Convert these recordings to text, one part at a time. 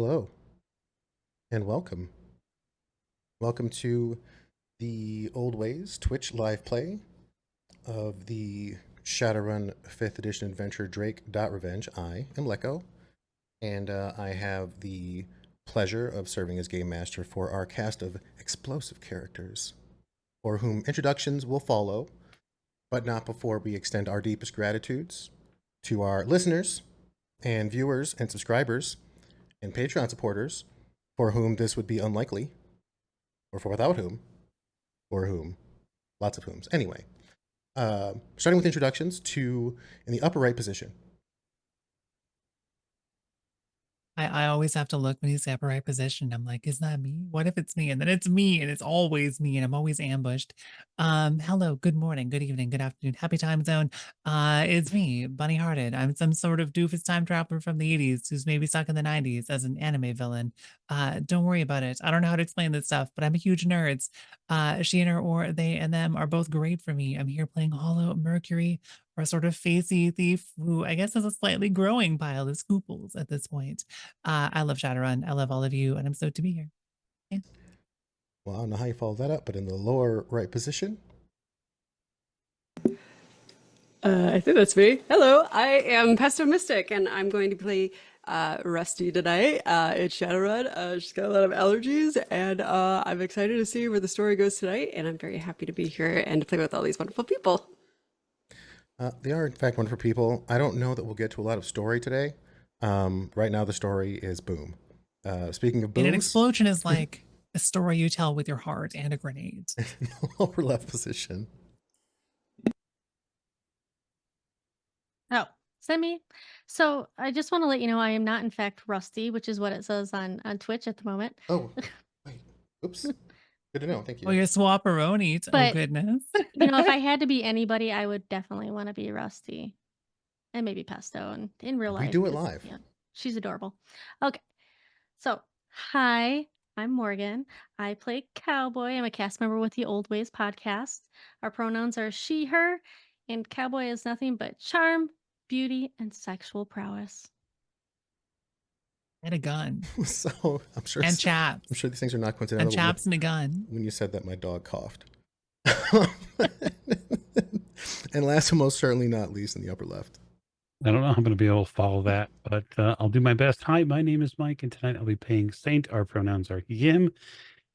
Hello and welcome. Welcome to the Old Ways Twitch live play of the Shadowrun 5th edition adventure drake.Revenge. I am Leko, and I have the pleasure of serving as game master for our cast of explosive characters, for whom introductions will follow, but not before we extend our deepest gratitudes to our listeners and viewers and subscribers and Patreon supporters, for whom this would be unlikely, or for without whom, or whom, lots of whom's. Anyway, starting with introductions to, in the upper right position. I always have to look when he's upper right position. I'm like, is that me? What if it's me? And then it's me, and it's always me, and I'm always ambushed. Hello, good morning, good evening, good afternoon, happy time zone. It's me, Bunny Hearted. I'm some sort of doofus time traveler from the 80s who's maybe stuck in the 90s as an anime villain. Don't worry about it. I don't know how to explain this stuff, but I'm a huge nerd. She and her, or they and them, are both great for me. I'm here playing Hollow Mercury, or a sort of facey thief who I guess has a slightly growing pile of scooples at this point. I love Shadowrun. I love all of you, and I'm stoked to be here. Yeah. Well, I don't know how you follow that up, but in the lower right position. I think that's me. Hello, I am Pesto Mystic, and I'm going to play Rusty tonight. It's Shadowrun. She's got a lot of allergies, and I'm excited to see where the story goes tonight. And I'm very happy to be here and to play with all these wonderful people. They are, in fact, wonderful people. I don't know that we'll get to a lot of story today. Right now, the story is boom. Speaking of And an booms, explosion is like a story you tell with your heart and a grenade. lower left position. Oh, send me. So I just want to let you know I am not in fact Rusty, which is what it says on Twitch at the moment. Oh, wait. Oops. Good to know. Thank Oh, you. you're swapperoni. Oh, But goodness. if I had to be anybody, I would definitely want to be Rusty, and maybe Pesto, and in real We life, do it 'cause, live. yeah, she's adorable. Okay, so hi, I'm Morgan. I play Cowboy. I'm a cast member with the Old Ways podcast. Our pronouns are she, her, and Cowboy is nothing but charm, beauty, and sexual prowess. And a gun. So I'm sure And chaps. these things are not And coincidental. chaps and a gun. When you said that, my dog coughed. And last but most certainly not least, in the upper left. I don't know how I'm going to be able to follow that, but I'll do my best. Hi, my name is Mike, and tonight I'll be playing Saint. Our pronouns are him,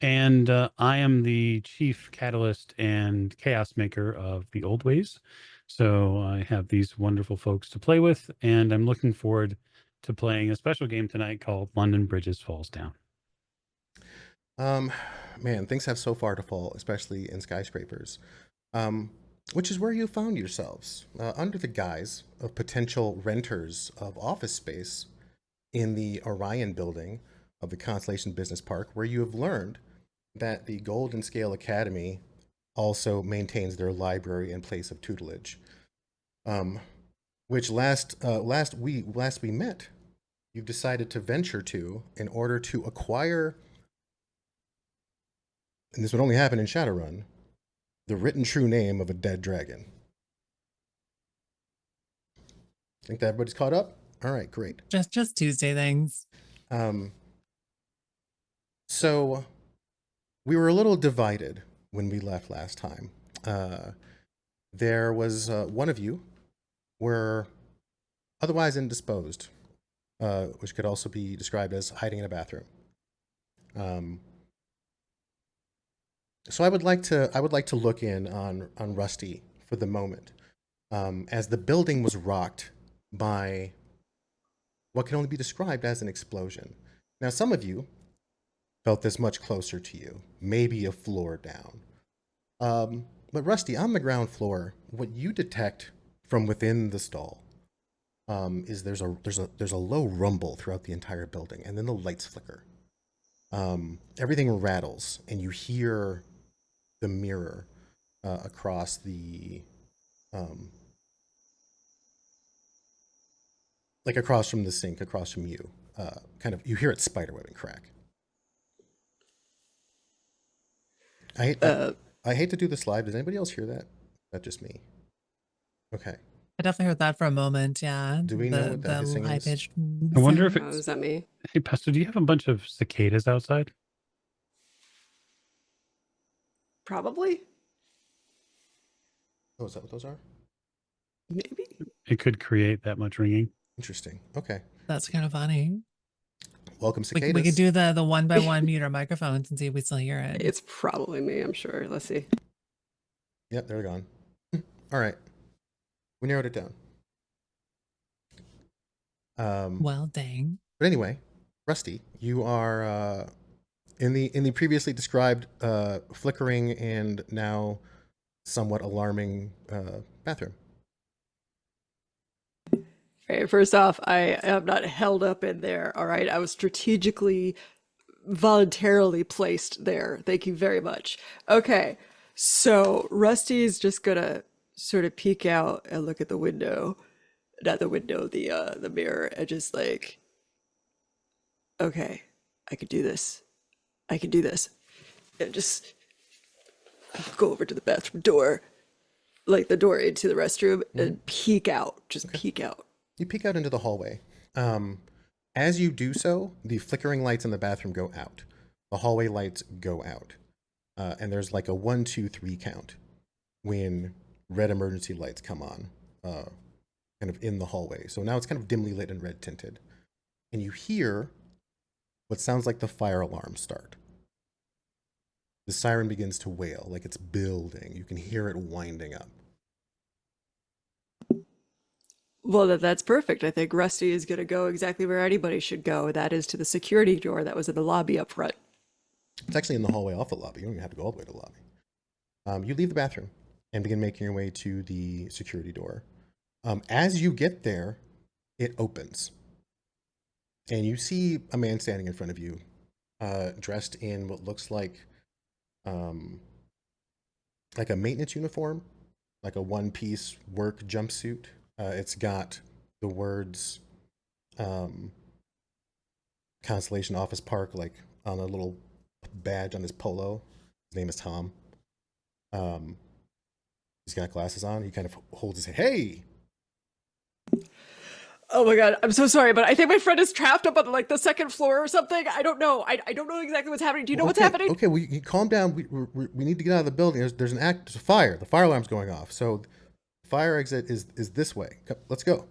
and I am the chief catalyst and chaos maker of the Old Ways. So I have these wonderful folks to play with, and I'm looking forward to playing a special game tonight called London Bridges Falls Down. Man, things have so far to fall, especially in skyscrapers. Which is where you found yourselves, under the guise of potential renters of office space in the Orion building of the Constellation Business Park, where you have learned that the Golden Scale Academy also maintains their library and place of tutelage. Which last we met, you've decided to venture to in order to acquire, and this would only happen in Shadowrun, the written true name of a dead dragon. Think that everybody's caught up? All right, great. Just Tuesday things. So we were a little divided when we left last time. There was one of you were otherwise indisposed, which could also be described as hiding in a bathroom. So I would like to look in on Rusty for the moment, as the building was rocked by what can only be described as an explosion. Now, some of you felt this much closer to you, maybe a floor down. But Rusty, on the ground floor, what you detect from within the stall is there's a low rumble throughout the entire building, and then the lights flicker. Everything rattles, and you hear the mirror across the like across from the sink, across from you. Kind of, you hear it spiderwebbing crack. I hate to do this live. Does anybody else hear that? Is that just me? Okay. I definitely heard that for a moment. Yeah, Do we know what that hissing is? high pitched. I wonder if Oh, is that me? Hey, Pastor, do you have a bunch of cicadas outside? Probably. Oh, is that what those are? Maybe. It could create that much ringing. Interesting. Okay. That's kind of funny. Welcome, We cicadas. could do the one by one mute our microphones and see if we still hear it. It's probably me, I'm sure. Let's see. Yep, they're gone. All right. We narrowed it down. Well, dang. But anyway, Rusty, you are in the previously described flickering and now somewhat alarming bathroom. All right, first off, I am not held up in there. All right, I was strategically, voluntarily placed there. Thank you very much. Okay, so Rusty's just gonna sort of peek out and look at the window, not the window, the mirror, and just like, okay, I could do this. I can do this. And just go over to the bathroom door, like the door into the restroom, and peek out. Just peek out. You peek out into the hallway. As you do so, the flickering lights in the bathroom go out. The hallway lights go out. And there's like a 1, 2, 3 count when red emergency lights come on, kind of in the hallway. So now it's kind of dimly lit and red tinted. And you hear what sounds like the fire alarm start. The siren begins to wail, like it's building. You can hear it winding up. Well, that's perfect. I think Rusty is going to go exactly where anybody should go. That is to the security door that was in the lobby up front. It's actually in the hallway off the lobby. You don't even have to go all the way to the lobby. You leave the bathroom and begin making your way to the security door. As you get there, it opens. And you see a man standing in front of you, dressed in what looks like a maintenance uniform, like a one-piece work jumpsuit. It's got the words Constellation Office Park like on a little badge on his polo. His name is Tom. He's got glasses on. He kind of holds his head. Hey! Oh my God, I'm so sorry, but I think my friend is trapped up on like the second floor or something. I don't know. I don't know exactly what's happening. Do you know what's happening? Okay, well, you calm down. We need to get out of the building. There's a fire. The fire alarm's going off. So the fire exit is this way. Let's go.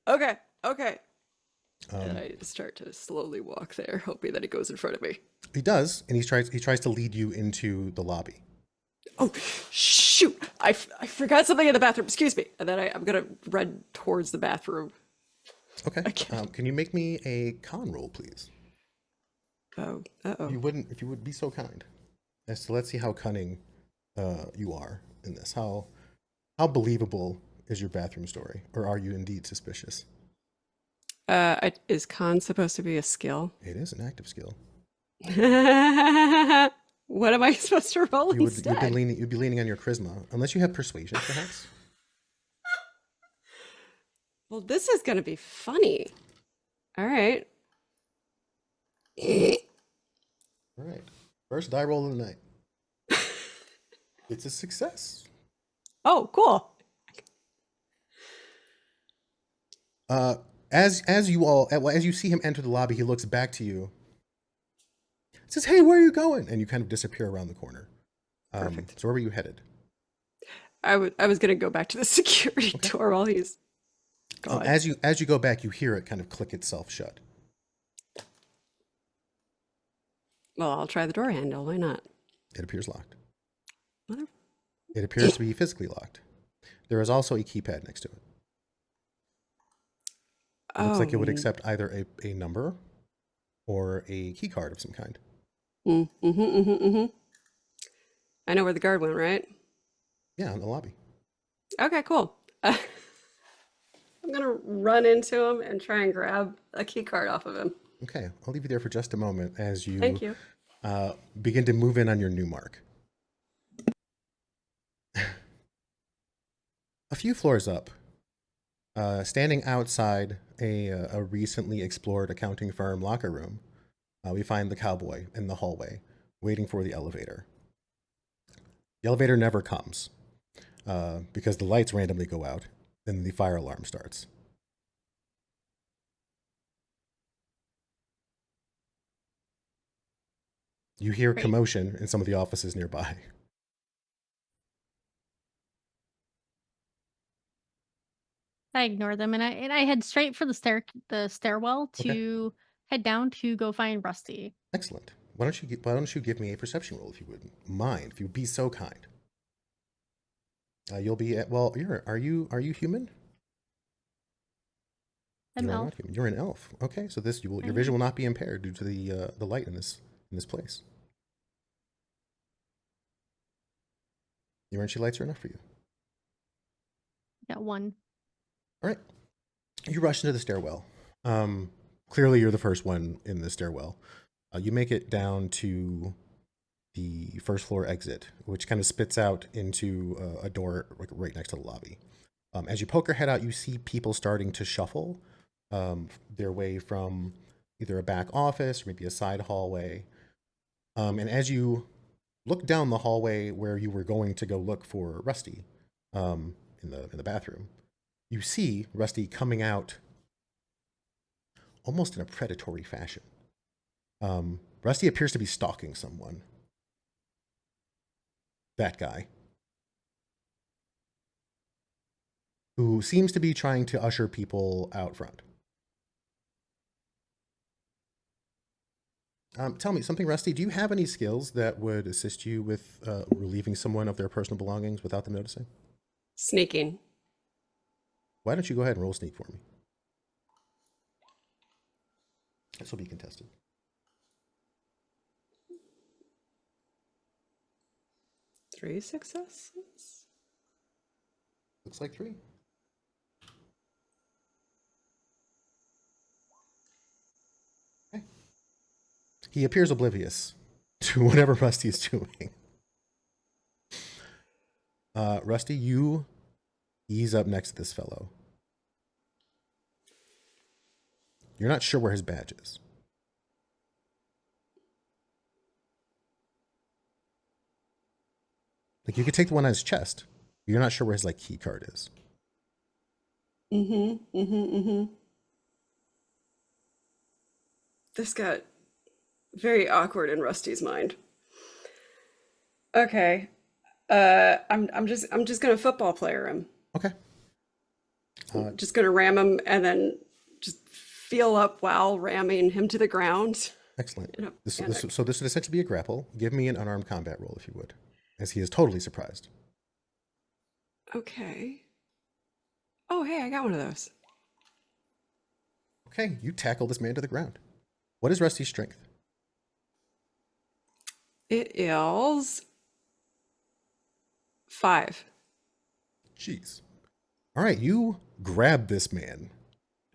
Okay. And I start to slowly walk there, hoping that he goes in front of me. He does, and he tries to lead you into the lobby. Oh, shoot. I forgot something in the bathroom. Excuse me. And then I'm going to run towards the bathroom. Okay. Can you make me a con roll, please? Oh, uh-oh. If you would be so kind. So let's see how cunning you are in this. How believable is your bathroom story, or are you indeed suspicious? Is con supposed to be a skill? It is an active skill. What am I supposed to roll instead? You'd be leaning on your charisma, unless you have persuasion, perhaps. Well, this is going to be funny. All right. All right. First die roll of the night. It's a success. Oh, cool. As you see him enter the lobby, he looks back to you. Says, "Hey, where are you going?" And you kind of disappear around the corner. Perfect. So where were you headed? I was going to go back to the security door while he's gone. As you go back, you hear it kind of click itself shut. Well, I'll try the door handle. Why not? It appears locked. Mother. It appears to be physically locked. There is also a keypad next to it. It looks like it would accept either a number or a key card of some kind. I know where the guard went, right? Yeah, in the lobby. Okay, cool. I'm gonna run into him and try and grab a key card off of him. Okay, I'll leave you there for just a moment as you, Thank you. Begin to move in on your new mark. A few floors up, standing outside a recently explored accounting firm locker room, we find the cowboy in the hallway, waiting for the elevator. The elevator never comes, because the lights randomly go out, and the fire alarm starts. You hear Great. commotion in some of the offices nearby. I ignore them and I head straight for the stairwell Okay. to head down to go find Rusty. Excellent. Why don't you give me a perception roll if you would mind, if you'd be so kind. You'll be at, well. Are you human? I'm You are elf. not human. You're an elf. Okay, so I your vision am. will not be impaired due to the light in this place. Your energy lights are enough for you. Got one. All right. You rush into the stairwell. Clearly, you're the first one in the stairwell. You make it down to the first floor exit, which kind of spits out into a door like right next to the lobby. As you poke your head out, you see people starting to shuffle their way from either a back office or maybe a side hallway. And as you look down the hallway where you were going to go look for Rusty in the bathroom, you see Rusty coming out almost in a predatory fashion. Rusty appears to be stalking someone. That guy. Who seems to be trying to usher people out front. Tell me something, Rusty. Do you have any skills that would assist you with relieving someone of their personal belongings without them noticing? Sneaking. Why don't you go ahead and roll sneak for me? This will be contested. 3 successes. Looks like 3. Okay. He appears oblivious to whatever Rusty is doing. Rusty, you ease up next to this fellow. You're not sure where his badge is. Like, you could take the one on his chest, but you're not sure where his, like, key card is. This got very awkward in Rusty's mind. Okay. I'm just gonna football player him. Okay. Just gonna ram him and then just feel up while ramming him to the ground. Excellent. In a So panic. this would essentially be a grapple. Give me an unarmed combat roll, if you would, as he is totally surprised. Okay. Oh, hey, I got one of those. Okay, you tackle this man to the ground. What is Rusty's strength? It is 5. Jeez. All right, you grab this man,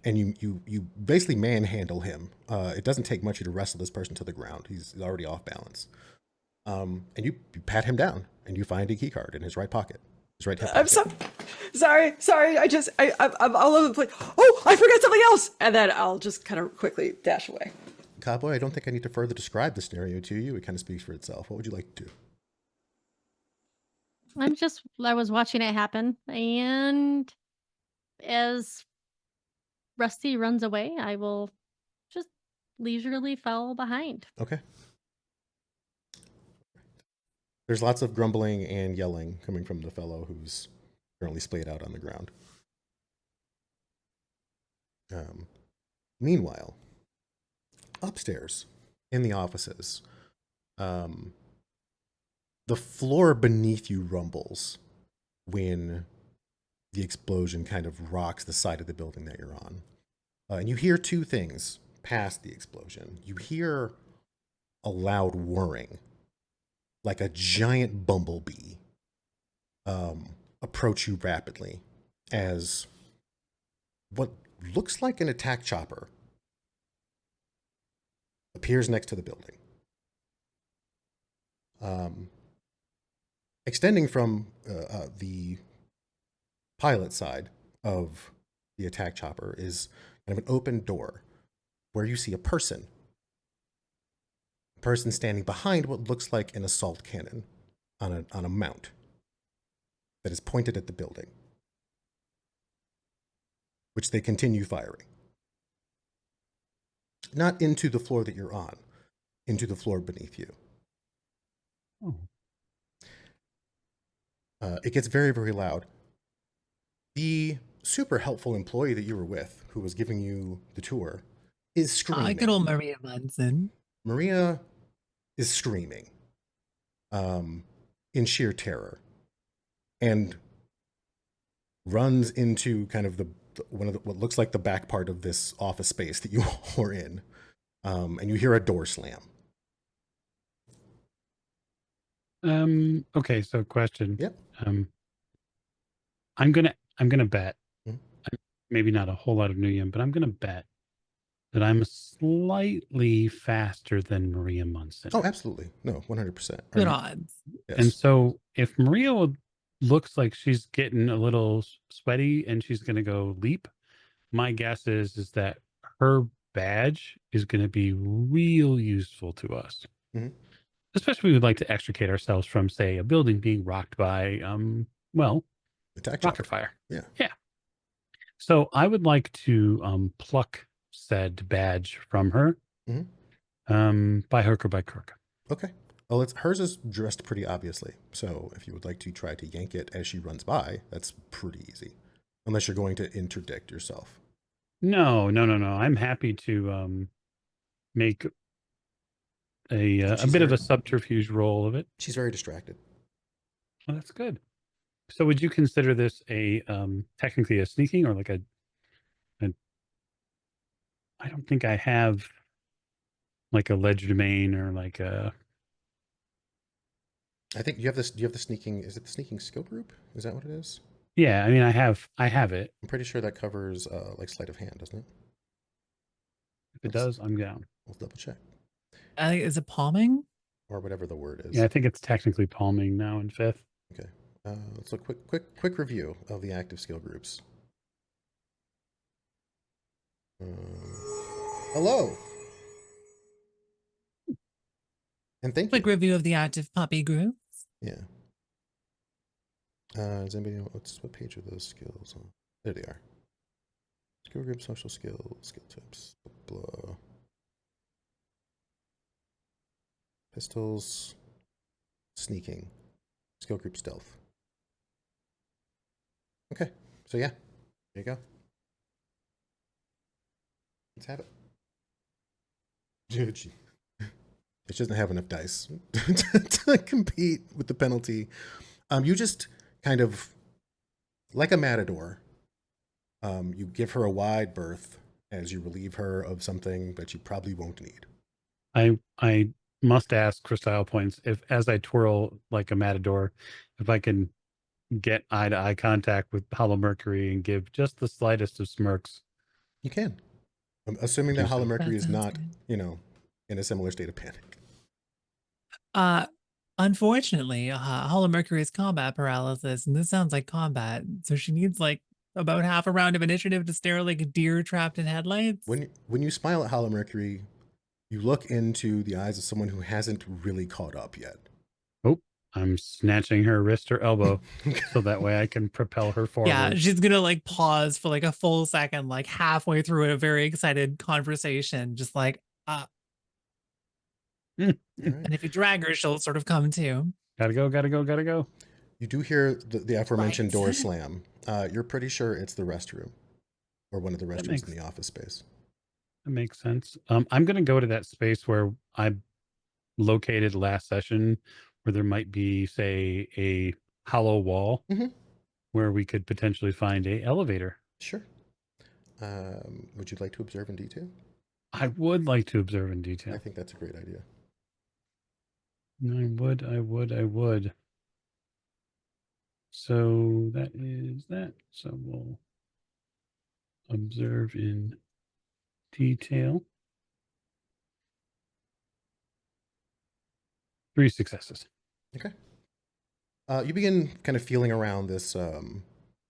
and you basically manhandle him. It doesn't take much to wrestle this person to the ground. He's already off balance. And you pat him down, and you find a key card in his right pocket. His right hip I'm pocket. sorry. I'm all over the place. Oh, I forgot something else. And then I'll just kind of quickly dash away. Cowboy, I don't think I need to further describe the scenario to you. It kind of speaks for itself. What would you like to do? I was watching it happen, and as Rusty runs away, I will just leisurely follow behind. Okay. There's lots of grumbling and yelling coming from the fellow who's currently splayed out on the ground. Meanwhile, upstairs in the offices, the floor beneath you rumbles when the explosion kind of rocks the side of the building that you're on. And you hear two things past the explosion. You hear a loud whirring, like a giant bumblebee, approach you rapidly as what looks like an attack chopper appears next to the building. Extending from the pilot side of the attack chopper is kind of an open door where you see a person standing behind what looks like an assault cannon on a mount that is pointed at the building. which they continue firing. Not into the floor that you're on, into the floor beneath you. Oh. It gets very, very loud. The super helpful employee that you were with, who was giving you the tour, is screaming. Good old Maria Munson. Maria is screaming in sheer terror and runs into kind of what looks like the back part of this office space that you are in, and you hear a door slam. Okay, so question. Yep. I'm gonna bet, Mhm. maybe not a whole lot of New Yen, but I'm gonna bet that I'm slightly faster than Maria Munson. Oh, absolutely. No, 100%. Good odds. Yes. And so if Maria looks like she's getting a little sweaty and she's gonna go leap, my guess is that her badge is gonna be real useful to us. Mhm. Especially we would like to extricate ourselves from, say, a building being rocked by Attack rocket chopper. fire. Yeah. So I would like to pluck said badge from her, by hook or by crook. Okay. Well, hers is dressed pretty obviously. So if you would like to try to yank it as she runs by, that's pretty easy. Unless you're going to interdict yourself. No. I'm happy to make a bit of a subterfuge roll of it. She's very distracted. Well, that's good. So would you consider this a technically a sneaking, or like a I don't think I have like a legerdemain or like a. I think you have this. Do you have the sneaking? Is it the sneaking skill group? Is that what it is? Yeah, I mean, I have it. I'm pretty sure that covers like sleight of hand, doesn't it? If it does, I'm down. We'll double check. Is it palming? Or whatever the word is. Yeah, I think it's technically palming now in 5th. Okay. Let's look quick review of the active skill groups. Hello. And thank Quick you. review of the active puppy groups. Yeah. Does anybody know what page are those skills on? There they are. Skill group, social skills, skill tips, blah. Pistols, sneaking, skill group stealth. Okay, so yeah, there you go. Let's have it. Dude, it doesn't have enough dice to compete with the penalty. You just kind of, like a matador, you give her a wide berth as you relieve her of something that you probably won't need. I must ask for style points if, as I twirl like a matador, if I can get eye to eye contact with Hollow Mercury and give just the slightest of smirks. You can. I'm assuming that Do so. Hollow Mercury is sounds not, good. in a similar state of panic. Unfortunately, Hollow Mercury is combat paralysis, and this sounds like combat. So she needs like about half a round of initiative to stare like a deer trapped in headlights. When you smile at Hollow Mercury, you look into the eyes of someone who hasn't really caught up yet. Oh, I'm snatching her wrist or elbow so that way I can propel her forward. Yeah, she's gonna like pause for like a full second, like halfway through a very excited conversation, just like Right. And if you drag her, she'll sort of come to. Gotta go. You do hear the aforementioned Right. door slam. You're pretty sure it's the restroom or one of the restrooms in the office space. That makes sense. I'm going to go to that space where I located last session, where there might be, say, a hollow wall where we could potentially find a elevator. Sure. Would you like to observe in detail? I would like to observe in detail. I think that's a great idea. I would. So that is that. So we'll observe in detail. 3 successes. Okay. You begin kind of feeling around this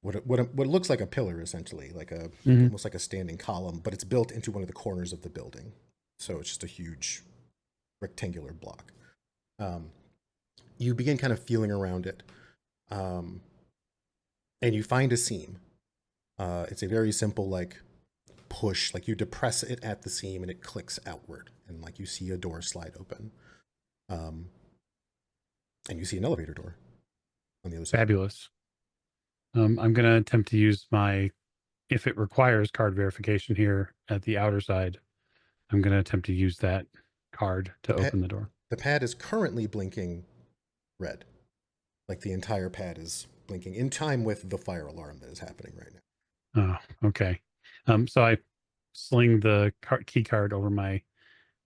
what looks like a pillar, essentially, like almost like a standing column, but it's built into one of the corners of the building, so it's just a huge rectangular block. You begin kind of feeling around it, and you find a seam It's a very simple like push, like you depress it at the seam and it clicks outward, and like you see a door slide open, and you see an elevator door on the other side. Fabulous. I'm going to attempt to use my, if it requires card verification here at the outer side, I'm going to attempt to use that card to open the door. The pad is currently blinking red. Like the entire pad is blinking in time with the fire alarm that is happening right now. Oh, okay. So I sling the key card over my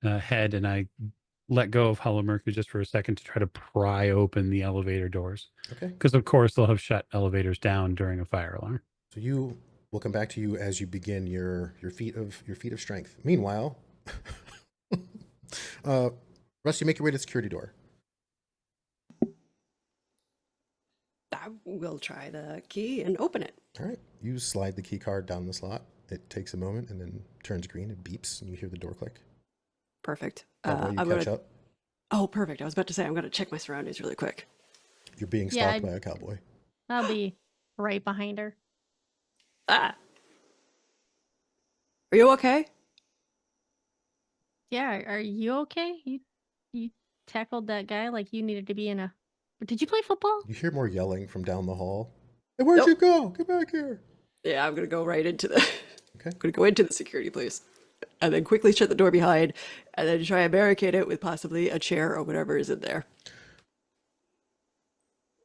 head and I let go of Hollow Mercury just for a second to try to pry open the elevator doors. Okay. Because of course they'll have shut elevators down during a fire alarm. So we'll come back to you as you begin your feat of strength. Meanwhile, Russ, you make your way to the security door. I will try the key and open it. All right. You slide the key card down the slot. It takes a moment and then turns green. It beeps and you hear the door click. Perfect. That way you catch up. Oh, perfect. I was about to say, I'm going to check my surroundings really quick. You're being stalked by a cowboy. I'll be right behind her. Ah. Are you okay? Yeah, are you okay? You tackled that guy like you needed to be in a... Did you play football? You hear more yelling from down the hall. Hey, where'd you go? Get back here. Yeah, I'm going to go right into the... Okay. I'm going to go into the security place. And then quickly shut the door behind. And then try and barricade it with possibly a chair or whatever is in there.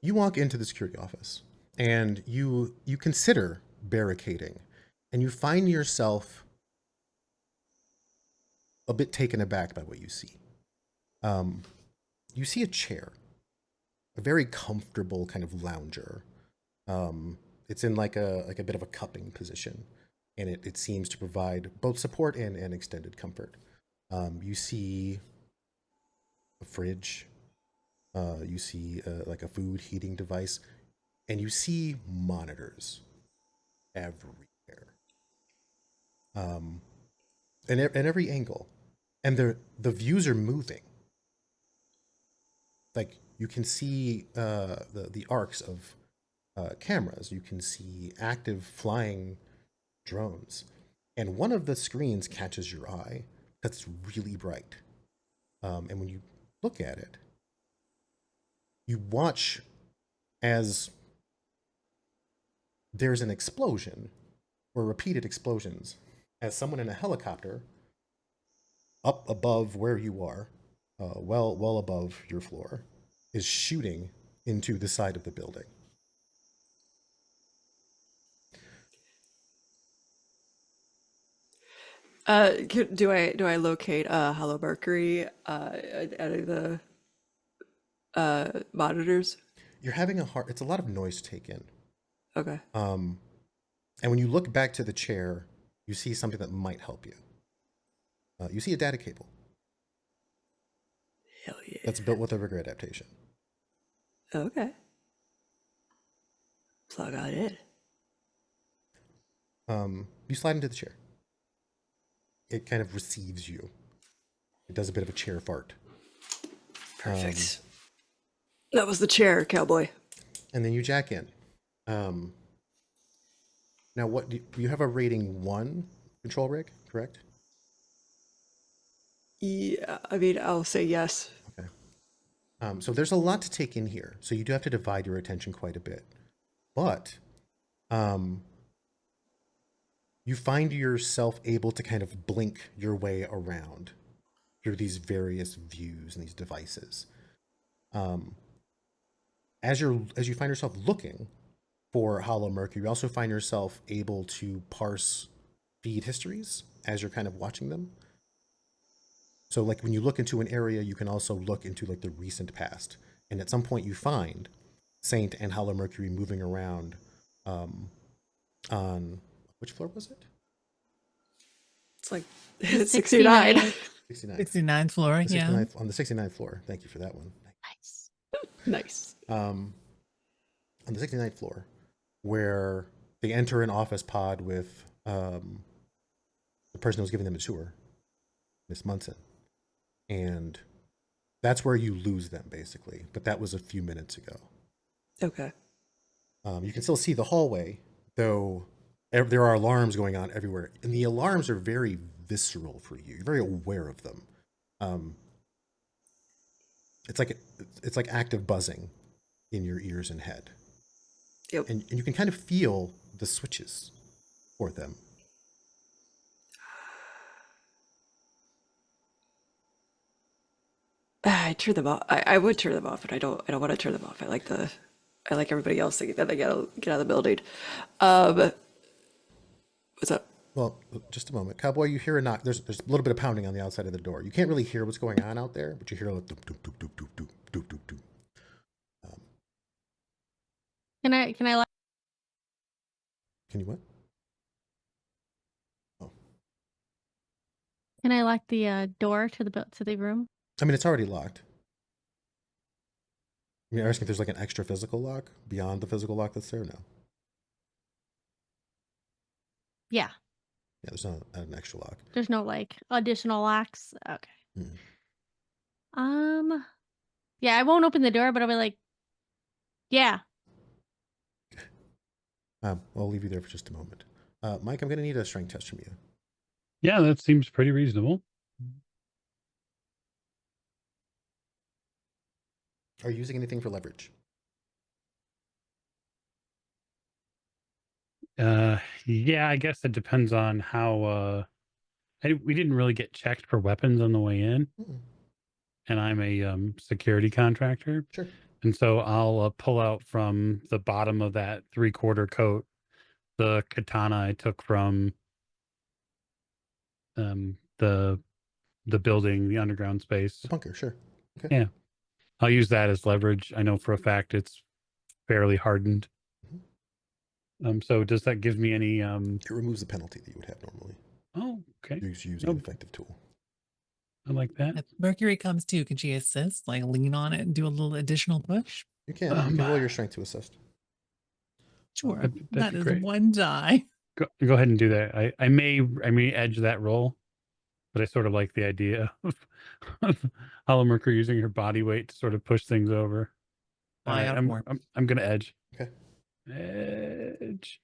You walk into the security office. And you consider barricading. And you find yourself a bit taken aback by what you see. You see a chair. A very comfortable kind of lounger. It's in like a bit of a cupping position, and it seems to provide both support and extended comfort. You see a fridge. You see like a food heating device, and you see monitors everywhere, and at every angle, and the views are moving. Like you can see the arcs of cameras. You can see active flying drones, and one of the screens catches your eye. That's really bright, and when you look at it, you watch as there's an explosion or repeated explosions as someone in a helicopter up above where you are, well above your floor, is shooting into the side of the building. Do I locate Hollow Mercury out of the monitors? You're having it's a lot of noise to take in. Okay. And when you look back to the chair, you see something that might help you. You see a data cable. Hell yeah. That's built with a rigor adaptation. Okay. Plug on it. You slide into the chair. It kind of receives you. It does a bit of a chair fart. Perfect. That was the chair, cowboy. And then you jack in. Now, what do you have a rating 1 control rig, correct? Yeah, I mean, I'll say yes. Okay. So there's a lot to take in here. So you do have to divide your attention quite a bit. But you find yourself able to kind of blink your way around through these various views and these devices. As you find yourself looking for Hollow Mercury, you also find yourself able to parse feed histories as you're kind of watching them. So like when you look into an area, you can also look into like the recent past. And at some point you find Saint and Hollow Mercury moving around on, which floor was it? It's like 69. 69. 69th floor, The yeah. 69th on the 69th floor. Thank you for that one. Nice. Nice. On the 69th floor, where they enter an office pod with the person who was giving them a tour, Miss Munson. And that's where you lose them, basically. But that was a few minutes ago. Okay. You can still see the hallway, though There are alarms going on everywhere, and the alarms are very visceral for you. You're very aware of them. Um, it's like active buzzing in your ears and head, Yep. and you can kind of feel the switches for them. I turn them off. I would turn them off, but I don't want to turn them off. I like everybody else thinking that they get out of the building. What's up? Well, just a moment, Cowboy. You hear a knock. There's a little bit of pounding on the outside of the door. You can't really hear what's going on out there, but you hear a little doop doop doop doop doop doop doop doop doop. Can I like Can you what? Oh, can I lock the door to the room? I mean, it's already locked. I mean, you're asking if there's like an extra physical lock beyond the physical lock that's there? No. Yeah. Yeah, there's not an extra lock. There's no like additional locks. Okay. Mm. Yeah, I won't open the door, but I'll be like, yeah. I'll leave you there for just a moment. Mike, I'm going to need a strength test from you. Yeah, that seems pretty reasonable. Are you using anything for leverage? Yeah, I guess it depends on how. We didn't really get checked for weapons on the way in, and I'm a security contractor. Sure. And so I'll pull out from the bottom of that 3/4 coat the katana I took from the building, the underground space. The bunker, sure. Okay. Yeah. I'll use that as leverage. I know for a fact it's fairly hardened. So does that give me any It removes the penalty that you would have normally. Oh, okay. You're using an effective tool. I like that. If Mercury comes too, can she assist? Like lean on it and do a little additional push? You can. You can roll your strength to assist. Sure. That'd That be is great. 1 die. Go ahead and do that. I may edge that roll, but I sort of like the idea of Hollow Mercury using her body weight to sort of push things over. All right, I'm gonna edge. Okay. Edge.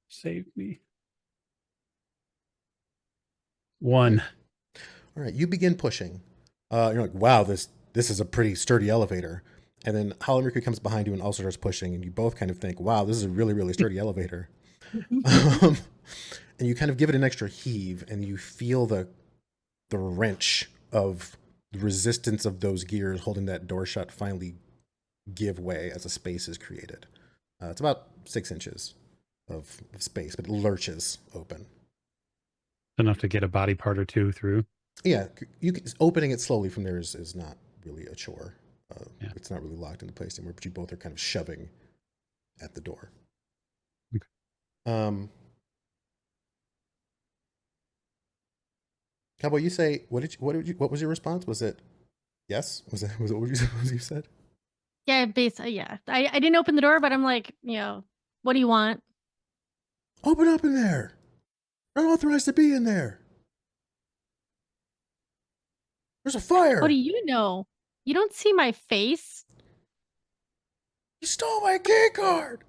Save me. 1. All right. You begin pushing. You're like, wow, this is a pretty sturdy elevator. And then Hollow Mercury comes behind you and also starts pushing, and you both kind of think, wow, this is a really, really sturdy elevator. And you kind of give it an extra heave, and you feel the wrench of the resistance of those gears holding that door shut finally give way as a space is created. It's about 6 inches of space, but it lurches open. Enough to get a body part or two through. Yeah, opening it slowly from there is not really a chore. Yeah. It's not really locked into place anymore, but you both are kind of shoving at the door. Okay. Cowboy, you say what was your response? Was it yes? Was it what you said? Yeah, basically, yeah. I didn't open the door, but I'm like, what do you want? Open up in there. You're not authorized to be in there. There's a fire. What do you know? You don't see my face. You stole my key card.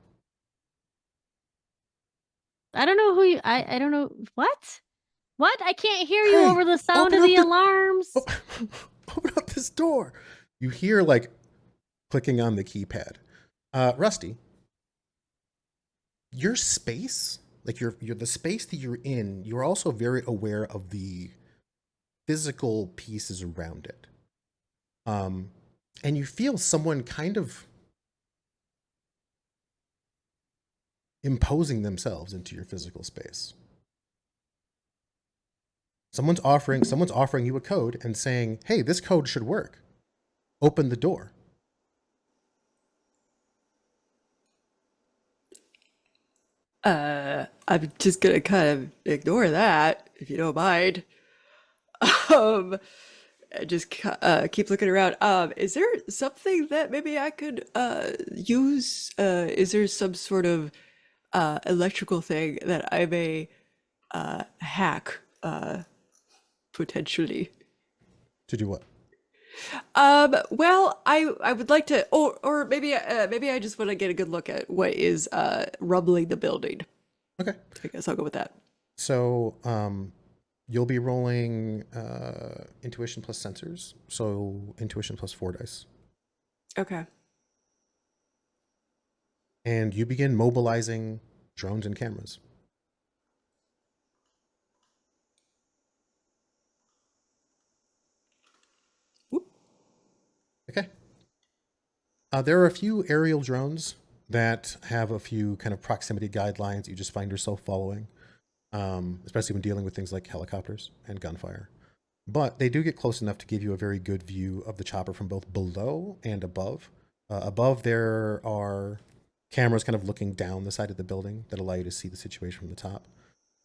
I don't know who you. I don't know what. What? I can't hear you Hey, over the sound open of up the alarms. Open up this door. You hear like clicking on the keypad. Rusty, your space, like you're the space that you're in, you're also very aware of the physical pieces around it. And you feel someone kind of imposing themselves into your physical space. Someone's offering you a code and saying, "Hey, this code should work. Open the door." I'm just gonna kind of ignore that if you don't mind. And just keep looking around. Is there something that maybe I could use? Is there some sort of electrical thing that I may hack potentially? To do what? Well, I would like to, or maybe I just want to get a good look at what is rumbling the building. Okay. I guess I'll go with that. So you'll be rolling intuition plus sensors. So intuition plus 4 dice. Okay. And you begin mobilizing drones and cameras. Whoop. Okay. There are a few aerial drones that have a few kind of proximity guidelines you just find yourself following, especially when dealing with things like helicopters and gunfire. But they do get close enough to give you a very good view of the chopper from both below and above. Above, there are cameras kind of looking down the side of the building that allow you to see the situation from the top.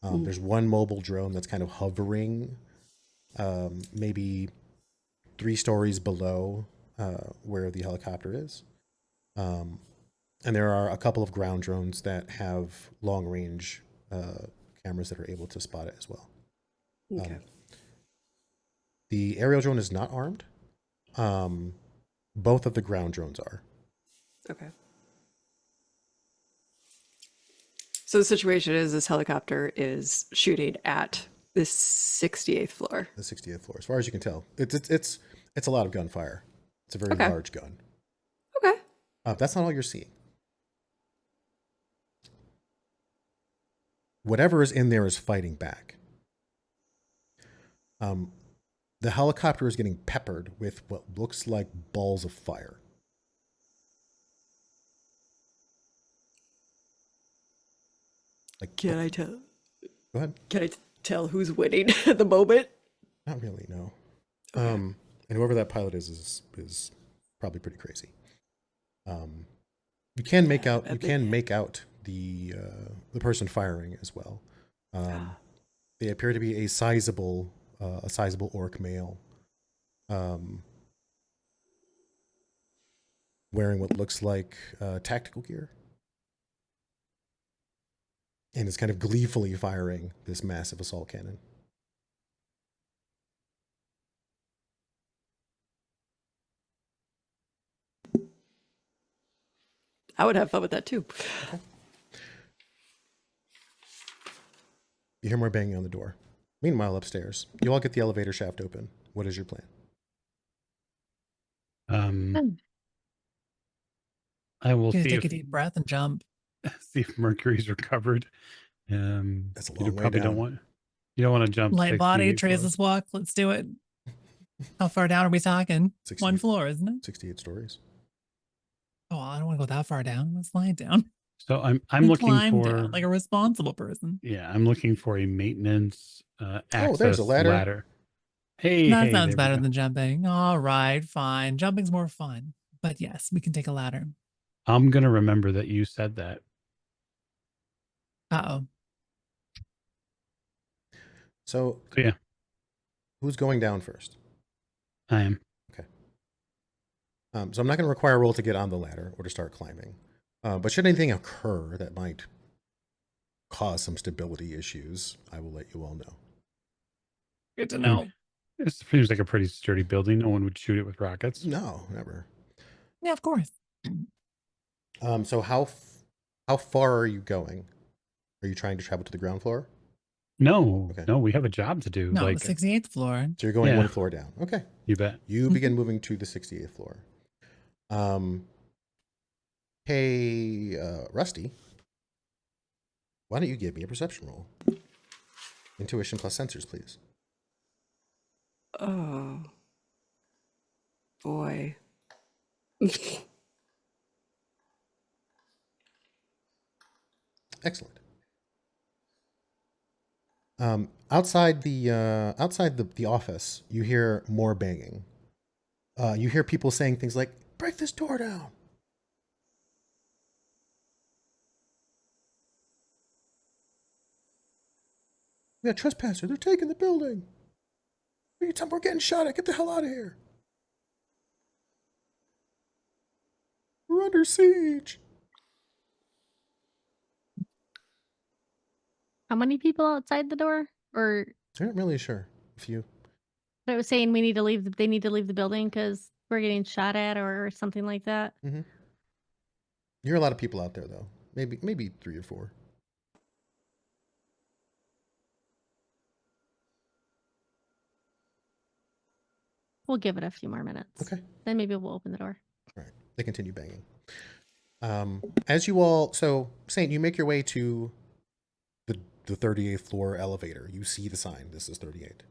There's one mobile drone that's kind of hovering, maybe 3 stories below where the helicopter is. And there are a couple of ground drones that have long range cameras that are able to spot it as well. Okay. The aerial drone is not armed. Both of the ground drones are. Okay. So the situation is this helicopter is shooting at the 68th floor. The 68th floor, as far as you can tell. It's a lot of gunfire. It's a very Okay. large gun. Okay. That's not all you're seeing. Whatever is in there is fighting back. The helicopter is getting peppered with what looks like balls of fire. Like, Can I tell? Go ahead. Can I tell who's winning at the moment? Not really, no. Okay. And whoever that pilot is probably pretty crazy. You can make out the person firing as well. They appear to be a sizable orc male, wearing what looks like tactical gear, and is kind of gleefully firing this massive assault cannon. I would have fun with that too. Okay. You hear more banging on the door. Meanwhile, upstairs, you all get the elevator shaft open. What is your plan? I will Gonna see take if a deep breath and jump. see if Mercury's recovered. That's a You long way probably down. you don't want to jump Light body, 68 floors. traces walk. Let's do it. How far down are we talking? 68. 1 floor, isn't it? 68 stories. Oh, I don't want to go that far down. Let's slide down. So I'm And looking climb for down like a responsible person. I'm looking for a maintenance access there's a ladder. Hey, That hey, sounds there we better go. than jumping. All right, fine. Jumping's more fun. But yes, we can take a ladder. I'm gonna remember that you said that. Uh-oh. So yeah, who's going down first? I am. Okay. So I'm not going to require a roll to get on the ladder or to start climbing. But should anything occur that might cause some stability issues, I will let you all know. Good to know. It seems like a pretty sturdy building. No one would shoot it with rockets. No, never. Yeah, of course. So how far are you going? Are you trying to travel to the ground floor? No, Okay. no, we have a job to do. No, like the 68th floor. So you're going Yeah. 1 floor down. Okay. You bet. You begin moving to the 68th floor. Hey, Rusty, why don't you give me a perception roll? Intuition plus sensors, please. Oh boy. Excellent. Outside the office, you hear more banging. You hear people saying things like, "Break this door down." We got trespasser. They're taking the building. We're getting shot at. Get the hell out of here. We're under siege. How many people outside the door? Or I'm not really sure. A few. But it was saying we need to leave. They need to leave the building because we're getting shot at or something like that. Mm-hmm. You're a lot of people out there, though. Maybe 3 or 4. We'll give it a few more minutes. Okay. Then maybe we'll open the door. All right. They continue banging. As you all, so Saint, you make your way to the 38th floor elevator. You see the sign. This is 38.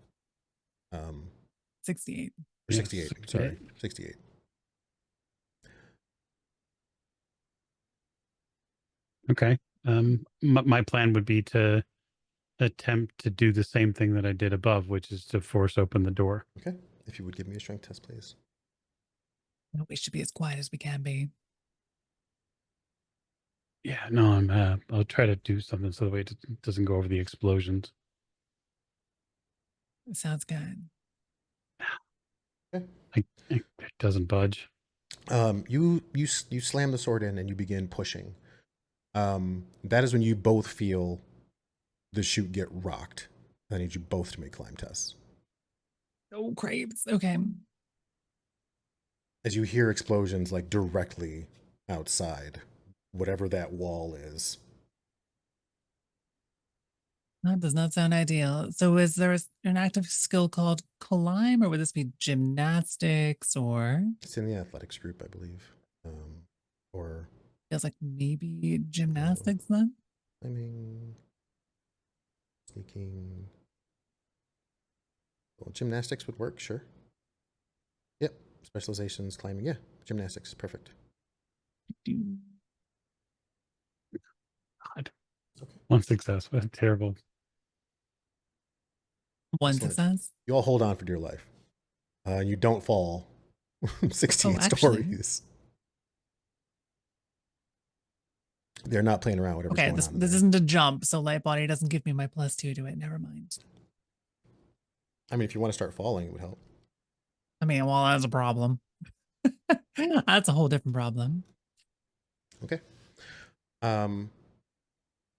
68. Or 68. Sorry, 68. Okay. My plan would be to attempt to do the same thing that I did above, which is to force open the door. Okay. If you would give me a strength test, please. We should be as quiet as we can be. Yeah, no, I'll try to do something so the way it doesn't go over the explosions. Sounds good. It doesn't budge. You slam the sword in and you begin pushing. That is when you both feel the chute get rocked. I need you both to make climb tests. Oh, craves. Okay. As you hear explosions like directly outside, whatever that wall is. That does not sound ideal. So is there an active skill called climb, or would this be gymnastics, or It's in the athletics group, I believe. Or feels like maybe gymnastics then? climbing, sneaking. Well, gymnastics would work, sure. Yep. Specializations, climbing. Yeah, gymnastics, perfect. God. Okay. One success. What terrible. One Excellent. success. You all hold on for dear life. You don't fall 16 actually. stories. They're not playing around. Whatever's Okay, going this on. this isn't a jump, so light body doesn't give me my +2 to it. Never mind. I mean, if you want to start falling, it would help. I mean, well, that's a problem. That's a whole different problem. Okay.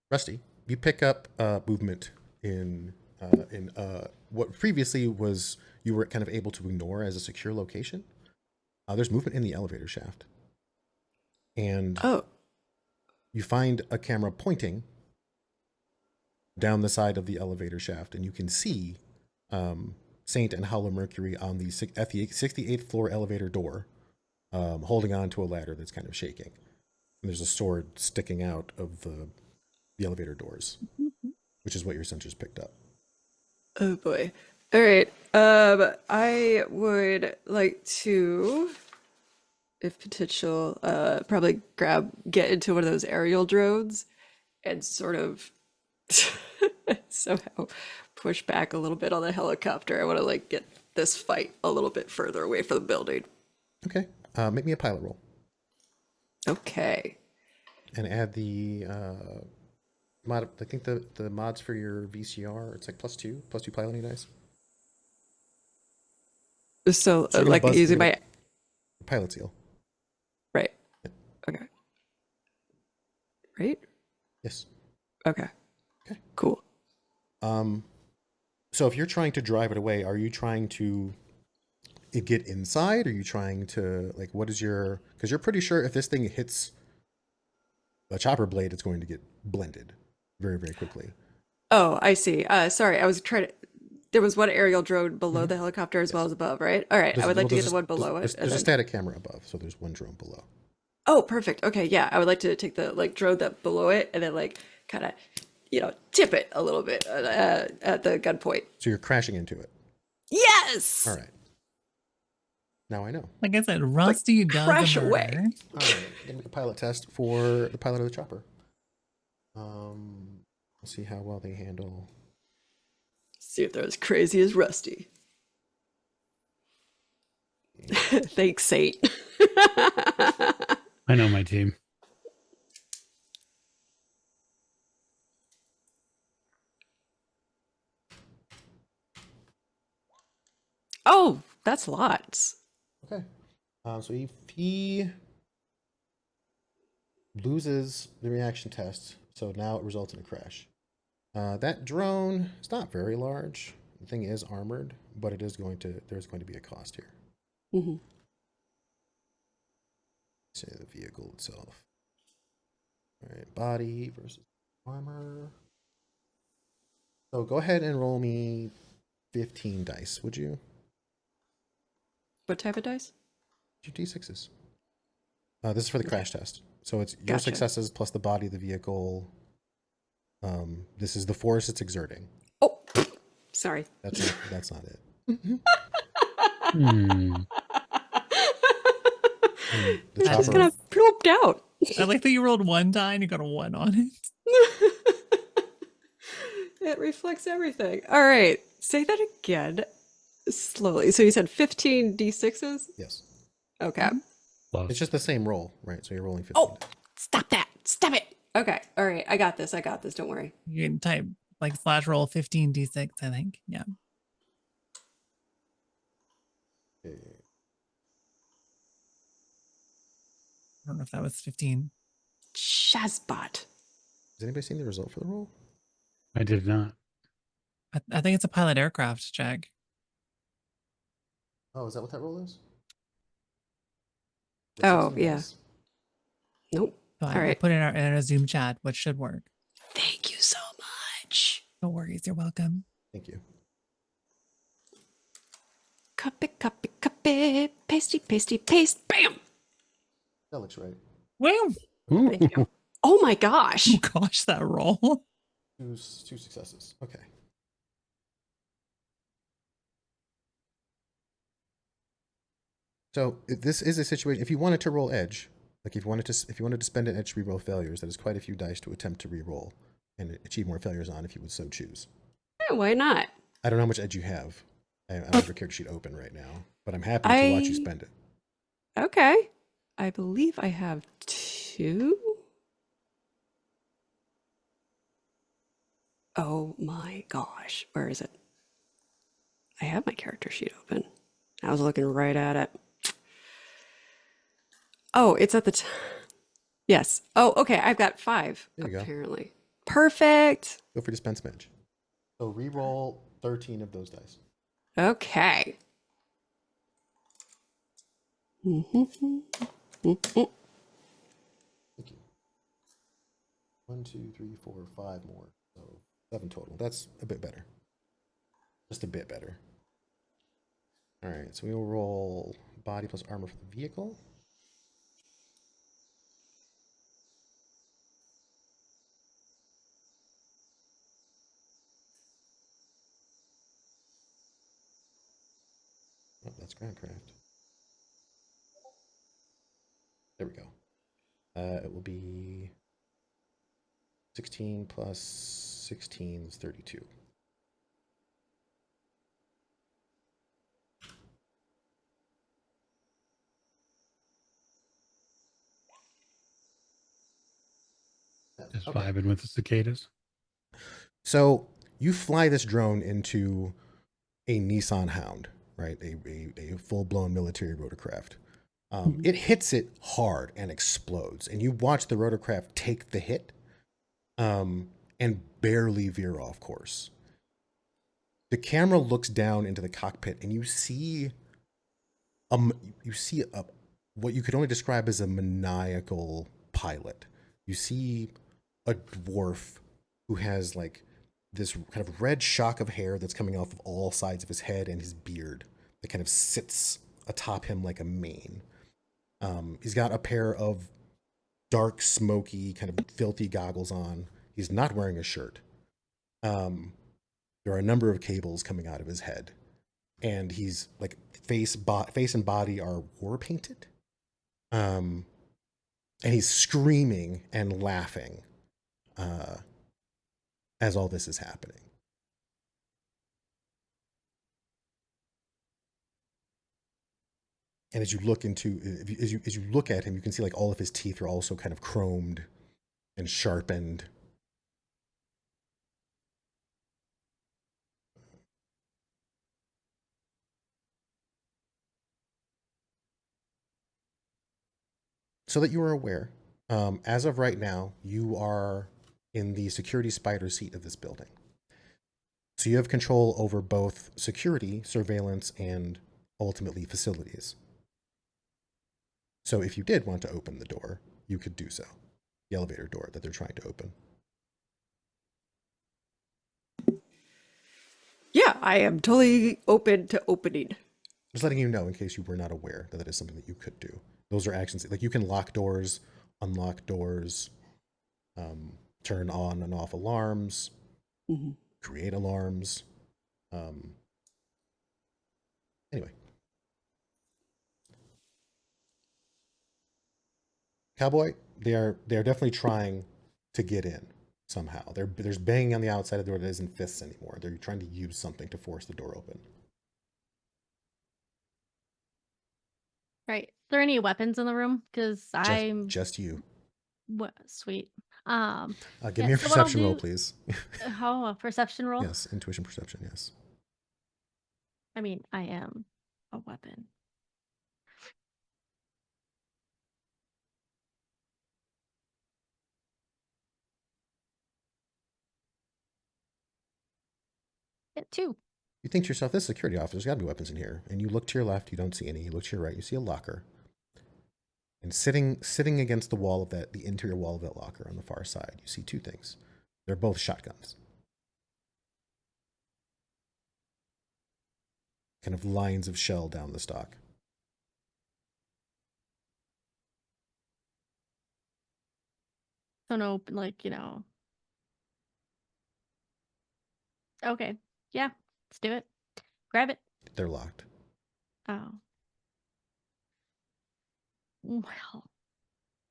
Rusty, you pick up movement in what previously was you were kind of able to ignore as a secure location. There's movement in the elevator shaft, and Oh, you find a camera pointing down the side of the elevator shaft, and you can see Saint and Howler Mercury at the 68th floor elevator door, holding on to a ladder that's kind of shaking. And there's a sword sticking out of the elevator doors, which is what your sensors picked up. oh boy. All right. I would like to, if potential, probably get into one of those aerial drones and sort of somehow push back a little bit on the helicopter. I want to like get this fight a little bit further away from the building. Okay. Make me a pilot roll. Okay. And add the mod. I think the mods for your VCR, it's like +2 piloting dice. So, you're like gonna using you're my gonna- pilot seal. right. Okay. Right? Yes. Okay. Okay. Cool. So if you're trying to drive it away, are you trying to get inside? Are you trying to like what is your? Because you're pretty sure if this thing hits a chopper blade, it's going to get blended very, very quickly. Oh, I see. Sorry, I was trying to. There was one aerial drone below the helicopter as well as above, right? All right, I would like to get the one below it. There's a static camera above, so there's one drone below. Oh, perfect. Okay, yeah, I would like to take the like drone that below it and then like kind of, tip it a little bit at the gunpoint. So you're crashing into it. Yes. All right. Now I know. Like I said, Rusty does crash a away. murder. All right, gonna make a pilot test for the pilot of the chopper. Let's see how well they handle. See if they're as crazy as Rusty. Thanks, Saint. I know my team. Oh, that's lots. Okay. So if he loses the reaction test, so now it results in a crash. That drone is not very large. The thing is armored, but there's going to be a cost here. Mm-hmm. Say the vehicle itself. All right, body versus armor. So go ahead and roll me 15 dice, would you? What type of dice? 2d6s. This is for the crash test. So it's your Gotcha. successes plus the body of the vehicle. This is the force it's exerting. Oh, sorry. That's not it. Hmm. And the It's That just chopper. kind of plooped out. I like that you rolled 1 die and you got a 1 on it. It reflects everything. All right, say that again slowly. So you said 15 d6s? Yes. Okay. Plus. It's just the same roll, right? So you're rolling 15. Oh, stop that. Stop it. Okay. All right. I got this. Don't worry. You can type like /roll 15d6, I think. Yeah. Okay. I don't know if that was 15. Shazbot. Has anybody seen the result for the roll? I did not. I think it's a pilot aircraft check. Oh, is that what that roll is? Oh, 16 yeah. dice? Nope. So All I right. put it in our Zoom chat, which should work. Thank you so much. No worries. You're welcome. Thank you. Copy, copy, copy. Pasty, pasty, paste. Bam. That looks right. Wow. Thank you. Oh my gosh. Oh gosh, that roll. Two successes. Okay. So this is a situation. If you wanted to roll edge, like if you wanted to spend an edge to reroll failures, that is quite a few dice to attempt to reroll and achieve more failures on, if you would so choose. Yeah, why not? I don't know how much edge you have. I don't have your character sheet open right now, but I'm happy to watch you spend it. Okay. I believe I have 2. Oh my gosh. Where is it? I have my character sheet open. I was looking right at it. Oh, it's at the yes. Oh, okay. I've got 5, There you go. apparently. Perfect. Feel free to spend some edge. So reroll 13 of those dice. Okay. Thank you. 1, 2, 3, 4, 5 more. So 7 total. That's a bit better. Just a bit better. All right, so we will roll body plus armor for the vehicle. Oh, that's Groundcraft. There we go. It will be 16 plus 16 is 32. Just Okay. vibing with the cicadas. So you fly this drone into a Nissan Hound, right? A full-blown military rotorcraft. It hits it hard and explodes, and you watch the rotorcraft take the hit and barely veer off course. The camera looks down into the cockpit, and you see what you could only describe as a maniacal pilot. You see a dwarf who has like this kind of red shock of hair that's coming off of all sides of his head and his beard that kind of sits atop him like a mane. He's got a pair of dark, smoky, kind of filthy goggles on. He's not wearing a shirt. There are a number of cables coming out of his head, and he's like face and body are war painted. And he's screaming and laughing as all this is happening. And as you look at him, you can see like all of his teeth are also kind of chromed and sharpened. So that you are aware, as of right now, you are in the security spider seat of this building. So you have control over both security, surveillance, and ultimately facilities. So if you did want to open the door, you could do so. The elevator door that they're trying to open. Yeah, I am totally open to opening. Just letting you know in case you were not aware that is something that you could do. Those are actions. Like you can lock doors, unlock doors, turn on and off alarms, create alarms. Anyway. Cowboy, they're definitely trying to get in somehow. There's banging on the outside of the door that isn't fists anymore. They're trying to use something to force the door open. Right. Are there any weapons in the room? Because I'm Just you. sweet. Give me a so what I'll perception roll, do- please. Oh, a perception roll? Yes, intuition perception, yes. I mean, I am a weapon. Yeah, 2. You think to yourself, this security officer, there's got to be weapons in here. And you look to your left, you don't see any. You look to your right, you see a locker. And sitting against the wall of the interior wall of that locker on the far side, you see two things. They're both shotguns. Kind of lines of shell down the stock. So no, Okay. Yeah, let's do it. Grab it. They're locked. Oh. Well,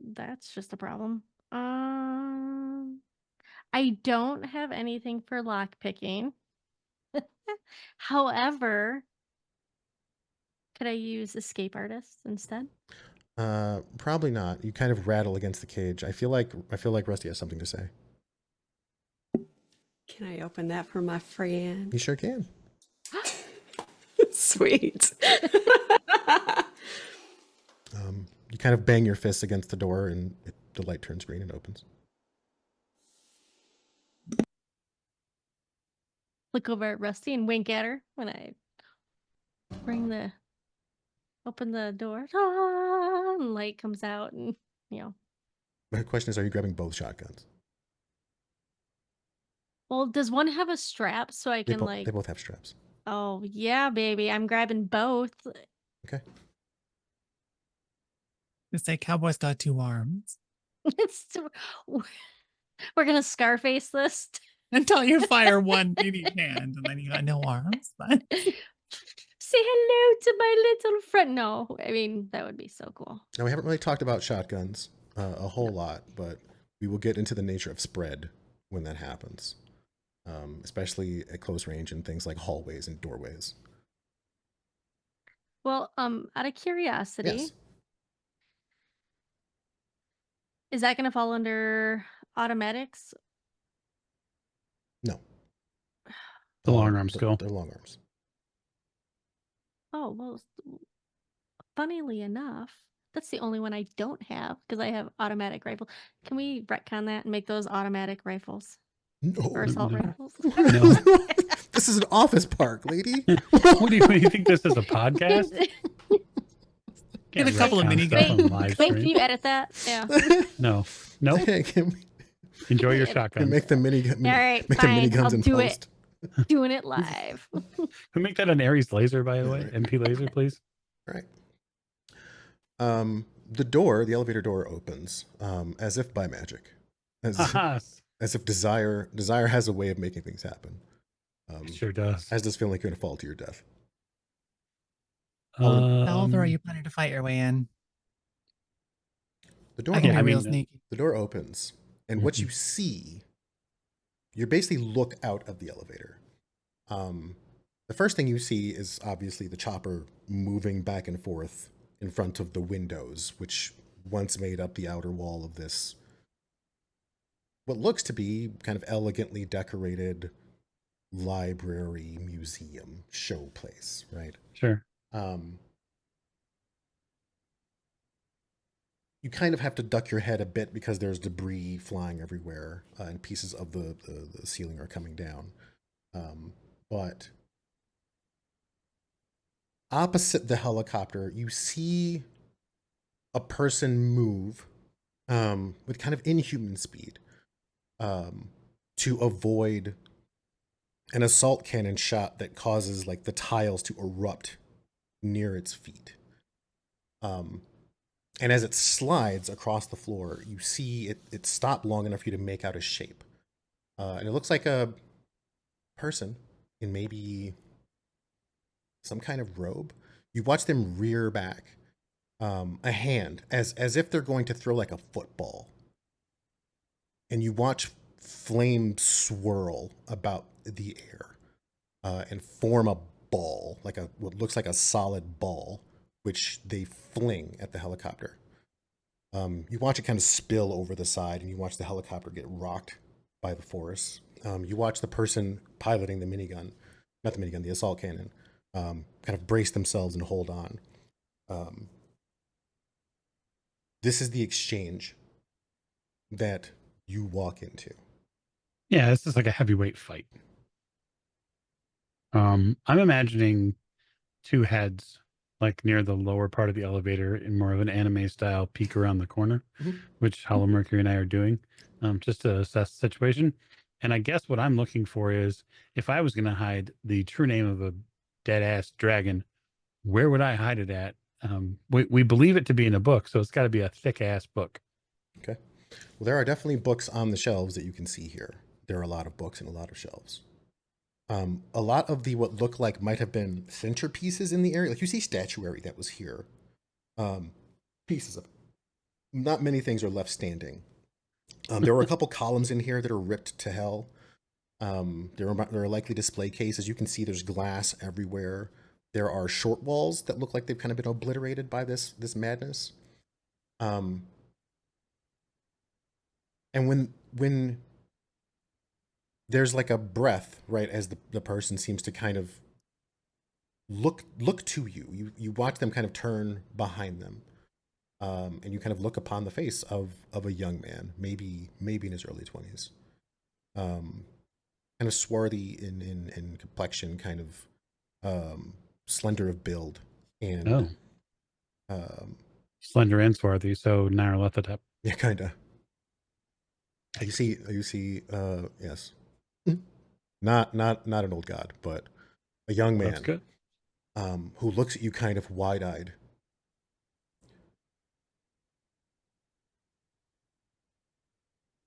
that's just a problem. I don't have anything for lock picking. However, could I use escape artist instead? Probably not. You kind of rattle against the cage. I feel like Rusty has something to say. Can I open that for my friend? You sure can. Sweet. You kind of bang your fists against the door, and the light turns green and opens. Look over at Rusty and wink at her when I open the door. Ah, and light comes out, and My question is, are you grabbing both shotguns? Well, does one have a strap so I can They both have straps. Oh yeah, baby, I'm grabbing both. Okay. Just say Cowboy's got 2 arms. We're gonna Scarface this. Until you fire one in each hand, and then you got no arms. But Say hello to my little friend. No, I mean that would be so cool. Now, we haven't really talked about shotguns a whole lot, but we will get into the nature of spread when that happens, especially at close range in things like hallways and doorways. Well, out of curiosity, Yes. is that gonna fall under automatics? No. The long arms go. They're long arms. Oh well, funnily enough, that's the only one I don't have because I have automatic rifle. Can we retcon that and make those automatic rifles No. or assault No. rifles? No. This is an office park, lady. What do you think this is a podcast? Get Can't a couple of retcon mini stuff on guns. live Wait, stream. can you edit that? Yeah. No. Nope. Enjoy your shotgun. Make the All right, make the fine. miniguns I'll in do post. it. Doing it live. Can we make that an Ares laser, by the way? MP laser, please. All right. The elevator door opens, as if by magic, as if desire has a way of making things happen. It sure does. As does feeling like you're gonna fall to your death. How are you planning to fight your way in? The door. I can be I real mean, sneaky. The door opens, and what you see, you basically look out of the elevator. The first thing you see is obviously the chopper moving back and forth in front of the windows, which once made up the outer wall of this, what looks to be kind of elegantly decorated library, museum, show place, right? Sure. You kind of have to duck your head a bit because there's debris flying everywhere, and pieces of the ceiling are coming down. But opposite the helicopter, you see a person move with kind of inhuman speed to avoid an assault cannon shot that causes like the tiles to erupt near its feet. And as it slides across the floor, you see it stop long enough for you to make out a shape. And it looks like a person in maybe some kind of robe. You watch them rear back a hand as if they're going to throw like a football. And you watch flame swirl about the air and form a ball, like what looks like a solid ball, which they fling at the helicopter. You watch it kind of spill over the side, and you watch the helicopter get rocked by the force. You watch the person piloting the minigun, not the minigun, the assault cannon, kind of brace themselves and hold on. This is the exchange that you walk into. Yeah, this is like a heavyweight fight. I'm imagining two heads like near the lower part of the elevator in more of an anime style peek around the corner, which Hollow Mercury and I are doing, just to assess the situation. And I guess what I'm looking for is if I was going to hide the true name of a dead ass dragon, where would I hide it at? We believe it to be in a book, so it's got to be a thick ass book. Okay. Well, there are definitely books on the shelves that you can see here. There are a lot of books and a lot of shelves. A lot of the what look like might have been centerpieces in the area, like you see statuary that was here. Pieces of not many things are left standing. There were a couple columns in here that are ripped to hell. There are likely display cases. You can see there's glass everywhere. There are short walls that look like they've kind of been obliterated by this madness. And when there's like a breath, right, as the person seems to kind of look to you. You watch them kind of turn behind them. And you kind of look upon the face of a young man, maybe in his early 20s. Kind of swarthy in complexion, kind of slender of build, and slender and swarthy, so Nyarlathotep. Yeah, kind of. You see, yes, not an old god, but a young man. That's good. Who looks at you kind of wide-eyed.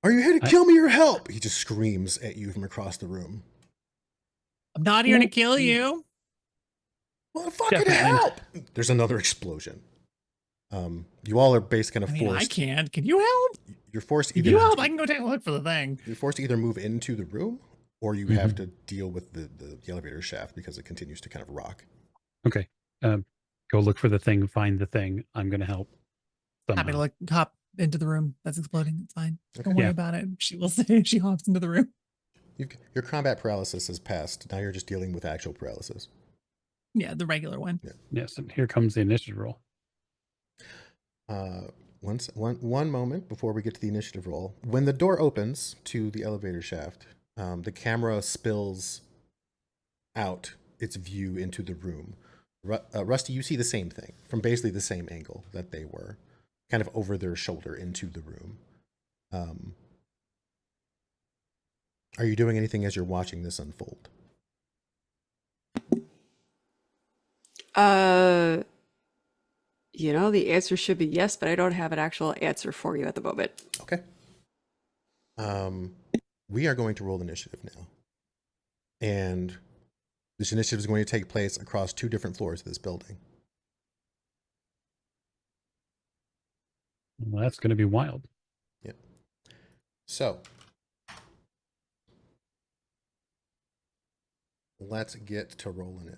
Are you here to kill me or help? He just screams at you from across the room. I'm not here to kill you. Well, fucking help! There's another explosion. You all are basically kind of forced. I can't. Can you help? You're forced. If you help, I can go take a look for the thing. You're forced to either move into the room, or you have to deal with the elevator shaft because it continues to kind of rock. Okay. Go look for the thing. Find the thing. I'm going to help. Happy to hop into the room that's exploding. It's fine. Okay. Don't worry about it. She will say she hops into the room. Your combat paralysis has passed. Now you're just dealing with actual paralysis. Yeah, the regular one. Yeah. Yes, and here comes the initiative roll. One moment before we get to the initiative roll. When the door opens to the elevator shaft, the camera spills out its view into the room. Rusty, you see the same thing from basically the same angle that they were, kind of over their shoulder into the room. Are you doing anything as you're watching this unfold? The answer should be yes, but I don't have an actual answer for you at the moment. Okay. We are going to roll initiative now. And this initiative is going to take place across 2 different floors of this building. Well, that's going to be wild. Yeah. So, let's get to rolling it.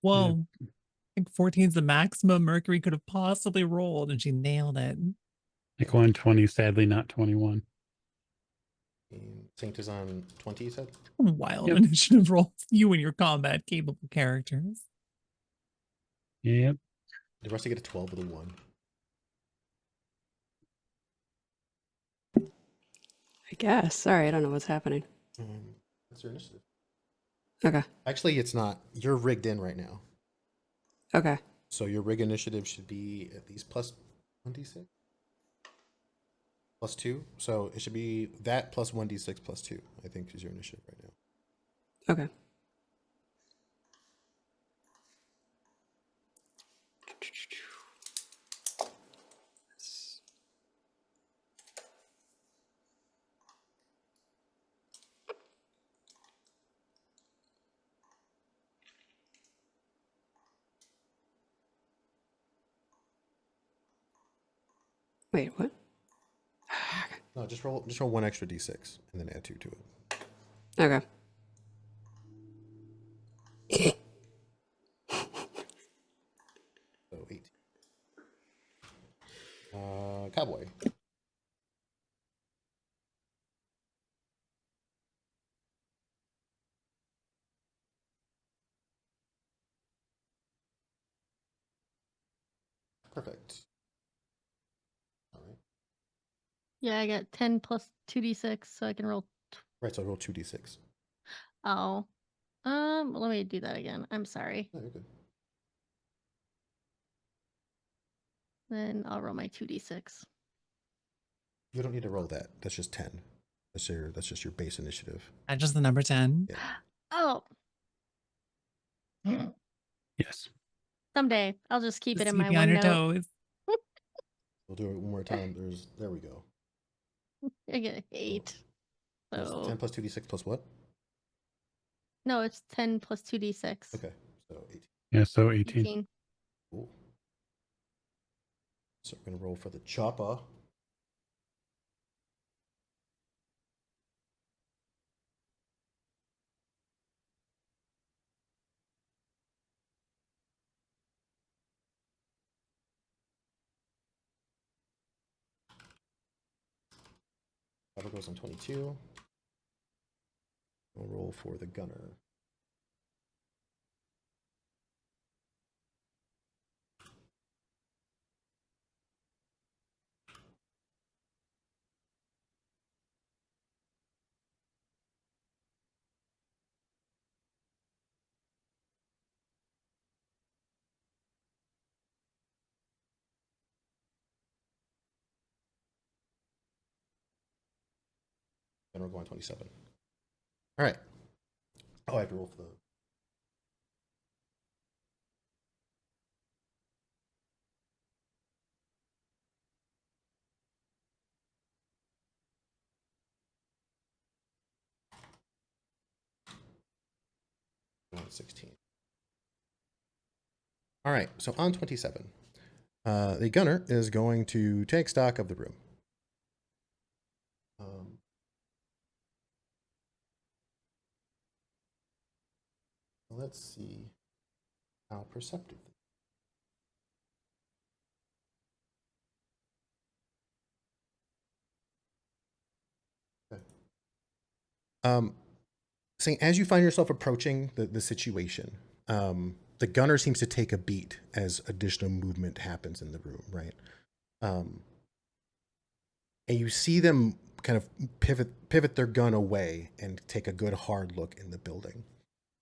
Whoa. I think 14 is the maximum Mercury could have possibly rolled, and she nailed it. Like 120, sadly not 21. Synced is on 20, you said? Wild initiative rolls. You and your combat capable characters. Yep. Did Rusty get a 12 with a 1? I guess. Sorry, I don't know what's happening. What's your initiative? Okay. Actually, it's not. You're rigged in right now. Okay. So your rig initiative should be at least plus 1d6? Plus 2? So it should be that plus 1d6 plus 2, I think, is your initiative right now. Okay. Wait, what? No, just roll one extra d6 and then add 2 to it. Okay. So 18. Cowboy. Perfect. All right. Yeah, I got 10 plus 2d6, so I can roll. Right, so roll 2d6. Oh. Let me do that again. I'm sorry. No, you're good. Then I'll roll my 2d6. You don't need to roll that. That's just 10. That's just your base initiative. Not just the number 10. Yeah. Oh, Yes. someday I'll just keep it Just in keep my you on your OneNote. toes. We'll do it one more time. There we go. I get 8. That's So 10 plus 2d6 plus what? no, it's 10 plus 2d6. Okay, so 18. Yeah, so 18. 18. Cool. So we're going to roll for the chopper. Chopper goes on 22. We'll roll for the gunner. Gunner will go on 27. All right. Oh, I have to roll for the. On 16. All right, so on 27, the gunner is going to take stock of the room. Let's see how perceptive. Okay. Saying as you find yourself approaching the situation, the gunner seems to take a beat as additional movement happens in the room, right? And you see them kind of pivot their gun away and take a good hard look in the building.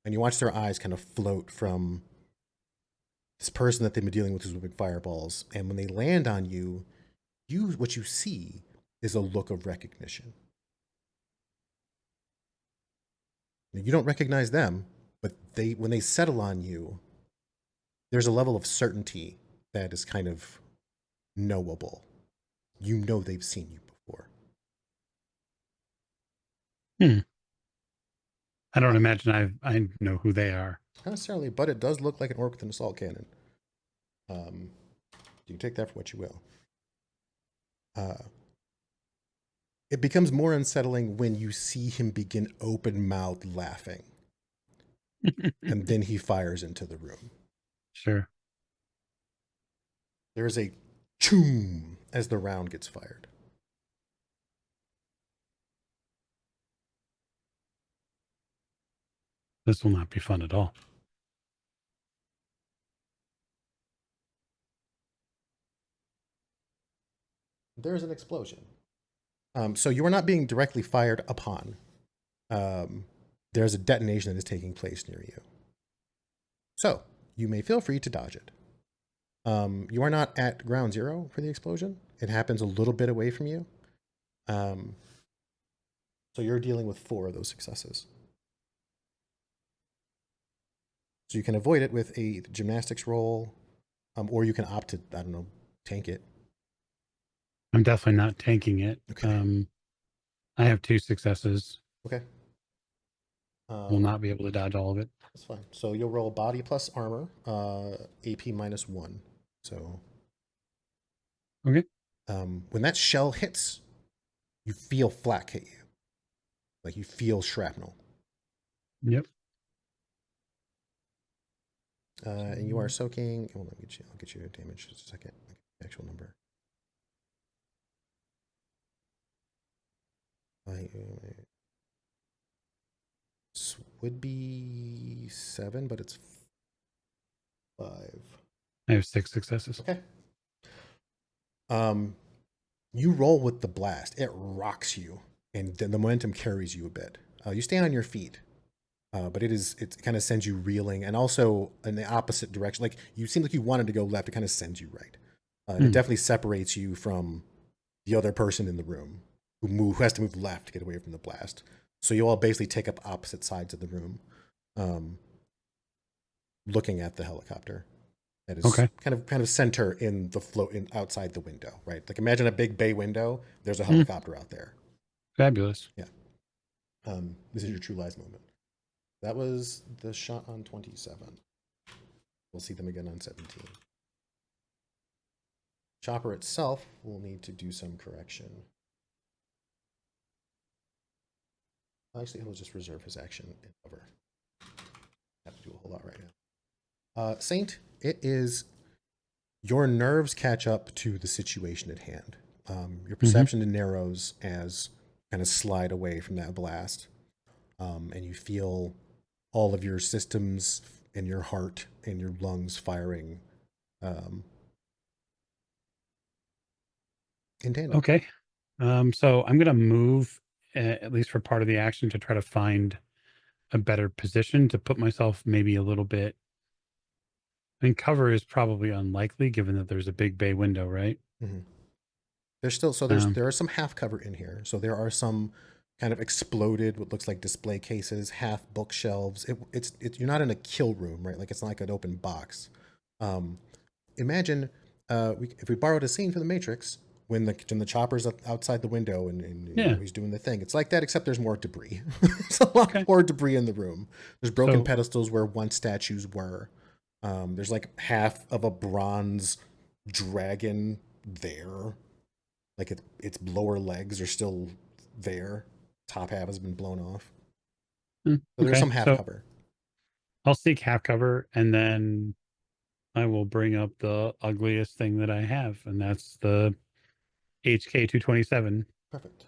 And you watch their eyes kind of float from this person that they've been dealing with who's whipping fireballs. And when they land on you, what you see is a look of recognition. You don't recognize them, but when they settle on you, there's a level of certainty that is kind of knowable. You know they've seen you before. I don't imagine I know who they are. Not necessarily, but it does look like an orc with an assault cannon. You can take that for what you will. It becomes more unsettling when you see him begin open mouthed laughing. And then he fires into the room. Sure. There is a choom as the round gets fired. This will not be fun at all. There's an explosion. So you are not being directly fired upon. There's a detonation that is taking place near you. So you may feel free to dodge it. You are not at ground zero for the explosion. It happens a little bit away from you. So you're dealing with 4 of those successes. So you can avoid it with a gymnastics roll, or you can opt to, I don't know, tank it. I'm definitely not tanking it. Okay. I have 2 successes. Okay. Will not be able to dodge all of it. That's fine. So you'll roll body plus armor, AP -1. So. Okay. When that shell hits, you feel flak hit you. Like you feel shrapnel. Yep. And you are soaking. Hold on, I'll get you a damage in just a second. Actual number. This would be 7, but it's 5. I have 6 successes. Okay. You roll with the blast. It rocks you, and then the momentum carries you a bit. You stand on your feet, but it kind of sends you reeling, and also in the opposite direction. Like you seem like you wanted to go left, it kind of sends you right. And it definitely separates you from the other person in the room who has to move left to get away from the blast. So you all basically take up opposite sides of the room, looking at the helicopter. That is Okay. kind of center in the float in outside the window, right? Like imagine a big bay window. There's a helicopter out there. Fabulous. Yeah. This is your true lies moment. That was the shot on 27. We'll see them again on 17. Chopper itself will need to do some correction. Actually, he'll just reserve his action and cover. Have to do a whole lot right now. Saint, it is your nerves catch up to the situation at hand. Your perception narrows as kind of slide away from that blast, and you feel all of your systems and your heart and your lungs firing in tandem. Okay. So I'm gonna move at least for part of the action to try to find a better position to put myself maybe a little bit. I mean, cover is probably unlikely given that there's a big bay window, right? Mm-hmm. There are some half cover in here. So there are some kind of exploded, what looks like display cases, half bookshelves. It's you're not in a kill room, right? Like it's not like an open box. Imagine if we borrowed a scene from the Matrix when the chopper's outside the window and he's doing the thing. It's like that, except there's more debris. There's a lot more debris in the room. There's broken pedestals where once statues were. There's like half of a bronze dragon there. Like its lower legs are still there. Top half has been blown off. So there's some half cover. I'll seek half cover, and then I will bring up the ugliest thing that I have, and that's the HK 227. Perfect.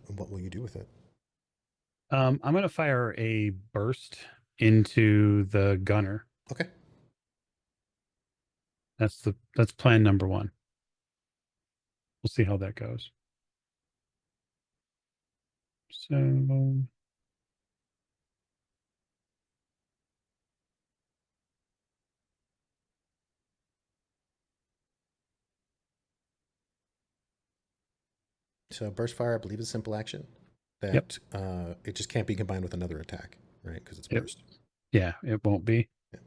And what will you do with it? I'm going to fire a burst into the gunner. Okay. That's plan number 1. We'll see how that goes. So burst fire, I believe, is a simple action that it just can't be combined with another attack, right? Because it's burst. Yeah, it won't be. Yeah.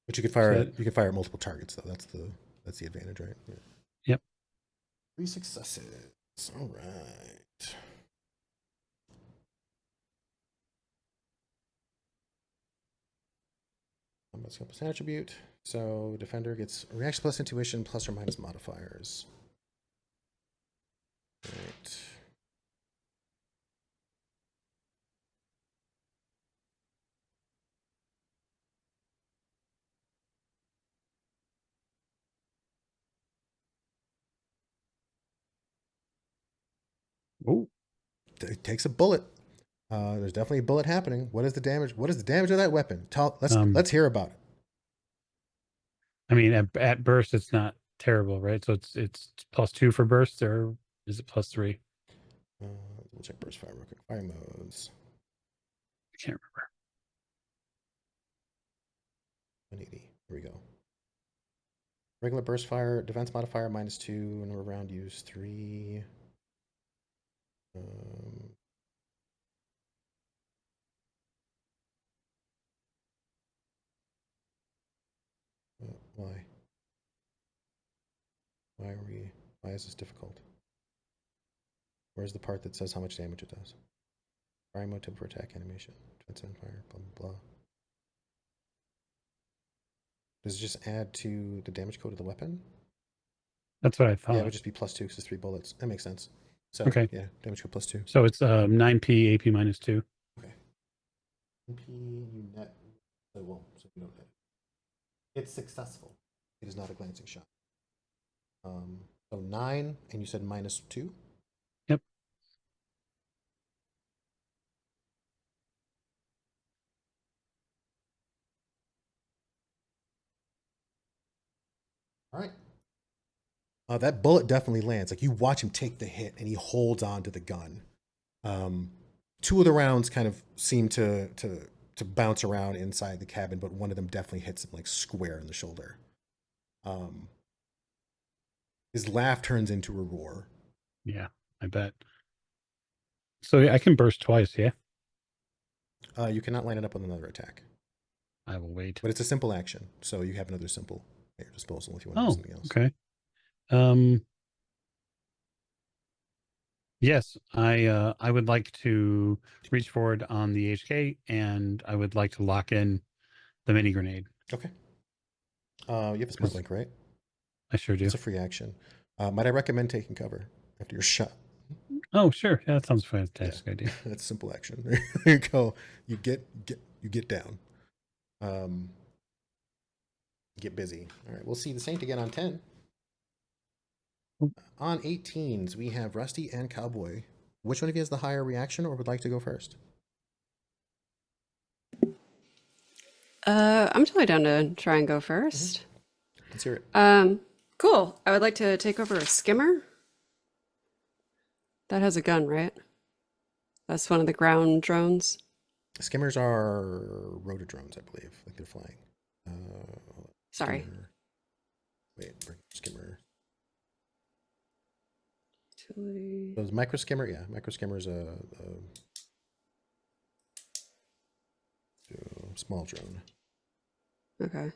But you could fire at multiple targets, though. That's the advantage, right? Yeah. Yep. 3 successes. All right. Let's go plus attribute. So defender gets reaction plus intuition plus or minus modifiers. Right. Oh. It takes a bullet. There's definitely a bullet happening. What is the damage? What is the damage of that weapon? Let's hear about it. I mean, at burst, it's not terrible, right? So it's +2 for burst, or is it +3? We'll check burst fire real quick. Fire modes. I can't remember. 180. Here we go. Regular burst fire, defense modifier -2, number of round use 3. Why? Why is this difficult? Where's the part that says how much damage it does? Fire mode, type for attack animation, defense and fire, blah blah blah. Does it just add to the damage code of the weapon? That's what I thought. Yeah, it would just be +2 because it's 3 bullets. That makes sense. So Okay. yeah, damage code +2. So it's 9p, AP -2. Okay. MP you net. So well, so we don't net. It's successful. It is not a glancing shot. So 9, and you said -2. Yep. All right. That bullet definitely lands. Like you watch him take the hit, and he holds on to the gun. 2 of the rounds kind of seem to bounce around inside the cabin, but one of them definitely hits him like square in the shoulder. His laugh turns into a roar. Yeah, I bet. So I can burst twice, yeah? You cannot line it up with another attack, I will wait. but it's a simple action, so you have another simple at your disposal if you want to do something else. Okay. Yes, I would like to reach forward on the HK, and I would like to lock in the mini grenade. Okay. You have a smart link, right? I sure do. It's a free action. Might I recommend taking cover after your shot? Oh, sure. Yeah, that sounds fantastic idea. That's simple action. There you go. You get down. Get busy. All right. We'll see the Saint again on 10. On 18s, we have Rusty and Cowboy. Which one of you has the higher reaction or would like to go first? I'm totally down to try and go first. Let's hear it. Cool. I would like to take over a skimmer. That has a gun, right? That's one of the ground drones. Skimmers are rotor drones, I believe. Like they're flying. Sorry. Skimmer. Wait, bring skimmer. Utility. Those micro skimmer, yeah. Micro skimmer is a small drone. Okay.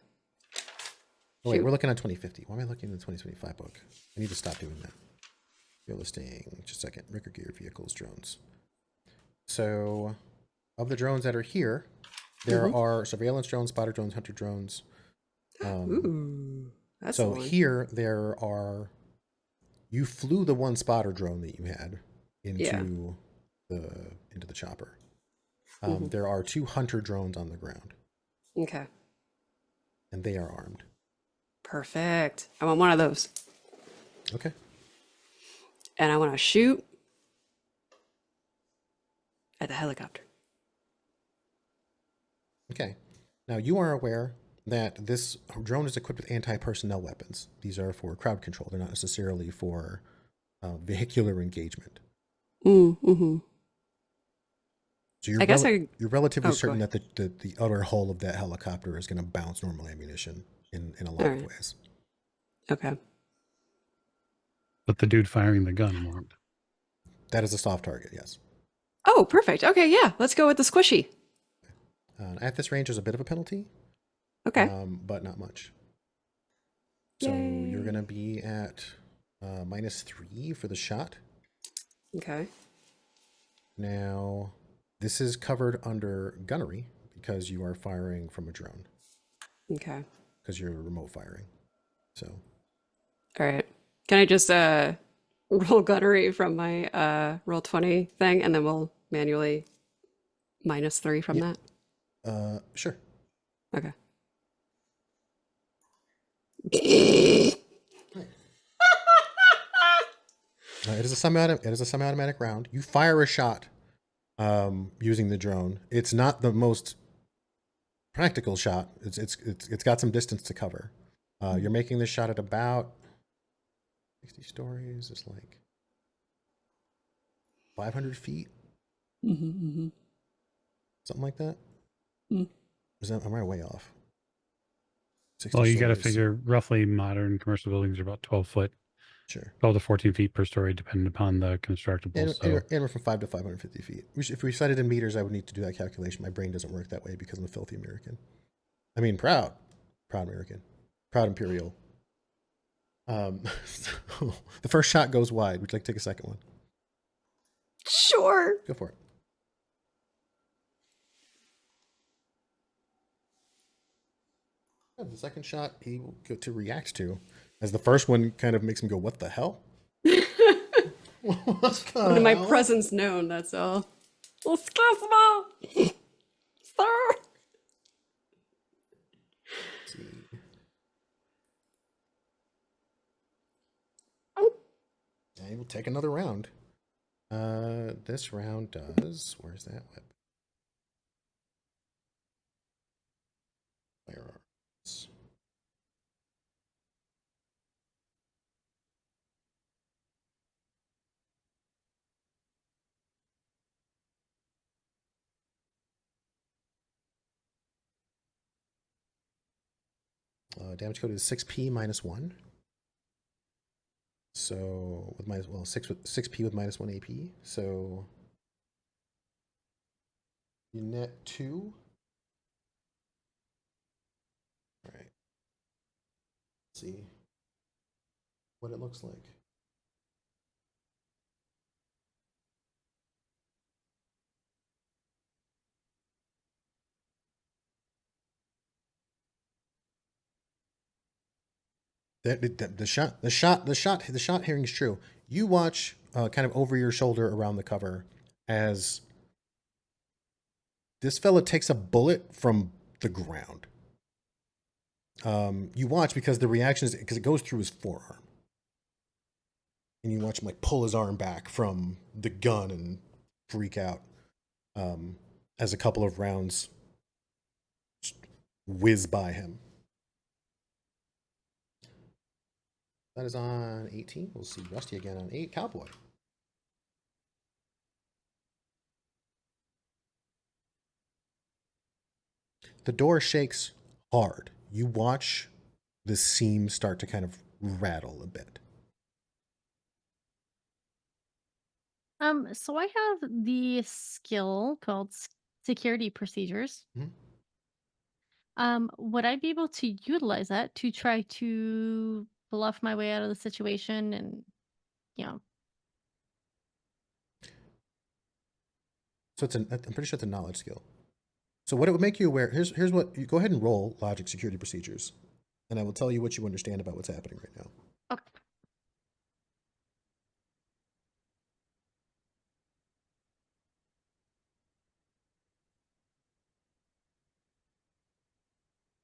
Oh, wait, Shoot. we're looking at 2050. Why am I looking at the 2025 book? I need to stop doing that. You're listing, just a second, Ricker Gear Vehicles, drones. So, of the drones that are here, there are surveillance drones, spotter drones, hunter drones. Ooh, that's so the one. here, there are, you flew the one spotter drone that you had into the chopper. There are 2 hunter drones on the ground. Okay. And they are armed. Perfect. I want one of those. Okay. And I want to shoot at the helicopter. Okay. Now you are aware that this drone is equipped with anti-personnel weapons. These are for crowd control. They're not necessarily for vehicular engagement. Mm-hmm. So you're, I guess you're relatively certain go that the outer hull of that helicopter is going to bounce normal ammunition in a lot of ways. Okay. But the dude firing the gun warmed. That is a soft target, yes. Oh, perfect. Okay, yeah. Let's go with the squishy. At this range, there's a bit of a penalty. Okay. But not much. So you're going to be at -3 for the shot. Okay. Now, this is covered under gunnery because you are firing from a drone. Okay. Because you're remote firing. So. All right. Can I just roll gunnery from my roll 20 thing, and then we'll manually -3 from that? Sure. Okay. It is a semi-automatic round. You fire a shot using the drone. It's not the most practical shot. It's got some distance to cover. You're making this shot at about 60 stories. It's like 500 feet, something like that. Am I way off? 60 Well, you got to stories. figure roughly modern commercial buildings are about 12 foot, Sure. 12 to 14 feet per story, depending upon the constructible. Anywhere from 5 to 550 feet. If we set it in meters, I would need to do that calculation. My brain doesn't work that way because I'm a filthy American. I mean, proud American, proud Imperial. So the first shot goes wide. Would you like to take a second one? Sure. Go for it. The second shot he will go to react to, as the first one kind of makes him go, "What the hell?" Wanted my presence known. That's all. Excuse me, sir. Let's see. And he will take another round. This round does. Where's that whip? Firearms. Damage code is 6p minus 1. So with minus 6p with minus 1 AP. So you net 2. All right. Let's see what it looks like. The shot hearing is true. You watch kind of over your shoulder around the cover as this fella takes a bullet from the ground. You watch because the reaction is because it goes through his forearm, and you watch him like pull his arm back from the gun and freak out as a couple of rounds whiz by him. That is on 18. We'll see Rusty again on 8. Cowboy. The door shakes hard. You watch the seam start to kind of rattle a bit. So I have the skill called security procedures. Would I be able to utilize that to try to bluff my way out of the situation and, you know? So I'm pretty sure it's a knowledge skill. So what it would make you aware, here's what, you go ahead and roll logic security procedures, and I will tell you what you understand about what's happening right now. Okay.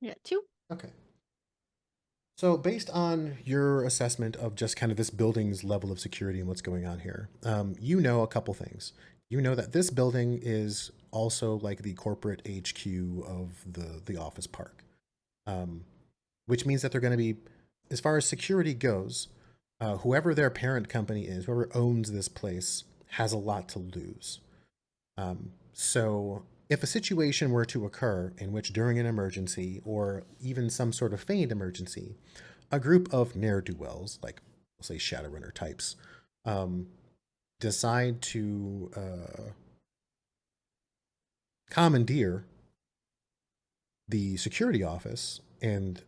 Yeah, 2. Okay. So based on your assessment of just kind of this building's level of security and what's going on here, you know a couple things. You know that this building is also like the corporate HQ of the office park, which means that they're going to be, as far as security goes, whoever their parent company is, whoever owns this place, has a lot to lose. So if a situation were to occur in which during an emergency or even some sort of feigned emergency, a group of ne'er-do-wells, like let's say Shadowrunner types, decide to commandeer the security office and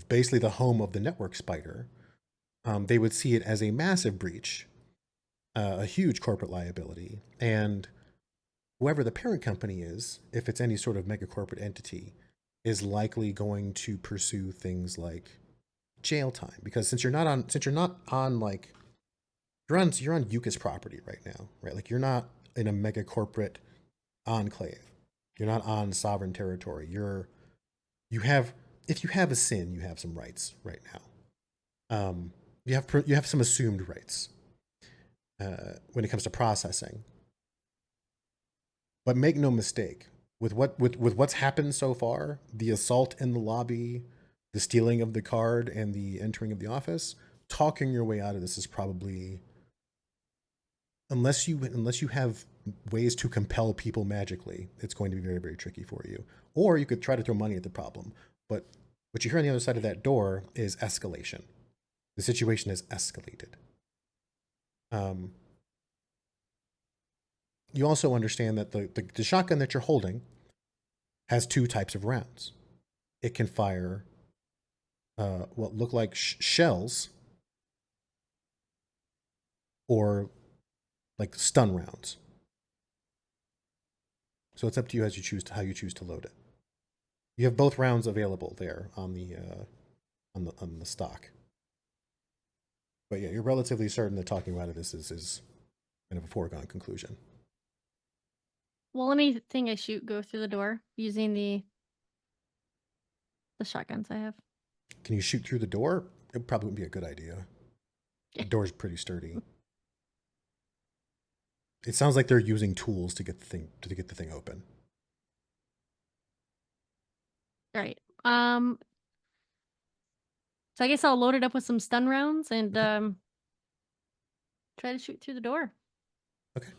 basically the home of the network spider, they would see it as a massive breach, a huge corporate liability, and whoever the parent company is, if it's any sort of mega corporate entity, is likely going to pursue things like jail time, because since you're not on like you're on Yuka's property right now, right? Like you're not in a mega corporate enclave. You're not on sovereign territory. If you have a sin, you have some rights right now. You have some assumed rights when it comes to processing. But make no mistake, with what's happened so far, the assault in the lobby, the stealing of the card and the entering of the office. Talking your way out of this is probably, unless you have ways to compel people magically, it's going to be very, very tricky for you. Or you could try to throw money at the problem. But what you hear on the other side of that door is escalation. The situation has escalated. You also understand that the shotgun that you're holding has two types of rounds. It can fire what look like shells or like stun rounds. So it's up to you as you choose how you choose to load it. You have both rounds available there on the stock. But yeah, you're relatively certain that talking out of this is kind of a foregone conclusion. Will anything I shoot go through the door using the shotguns I have? Can you shoot through the door? It probably wouldn't be a good idea. The door's pretty sturdy. It sounds like they're using tools to get the thing open. All right. So I guess I'll load it up with some stun rounds and try to shoot through the door. Okay.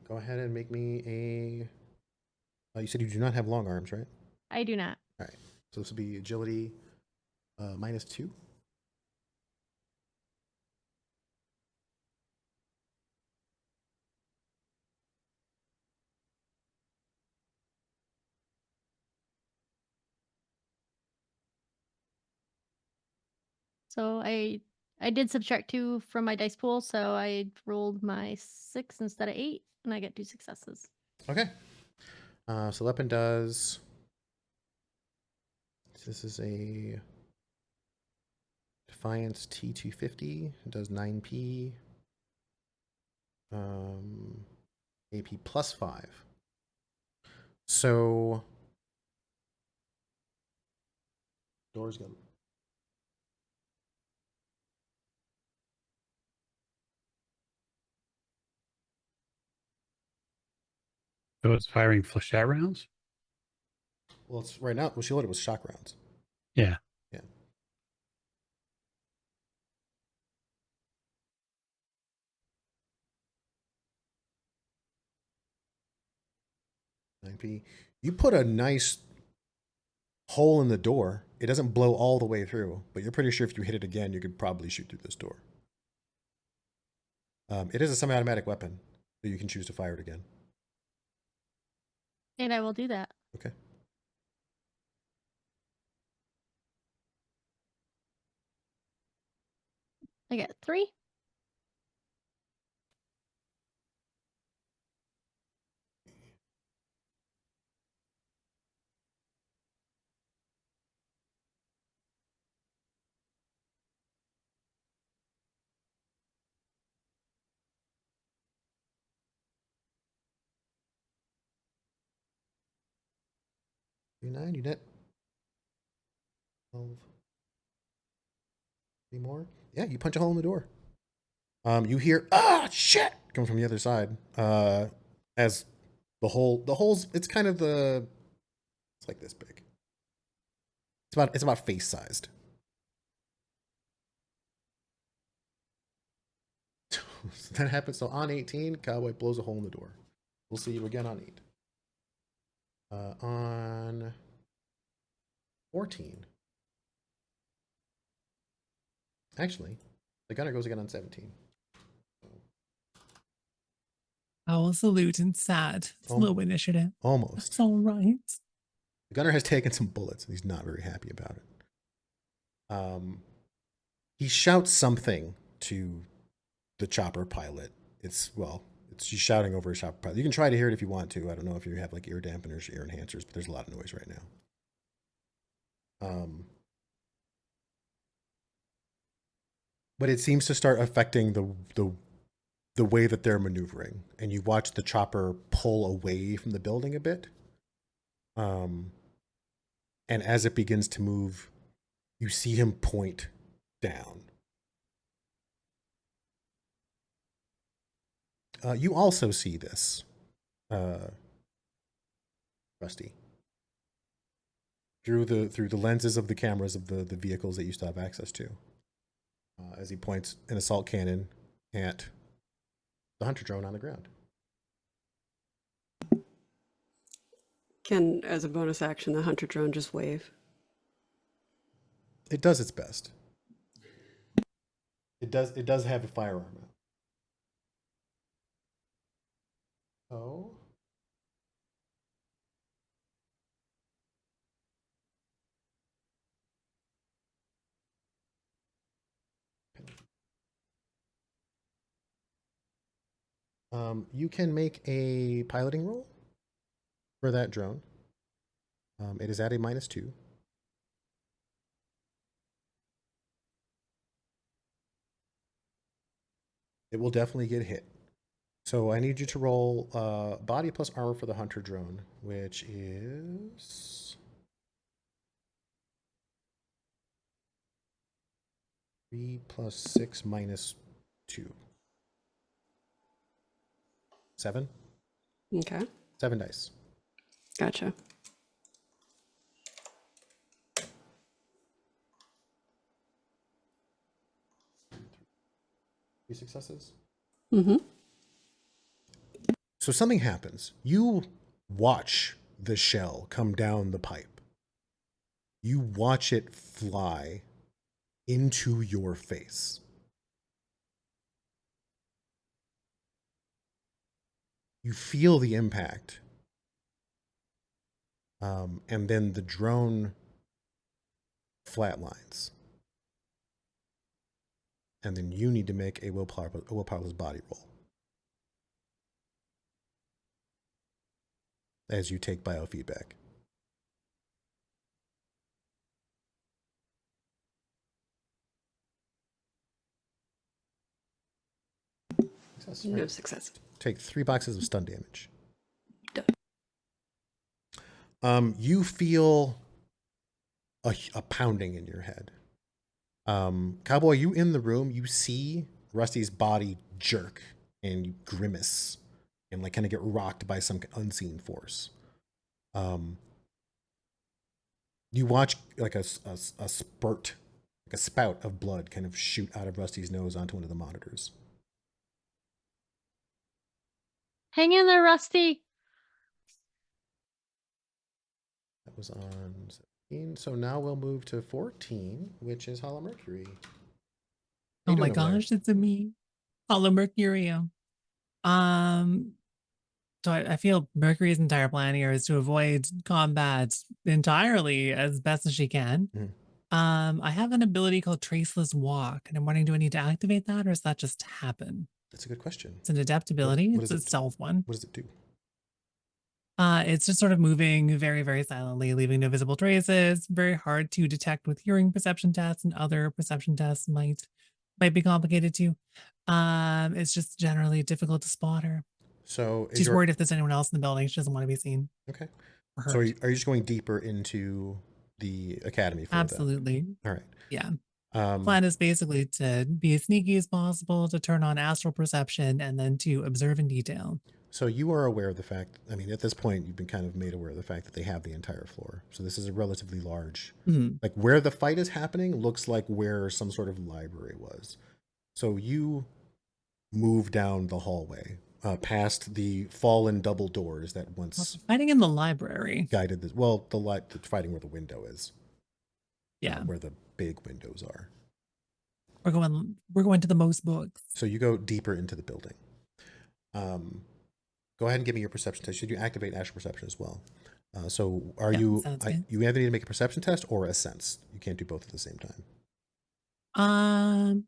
Go ahead and make me a. You said you do not have long arms, right? I do not. All right. So this will be agility -2. So I did subtract 2 from my dice pool, so I rolled my 6 instead of 8, and I get 2 successes. Okay. So weapon does. This is a Defiance T250. It does 9p. AP +5. So doors go. So it's firing flechette rounds? Well, it's right now. Well, she loaded with shock rounds. Yeah. Yeah. $9p. You put a nice hole in the door. It doesn't blow all the way through, but you're pretty sure if you hit it again, you could probably shoot through this door. It is a semi-automatic weapon, so you can choose to fire it again. And I will do that. Okay. I get 3. $9, you net 12. 3 more. Yeah, you punch a hole in the door. You hear shit coming from the other side. As the holes. It's kind of it's like this big. It's about face sized. So that happens. So on 18, Cowboy blows a hole in the door. We'll see you again on 8. On 14. Actually, the gunner goes again on 17. I will salute and sad. It's low initiative. Almost. That's all right. The gunner has taken some bullets, and he's not very happy about it. He shouts something to the chopper pilot. It's she's shouting over a chopper pilot. You can try to hear it if you want to. I don't know if you have like ear dampeners or ear enhancers, but there's a lot of noise right now. But it seems to start affecting the way that they're maneuvering, and you watch the chopper pull away from the building a bit. And as it begins to move, you see him point down. You also see this, Rusty. through the lenses of the cameras of the vehicles that you still have access to. As he points an assault cannon at the hunter drone on the ground. Can, as a bonus action, the hunter drone just wave? It does its best. It does have a firearm out. Oh. You can make a piloting roll for that drone. It is at a -2. It will definitely get hit. So I need you to roll body plus armor for the hunter drone, which is 3 plus 6 minus 2. 7? Okay. 7 dice. Gotcha. Three successes. Mm-hmm. So something happens. You watch the shell come down the pipe. You watch it fly into your face. You feel the impact. And then the drone flatlines. And then you need to make a willpowerless body roll. As you take biofeedback. Success, No right? success. Take 3 boxes of stun damage. Done. You feel a pounding in your head. Cowboy, you in the room, you see Rusty's body jerk and you grimace and like kind of get rocked by some unseen force. You watch like a spurt, like a spout of blood kind of shoot out of Rusty's nose onto one of the monitors. Hang in there, Rusty. That was on 17. So now we'll move to 14, which is Hollow Mercury. Oh my gosh, it's a me. Hollow Mercurium. So I feel Mercury's entire plan here is to avoid combat entirely as best as she can. I have an ability called Traceless Walk, and I'm wondering, do I need to activate that, or does that just happen? That's a good question. It's an adept ability. What It's does a it do? stealth one. What does it do? It's just sort of moving very, very silently, leaving no visible traces. Very hard to detect with hearing perception tests, and other perception tests might be complicated too. It's just generally difficult to spot her. So She's worried if there's anyone else in the building. She doesn't want to be seen. Okay. Or So are hurt. you just going deeper into the academy for Absolutely. that? All right. Yeah. Plan is basically to be as sneaky as possible, to turn on astral perception, and then to observe in detail. So you are aware of the fact, I mean, at this point, you've been kind of made aware of the fact that they have the entire floor. So this is a relatively large, like where the fight is happening looks like where some sort of library was. So you move down the hallway, past the fallen double doors that once fighting in the library guided this. Well, the fighting where the window is. Yeah. Where the big windows are. We're going to the most books. So you go deeper into the building. Go ahead and give me your perception test. Should you activate astral perception as well? So you either need to make a perception test or a sense. You can't do both at the same time. I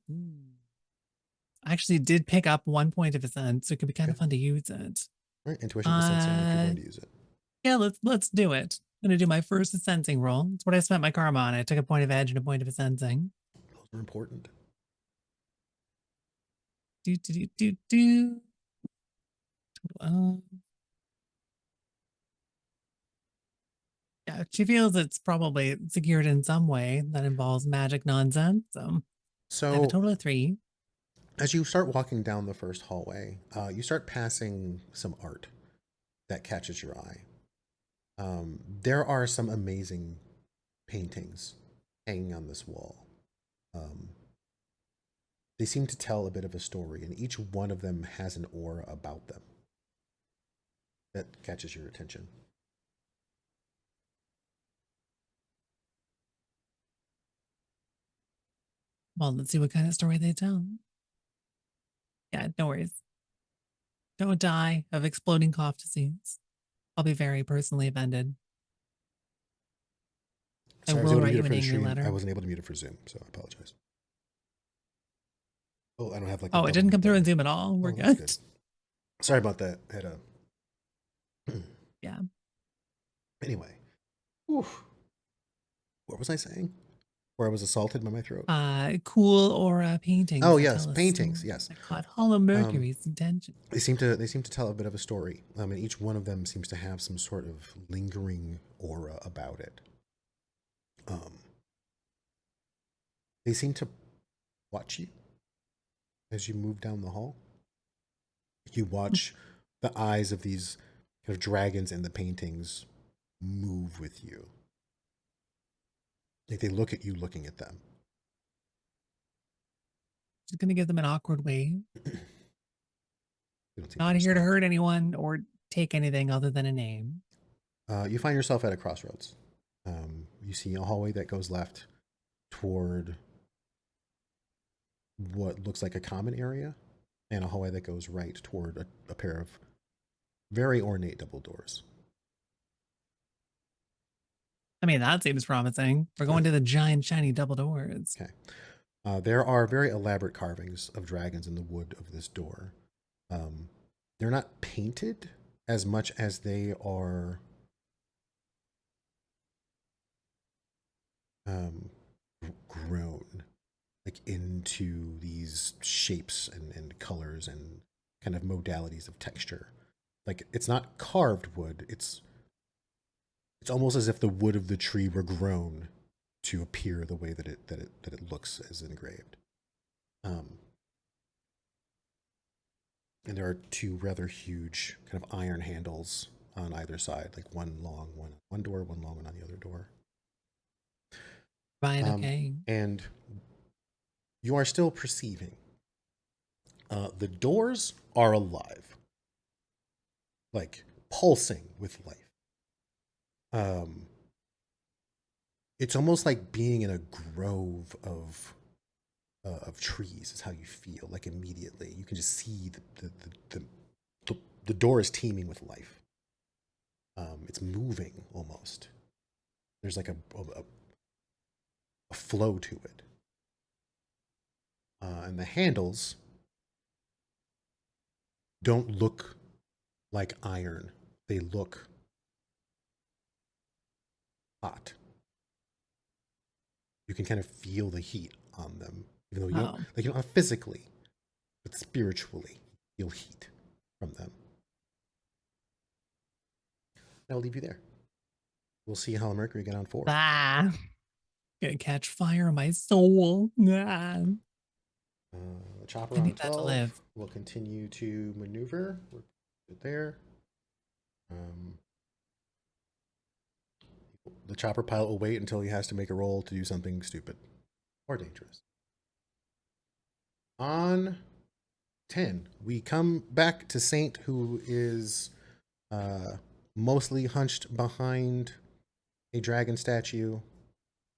actually did pick up 1 point of a sense, so it could be kind of fun to use it. All right, intuition or sensing if you're going to use it. Yeah, let's do it. I'm gonna do my first sensing roll. That's what I spent my karma on. I took a point of edge and a point of a sensing. Those are important. Do. Yeah, she feels it's probably secured in some way that involves magic nonsense. So I have a total of 3. As you start walking down the first hallway, you start passing some art that catches your eye. There are some amazing paintings hanging on this wall. They seem to tell a bit of a story, and each one of them has an aura about them that catches your attention. Well, let's see what kind of story they tell. Yeah, no worries. Don't die of exploding cough disease. I'll be very personally offended. Sorry, I was will able to write mute you it an for the angry stream. letter. I wasn't able to mute it for Zoom, so I apologize. Oh, I don't have like. Oh, it didn't come through in Zoom at all. We're good. Sorry about that. I had a. Yeah. Anyway, whew. What was I saying? Where I was assaulted by my throat. Cool aura paintings. Oh that yes, tell a paintings. story Yes, that caught Hollow Mercury's attention. they seem to tell a bit of a story. And each one of them seems to have some sort of lingering aura about it. They seem to watch you as you move down the hall. You watch the eyes of these kind of dragons in the paintings move with you. Like they look at you looking at them. Just gonna give them an awkward wave. They don't seem Not here to respond. hurt anyone or take anything other than a name. You find yourself at a crossroads. You see a hallway that goes left toward what looks like a common area, and a hallway that goes right toward a pair of very ornate double doors. I mean, that seems promising. We're going to the giant, shiny double doors. Okay. There are very elaborate carvings of dragons in the wood of this door. They're not painted as much as they are grown like into these shapes and colors and kind of modalities of texture. Like it's not carved wood, it's almost as if the wood of the tree were grown to appear the way that it looks as engraved. And there are two rather huge kind of iron handles on either side, like one long one on one door, one long one on the other door. Right, okay. And you are still perceiving. The doors are alive, like pulsing with life. It's almost like being in a grove of trees is how you feel. Like immediately, you can just see the door is teeming with life. It's moving almost. There's like a flow to it. And the handles don't look like iron. They look hot. You can kind of feel the heat on them, even though you don't have physically, but spiritually feel heat from them. I'll leave you there. We'll see how Mercury get on 4. Gonna catch fire in my soul. Chopper I on need that to 12 live. will continue to maneuver. We're good there. The chopper pilot will wait until he has to make a roll to do something stupid or dangerous. On 10, we come back to Saint, who is mostly hunched behind a dragon statue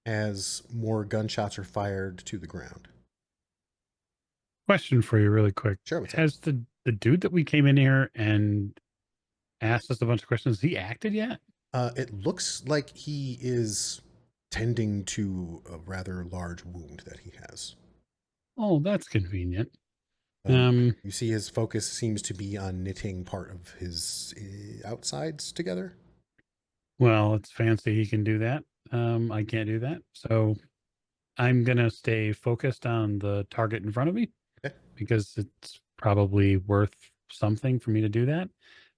as more gunshots are fired to the ground. Question for you really quick. Sure. Has the dude that we came in here and asked us a bunch of questions, has he acted yet? It looks like he is tending to a rather large wound that he has. Oh, that's convenient. You see his focus seems to be on knitting part of his outsides together. Well, it's fancy he can do that. I can't do that. So I'm going to stay focused on the target in front of me because it's probably worth something for me to do that.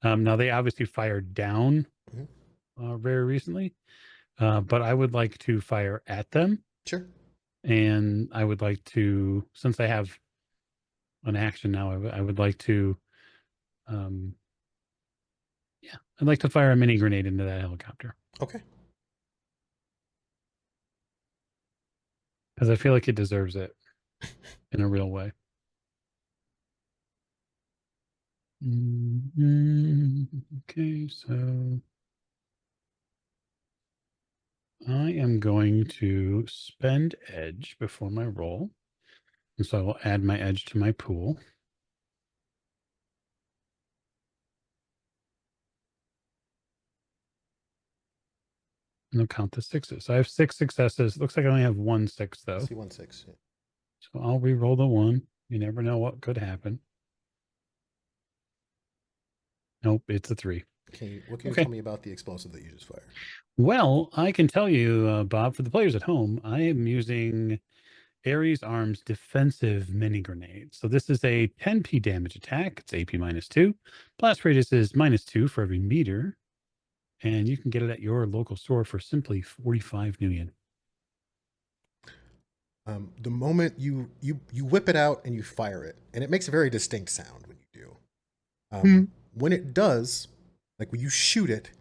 Now, they obviously fired down very recently, but I would like to fire at them. Sure. And I would like to, since I have an action now, I would like to, I'd like to fire a mini grenade into that helicopter. Okay. because I feel like it deserves it in a real way. Okay, so I am going to spend edge before my roll. And so I will add my edge to my pool. And I'll count the sixes. So I have 6 successes. Looks like I only have 1 6, though. See 1 6. Yeah. So I'll re-roll the 1. You never know what could happen. Nope, it's a 3. What can you Okay. tell me about the explosive that you just fired? Well, I can tell you, Bob, for the players at home, I am using Ares Arms defensive mini grenade. So this is a 10p damage attack. It's AP -2. Blast radius is -2 for every meter. And you can get it at your local store for simply 45 new yen. The moment you whip it out and you fire it, and it makes a very distinct sound when you do. When it does, like when you shoot it,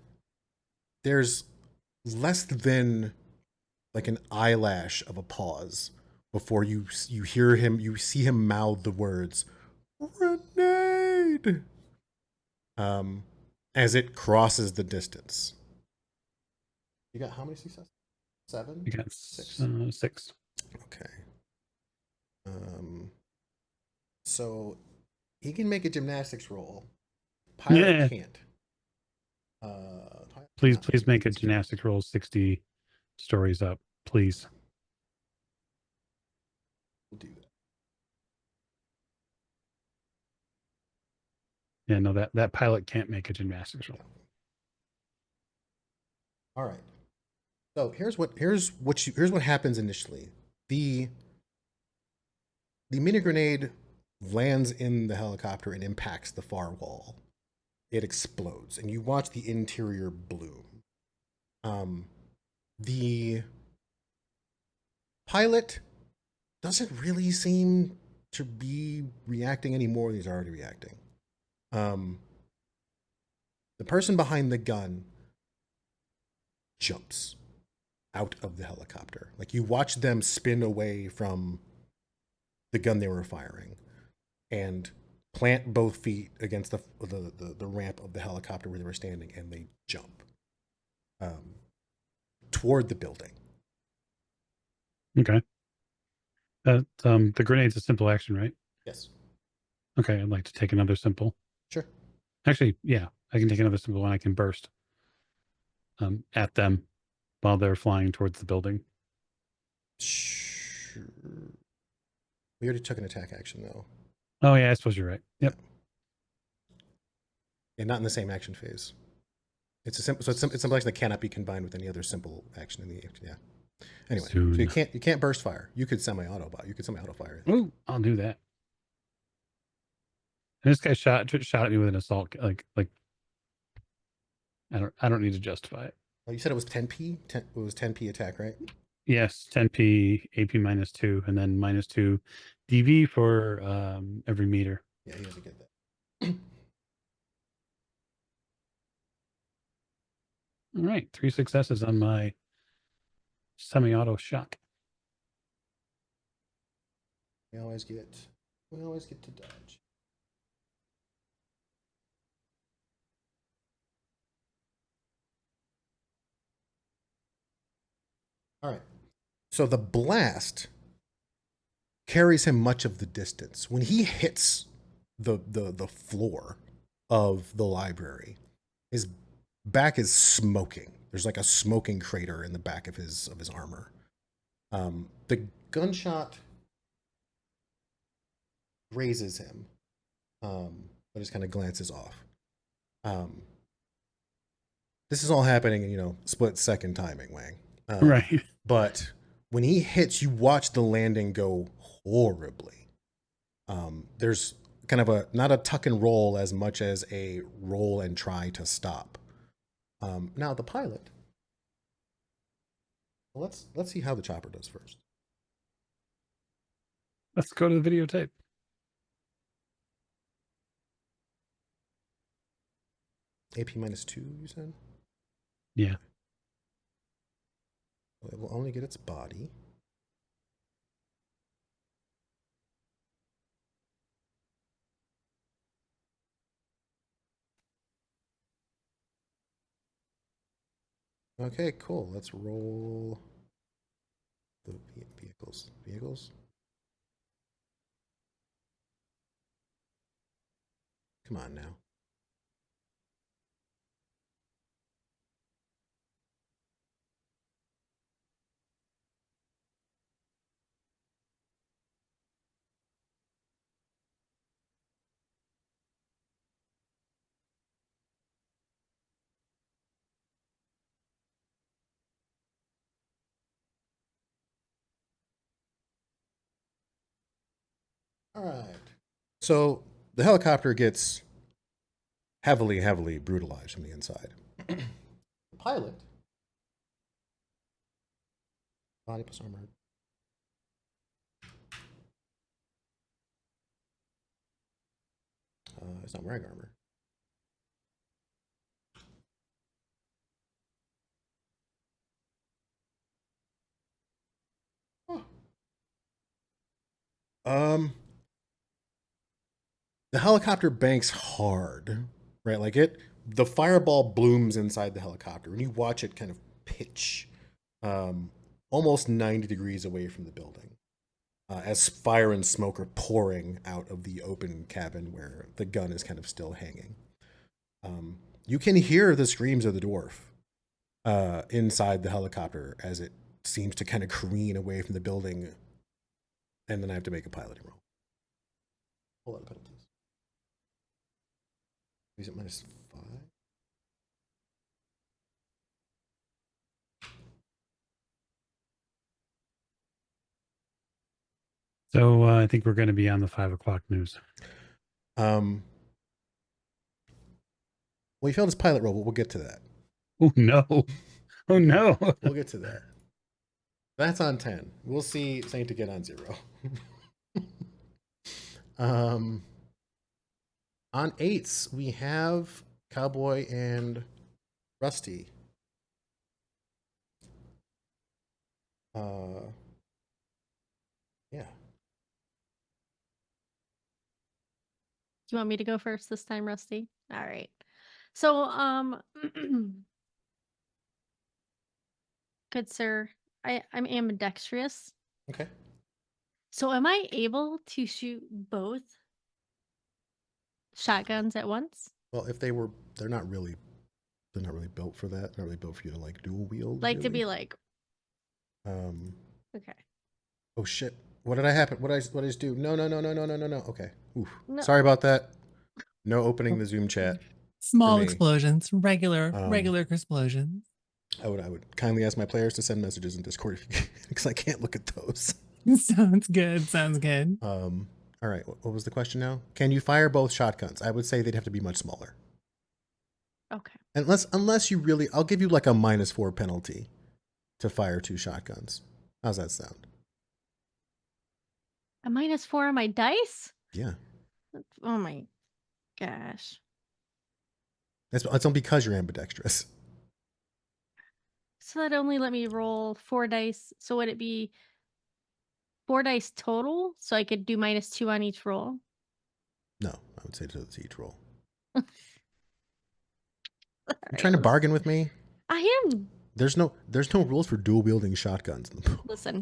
there's less than like an eyelash of a pause before you hear him, you see him mouth the words "grenade" as it crosses the distance. You got how many successes? 7? You got 6. 6. Okay. So he can make a gymnastics roll. Pilot can't. Please make a gymnastic roll 60 stories up, please. We'll do that. Yeah, no, that pilot can't make a gymnastics roll. All right. So here's what happens initially. The mini grenade lands in the helicopter and impacts the far wall. It explodes, and you watch the interior bloom. The pilot doesn't really seem to be reacting any more than he's already reacting. The person behind the gun jumps out of the helicopter. Like you watch them spin away from the gun they were firing and plant both feet against the ramp of the helicopter where they were standing, and they jump toward the building. Okay. The grenade's a simple action, right? Yes. Okay, I'd like to take another simple. Sure. Actually, yeah, I can take another simple one. I can burst at them while they're flying towards the building. Sure. We already took an attack action, though. Oh, yeah, I suppose you're right. Yep. And not in the same action phase. It's a simple, so it's simple action that cannot be combined with any other simple action in the yeah. Anyway, Soon. so you can't burst fire. You could semi-auto fire. Oh, I'll do that. And this guy shot at me with an assault. Like I don't need to justify it. Oh, you said it was 10p. It was 10p attack, right? Yes, 10p, AP -2, and then -2 DV for every meter. Yeah, he doesn't get that. All right, 3 successes on my semi-auto shock. We always get to dodge. All right. So the blast carries him much of the distance. When he hits the floor of the library, his back is smoking. There's like a smoking crater in the back of his armor. The gunshot grazes him, but just kind of glances off. This is all happening in split second timing, Wang. Right. But when he hits, you watch the landing go horribly. There's kind of not a tuck and roll as much as a roll and try to stop. Now the pilot. Let's see how the chopper does first. Let's go to the videotape. AP -2, you said? Yeah. It will only get its body. Okay, cool. Let's roll the vehicles. Vehicles? Come on now. All right. So the helicopter gets heavily, heavily brutalized from the inside. The pilot, body plus armor. It's not wearing armor. Huh. The helicopter banks hard, right? Like the fireball blooms inside the helicopter, and you watch it kind of pitch, almost 90 degrees away from the building, as fire and smoke are pouring out of the open cabin where the gun is kind of still hanging. You can hear the screams of the dwarf inside the helicopter as it seems to kind of careen away from the building, and then I have to make a piloting roll. Pull out the penalties. Is it -5? So I think we're going to be on the 5 o'clock news. Well, you failed his pilot roll, but we'll get to that. Oh, no. Oh, no. We'll get to that. That's on 10. We'll see Saint again on 0. On 8s, we have Cowboy and Rusty. Yeah. Do you want me to go first this time, Rusty? All right. So, good sir, I'm ambidextrous. Okay. So, am I able to shoot both shotguns at once? Well, if they're not really built for that. They're not really built for you to like dual wield. Like to really. be like, Okay. okay. Oh shit! What did I happen? What did I just do? No. Okay. Oof. No. Sorry about that. No opening the Zoom chat. Small me. explosions, regular Um, explosions. I would kindly ask my players to send messages in Discord because I can't look at those. Sounds good. Sounds good. All right. What was the question now? Can you fire both shotguns? I would say they'd have to be much smaller. Okay. Unless you really, I'll give you like a -4 penalty to fire 2 shotguns. How's that sound? A -4 on my dice? Yeah. Oh my gosh. That's only because you're ambidextrous. So that only let me roll 4 dice. So would it be 4 dice total? So I could do -2 on each roll? No, I would say to each roll. All You right, trying to let's- bargain with me? I am. There's no rules for dual wielding shotguns in the book. Listen,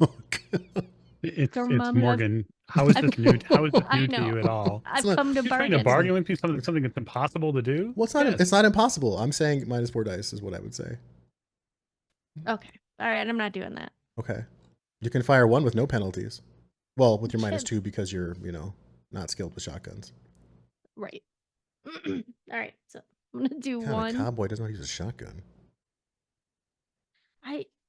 It's Remember, Morgan. How is this new? How is this I new to you know. at all? I've not- come to You're trying bargain. to bargain with me something that's impossible to do? Well, it's not. Yes. It's not impossible. I'm saying -4 dice is what I would say. Okay. All right. I'm not doing that. Okay. You can fire 1 with no penalties. Well, with your Shit. -2 because you're not skilled with shotguns. Right. All right. So I'm gonna do Kind of one. cowboy does not use a shotgun.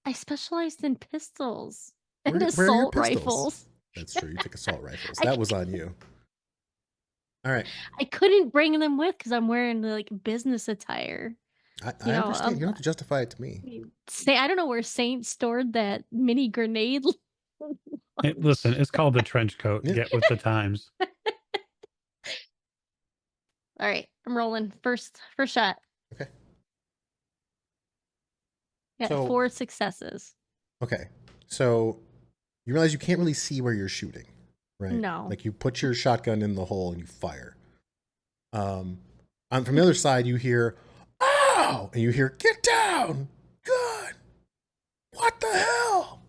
I specialized in pistols and Where are your assault pistols? rifles. That's true. You took assault rifles. I That was on you. All right. I couldn't bring them with because I'm wearing like business attire. I You know, understand. You don't have to justify it to me. Say I don't know where Saint stored that mini grenade. Hey, listen, it's called the trench coat. Yeah. Get with the times. All right, I'm rolling. First shot. Okay. Got So- 4 successes. Okay. So you realize you can't really see where you're shooting, right? No. Like you put your shotgun in the hole and you fire. From the other side, you hear, "Ow!" and you hear, "Get down! Good." what the hell?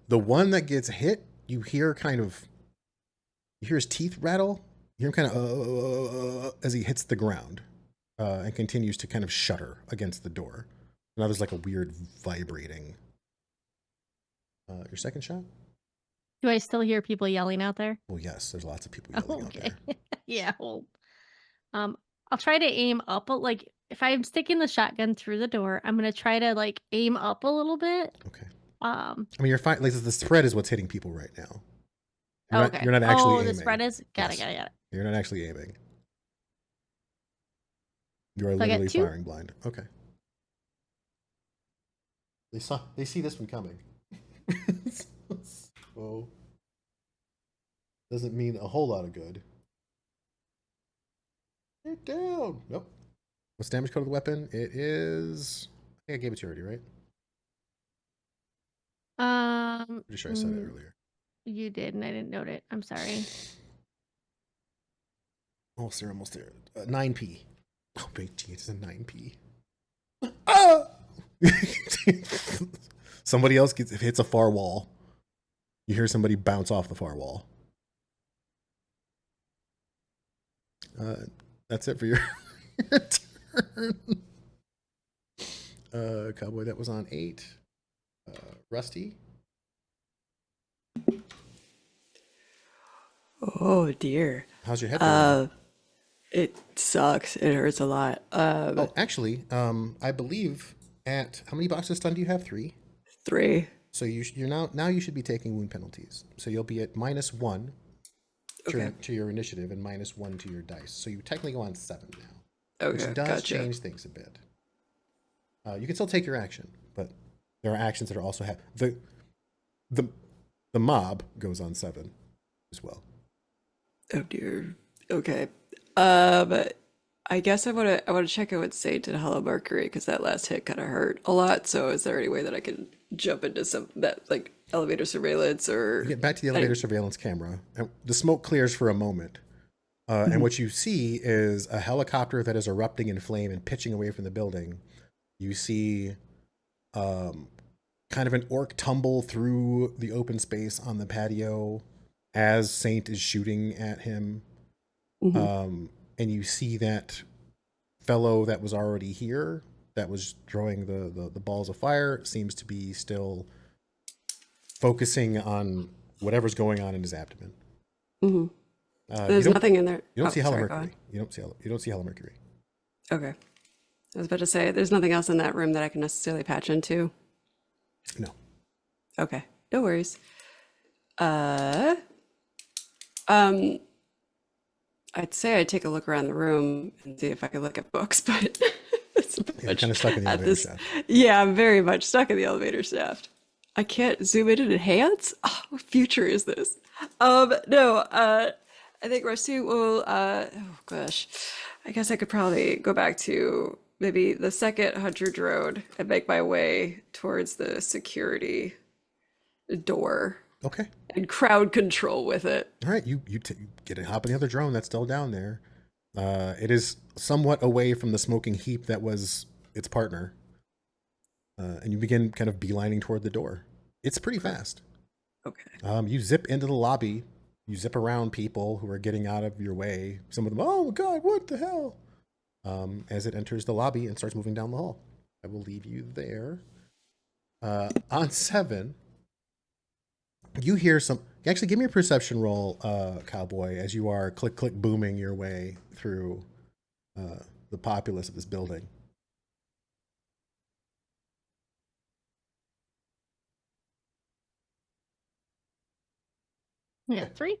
The one that gets hit, you hear his teeth rattle. You hear him kind of as he hits the ground, and continues to kind of shudder against the door. Now there's like a weird vibrating. Your second shot? Do I still hear people yelling out there? Well, yes, there's lots of people yelling out Okay. there. Yeah. Well, I'll try to aim up. Like if I'm sticking the shotgun through the door, I'm gonna try to like aim up a little bit. Okay. I mean, you're fine. Like the spread is what's hitting people right now. Okay. You're not actually aiming. The spread is got Yes. it. You're not actually aiming. You are So I got literally 2? firing blind. Okay. They see this one coming. So doesn't mean a whole lot of good. Get down. Nope. What's the damage code of the weapon? It is. I think I gave it to you already, right? Pretty sure I said it earlier. You did, and I didn't note it. I'm sorry. Almost there. 9p. Oh, big G, it's a 9p. Ah! Somebody else hits a far wall. You hear somebody bounce off the far wall. That's it for your turn. Cowboy, that was on 8. Rusty. Oh dear. How's your head feeling? It sucks. It hurts a lot. Actually, I believe at how many boxes stun do you have? 3. 3. So you're now you should be taking wound penalties. So you'll be at -1 to your initiative and -1 to your dice. So you technically go on 7 now, Okay, which does gotcha. change things a bit. You can still take your action, but there are actions that are also the mob goes on 7 as well. Oh dear. Okay. But I guess I wanna check out what Saint and Hello Mercury because that last hit kind of hurt a lot. So is there any way that I can jump into some that like elevator surveillance or You get back to the elevator surveillance camera, and the smoke clears for a moment. And what you see is a helicopter that is erupting in flame and pitching away from the building. You see kind of an orc tumble through the open space on the patio as Saint is shooting at him. And you see that fellow that was already here, that was throwing the balls of fire, seems to be still focusing on whatever's going on in his abdomen. There's nothing in there. You don't see Hello sorry, go Mercury. on. You don't see Hello Mercury. Okay. I was about to say there's nothing else in that room that I can necessarily patch into. No. Okay. No worries. I'd say I'd take a look around the room and see if I could look at books, but it's You're kind of stuck in the elevator shaft. Yeah, I'm very much stuck in the elevator shaft. I can't zoom in and enhance. Oh, what future is this? No. I think Rusty will. Oh gosh, I guess I could probably go back to maybe the second Hundred Road and make my way towards the security door Okay. and crowd control with it. All right. You get a hop on the other drone that's still down there. It is somewhat away from the smoking heap that was its partner. And you begin kind of beelining toward the door. It's pretty fast. Okay. You zip into the lobby. You zip around people who are getting out of your way. Some of them, oh God, what the hell? As it enters the lobby and starts moving down the hall. I will leave you there. On 7, you hear some. Actually, give me a perception roll, Cowboy, as you are click click booming your way through the populace of this building. Yeah, 3.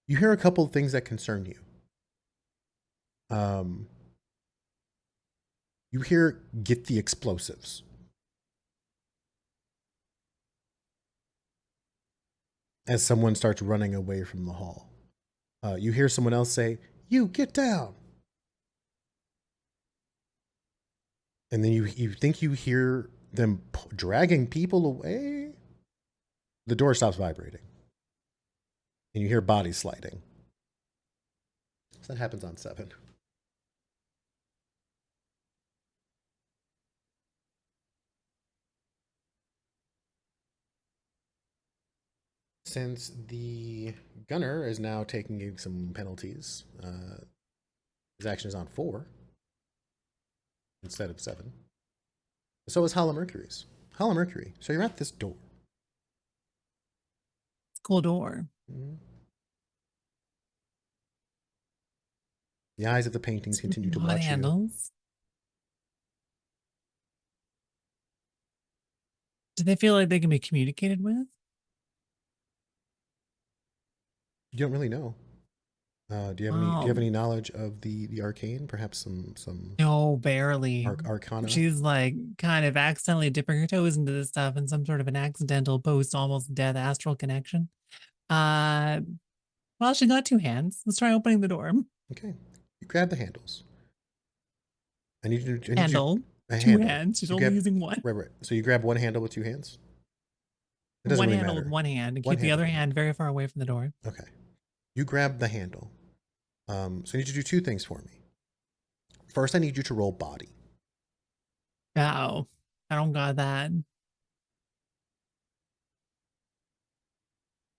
You hear a couple of things that concern you. You hear, get the explosives. As someone starts running away from the hall. You hear someone else say, you get down. And then you think you hear them dragging people away. The door stops vibrating. And you hear bodies sliding. So that happens on 7. since the gunner is now taking some penalties, his action is on 4 instead of 7. So is Hollow Mercury's. Hollow Mercury. So you're at this door. Cool door. Mm-hmm. The eyes of the paintings continue to watch handles. Do they feel like they can be communicated with? You don't really know. Do you have any knowledge of the arcane? Perhaps some No, barely. arcana. She's like kind of accidentally dipping her toes into this stuff in some sort of an accidental post almost death astral connection. Well, she got 2 hands. Let's try opening the door. Okay. You grab the handles. I need you to Handle. a 2 handle. hands. She's You only grab, using 1. right. So you grab one handle with 2 hands? It doesn't One really handle matter. with 1 hand and One keep the other handle. hand very far away from the door. Okay. You grab the handle. So I need you to do 2 things for me. First, I need you to roll body. Oh, I don't got that.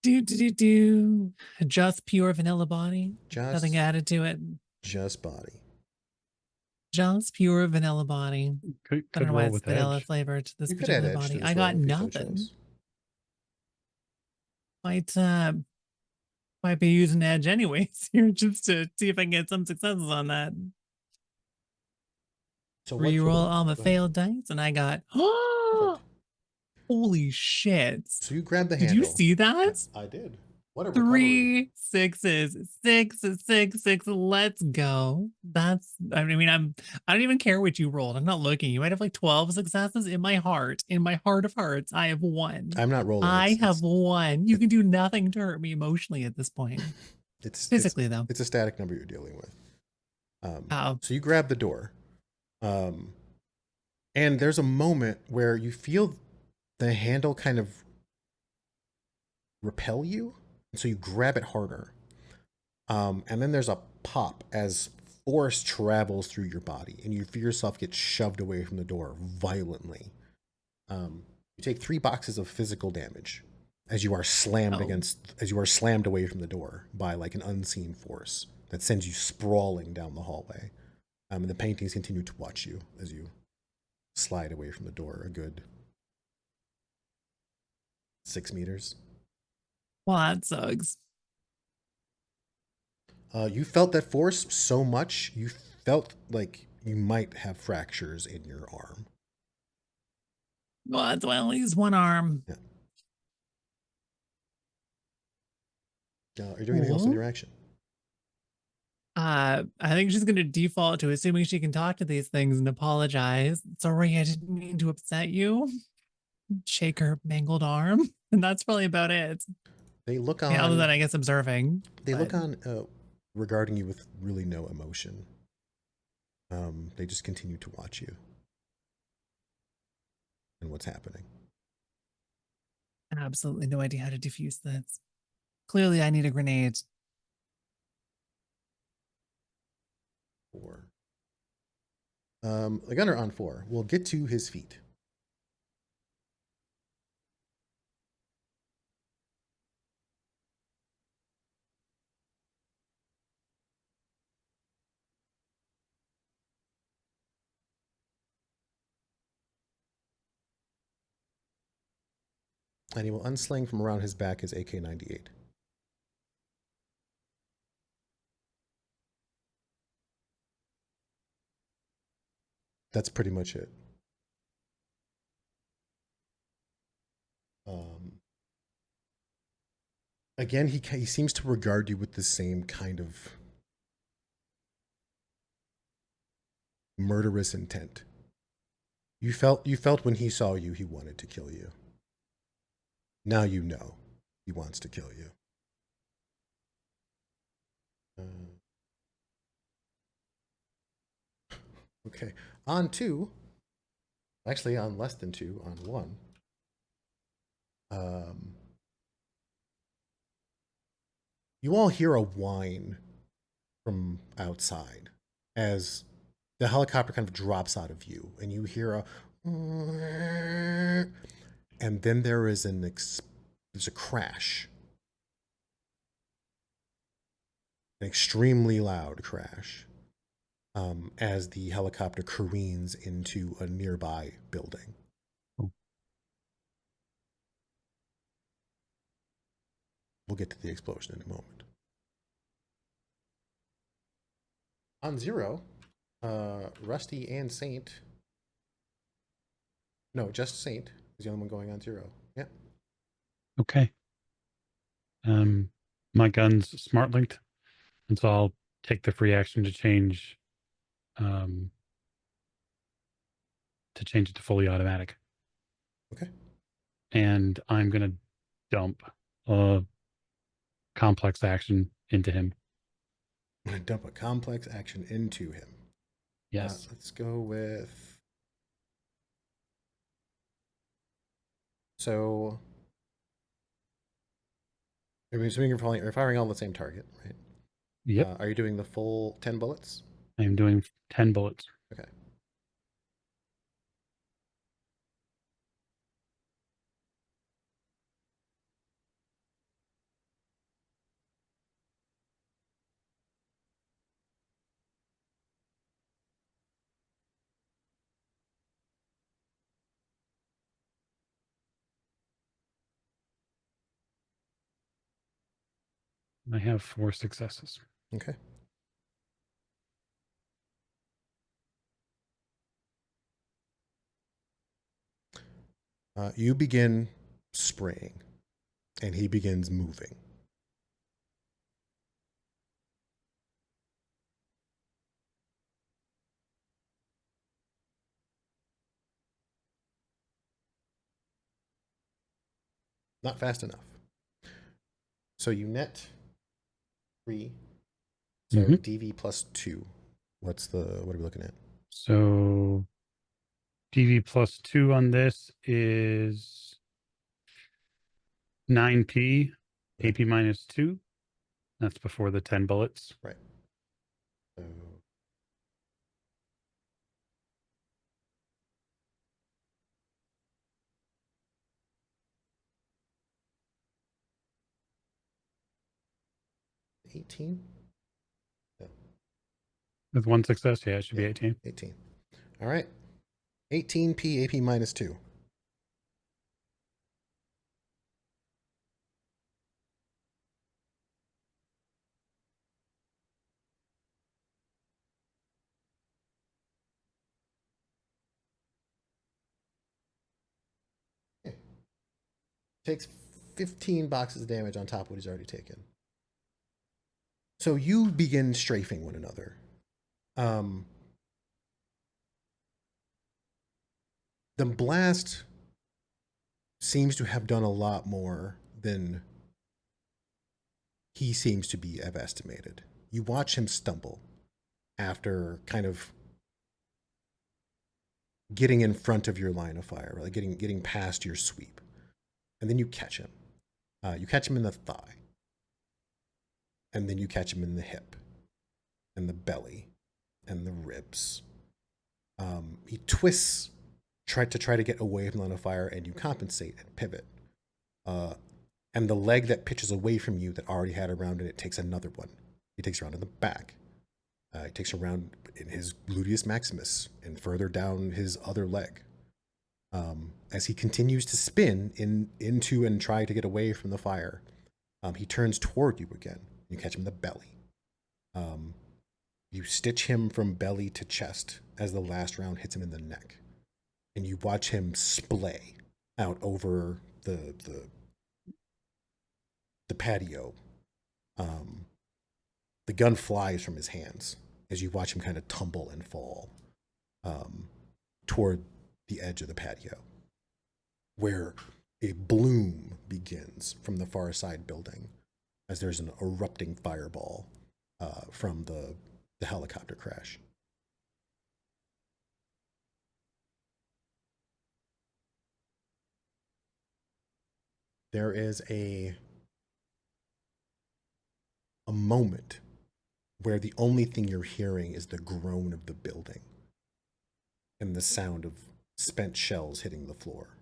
Do. Just pure vanilla body. Nothing added to it. Just body. Just pure vanilla body. Could I don't know why roll it's with vanilla edge. flavor to this You could add particular edge to body. this I got roll if you so nothing. chose. Might be using edge anyways here just to see if I can get some successes on that. So Reroll all my failed dice, and I got holy shit! So you grab the Did handle. you see that? I did. What a recovery. 3 6s, 6 6 6. Let's go. That's. I mean, I don't even care what you rolled. I'm not looking. You might have like 12 successes. In my heart of hearts, I have 1. I'm not rolling. I have 1. You can do nothing to hurt me emotionally at this point. It's physically though. It's a static number you're dealing with. Oh. So you grab the door, and there's a moment where you feel the handle kind of repel you, and so you grab it harder. And then there's a pop as force travels through your body, and you feel yourself get shoved away from the door violently. You take 3 boxes of physical damage as you are slammed away from the door by like an unseen force that sends you sprawling down the hallway. And the paintings continue to watch you as you slide away from the door a good 6 meters. Well, that sucks. You felt that force so much, you felt like you might have fractures in your arm. Well, that's why I only use 1 arm. Yeah. Are you doing anything else in your action? I think she's going to default to assuming she can talk to these things and apologize. Sorry, I didn't mean to upset you. Shake her mangled arm. And that's probably about it. They look on. Yeah, other than, I guess, observing. They look on regarding you with really no emotion. They just continue to watch you and what's happening. Absolutely no idea how to defuse this. Clearly, I need a grenade. 4. The gunner on 4 will get to his feet. And he will unsling from around his back his AK-98. That's pretty much it. Again, he seems to regard you with the same kind of murderous intent. You felt when he saw you, he wanted to kill you. Now you know he wants to kill you. Okay, on 2. Actually, on less than 2, on 1. You all hear a whine from outside as the helicopter kind of drops out of view, and you hear a, and then there's a crash an extremely loud crash as the helicopter careens into a nearby building. Oh. We'll get to the explosion in a moment. On 0, Rusty and Saint. No, just Saint is the only one going on 0. Yeah. Okay. My gun's smart linked, and so I'll take the free action to change it to fully automatic. Okay. And I'm gonna dump a complex action into him. I'm going to dump a complex action into him. Yes. Let's go with. So. I'm assuming you're firing all the same target, right? Yep. Are you doing the full 10 bullets? I am doing 10 bullets. Okay. I have 4 successes. Okay. You begin spraying, and he begins moving. Not fast enough. So you net 3. So DV plus 2. What are we looking at? So DV plus 2 on this is 9p, Okay. AP minus 2. That's before the 10 bullets. Right. So 18? With 1 success, yeah, it should be 18. 18. All right. 18p AP minus 2. Okay. Takes 15 boxes of damage on top of what he's already taken. So you begin strafing one another. The blast seems to have done a lot more than he seems to have estimated. You watch him stumble after kind of getting in front of your line of fire, like getting past your sweep, and then you catch him. You catch him in the thigh, and then you catch him in the hip, and the belly, and the ribs. He twists, try to get away from the line of fire, and you compensate and pivot. And the leg that pitches away from you that already had a round in it takes another one. He takes a round in the back. He takes a round in his gluteus maximus and further down his other leg. As he continues to spin into and try to get away from the fire, he turns toward you again. You catch him in the belly. You stitch him from belly to chest as the last round hits him in the neck. And you watch him splay out over the patio. The gun flies from his hands as you watch him kind of tumble and fall toward the edge of the patio, where a bloom begins from the far side building as there's an erupting fireball from the helicopter crash. There is a moment where the only thing you're hearing is the groan of the building and the sound of spent shells hitting the floor.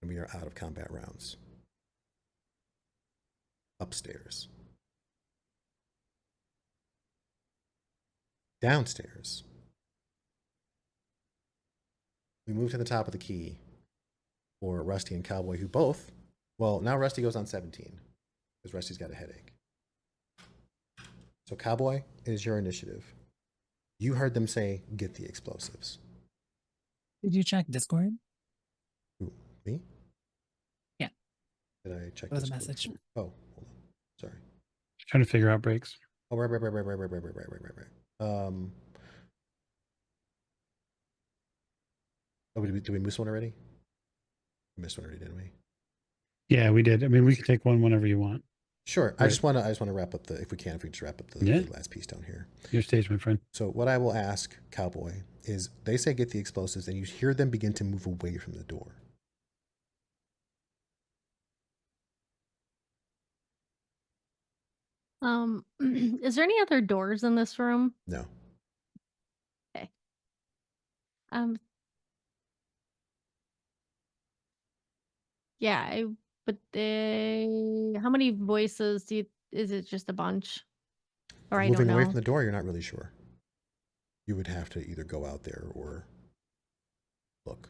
And we are out of combat rounds. upstairs. Downstairs, we move to the top of the key for Rusty and Cowboy, who both, well, now Rusty goes on 17 because Rusty's got a headache. So, Cowboy, it is your initiative. You heard them say, get the explosives. Did you check Discord? Who, me? Yeah. Did I check It was a Discord? message. Oh, hold on. Sorry. Trying to figure out breaks. Oh, right. Oh, did we miss one already? We missed one already, didn't we? Yeah, we did. I mean, we can take one whenever you want. Sure. I Right. just want to wrap up if we can just wrap up the Yeah. last piece down here. Your stage, my friend. So what I will ask Cowboy is, they say get the explosives, and you hear them begin to move away from the door. Is there any other doors in this room? No. Um, yeah, but how many voices is it just a bunch? Or I don't Moving away know. from the door, you're not really sure. You would have to either go out there or look.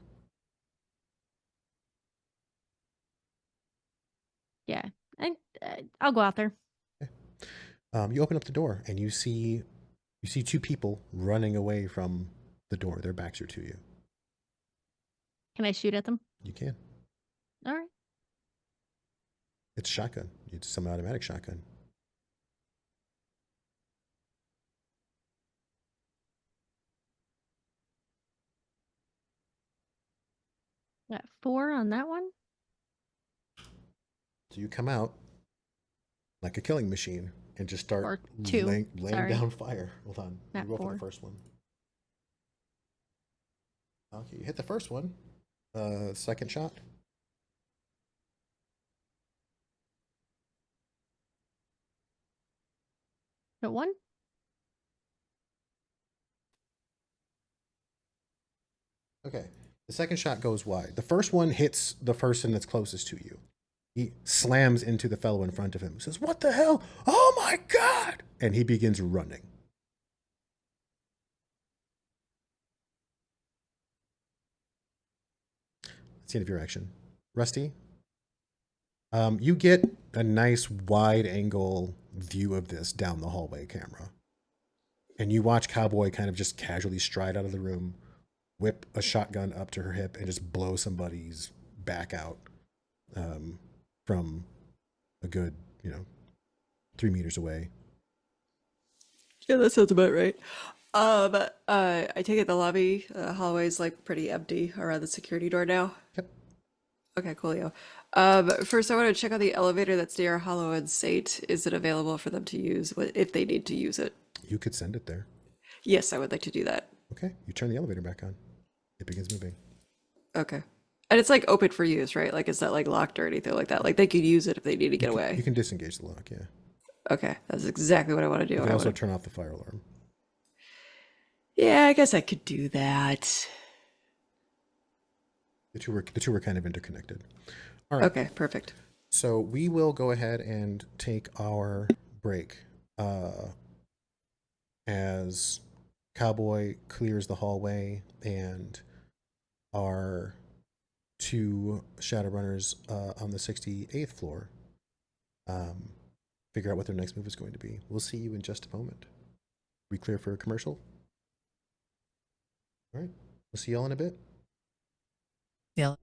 Yeah, I'll go out there. You open up the door and you see two people running away from the door. Their backs are to you. Can I shoot at them? You can. All right. It's shotgun. It's a semi-automatic shotgun. Got 4 on that one. So you come out like a killing machine and just start Or 2. laying Sorry. down fire. Hold on. Not You roll for 4. the first one. Okay, you hit the first one. Second shot. Got 1. Okay. The second shot goes wide. The first one hits the person that's closest to you. He slams into the fellow in front of him. He says, "What the hell? Oh my God!" And he begins running. That's the end of your action. Rusty, you get a nice wide angle view of this down the hallway camera. And you watch Cowboy kind of just casually stride out of the room, whip a shotgun up to her hip, and just blow somebody's back out from a good, 3 meters away. Yeah, that sounds about right. I take it the lobby hallway's like pretty empty around the security door now. Yep. Okay, coolio. First, I want to check out the elevator that's near Hollow and Sate. Is it available for them to use if they need to use it? You could send it there. Yes, I would like to do that. Okay. You turn the elevator back on. It begins moving. Okay. And it's like open for use, right? Like it's not like locked or anything like that. Like they could use it if they need to get You away. can disengage the lock, yeah. Okay, that's exactly what I want to do. You can I also wanna- turn off the fire alarm. Yeah, I guess I could do that. The two were kind of interconnected. All right. Okay, perfect. So we will go ahead and take our break as Cowboy clears the hallway and our 2 Shadowrunners on the 68th floor figure out what their next move is going to be. We'll see you in just a moment. We clear for a commercial? All right. We'll see y'all in a bit. Yeah.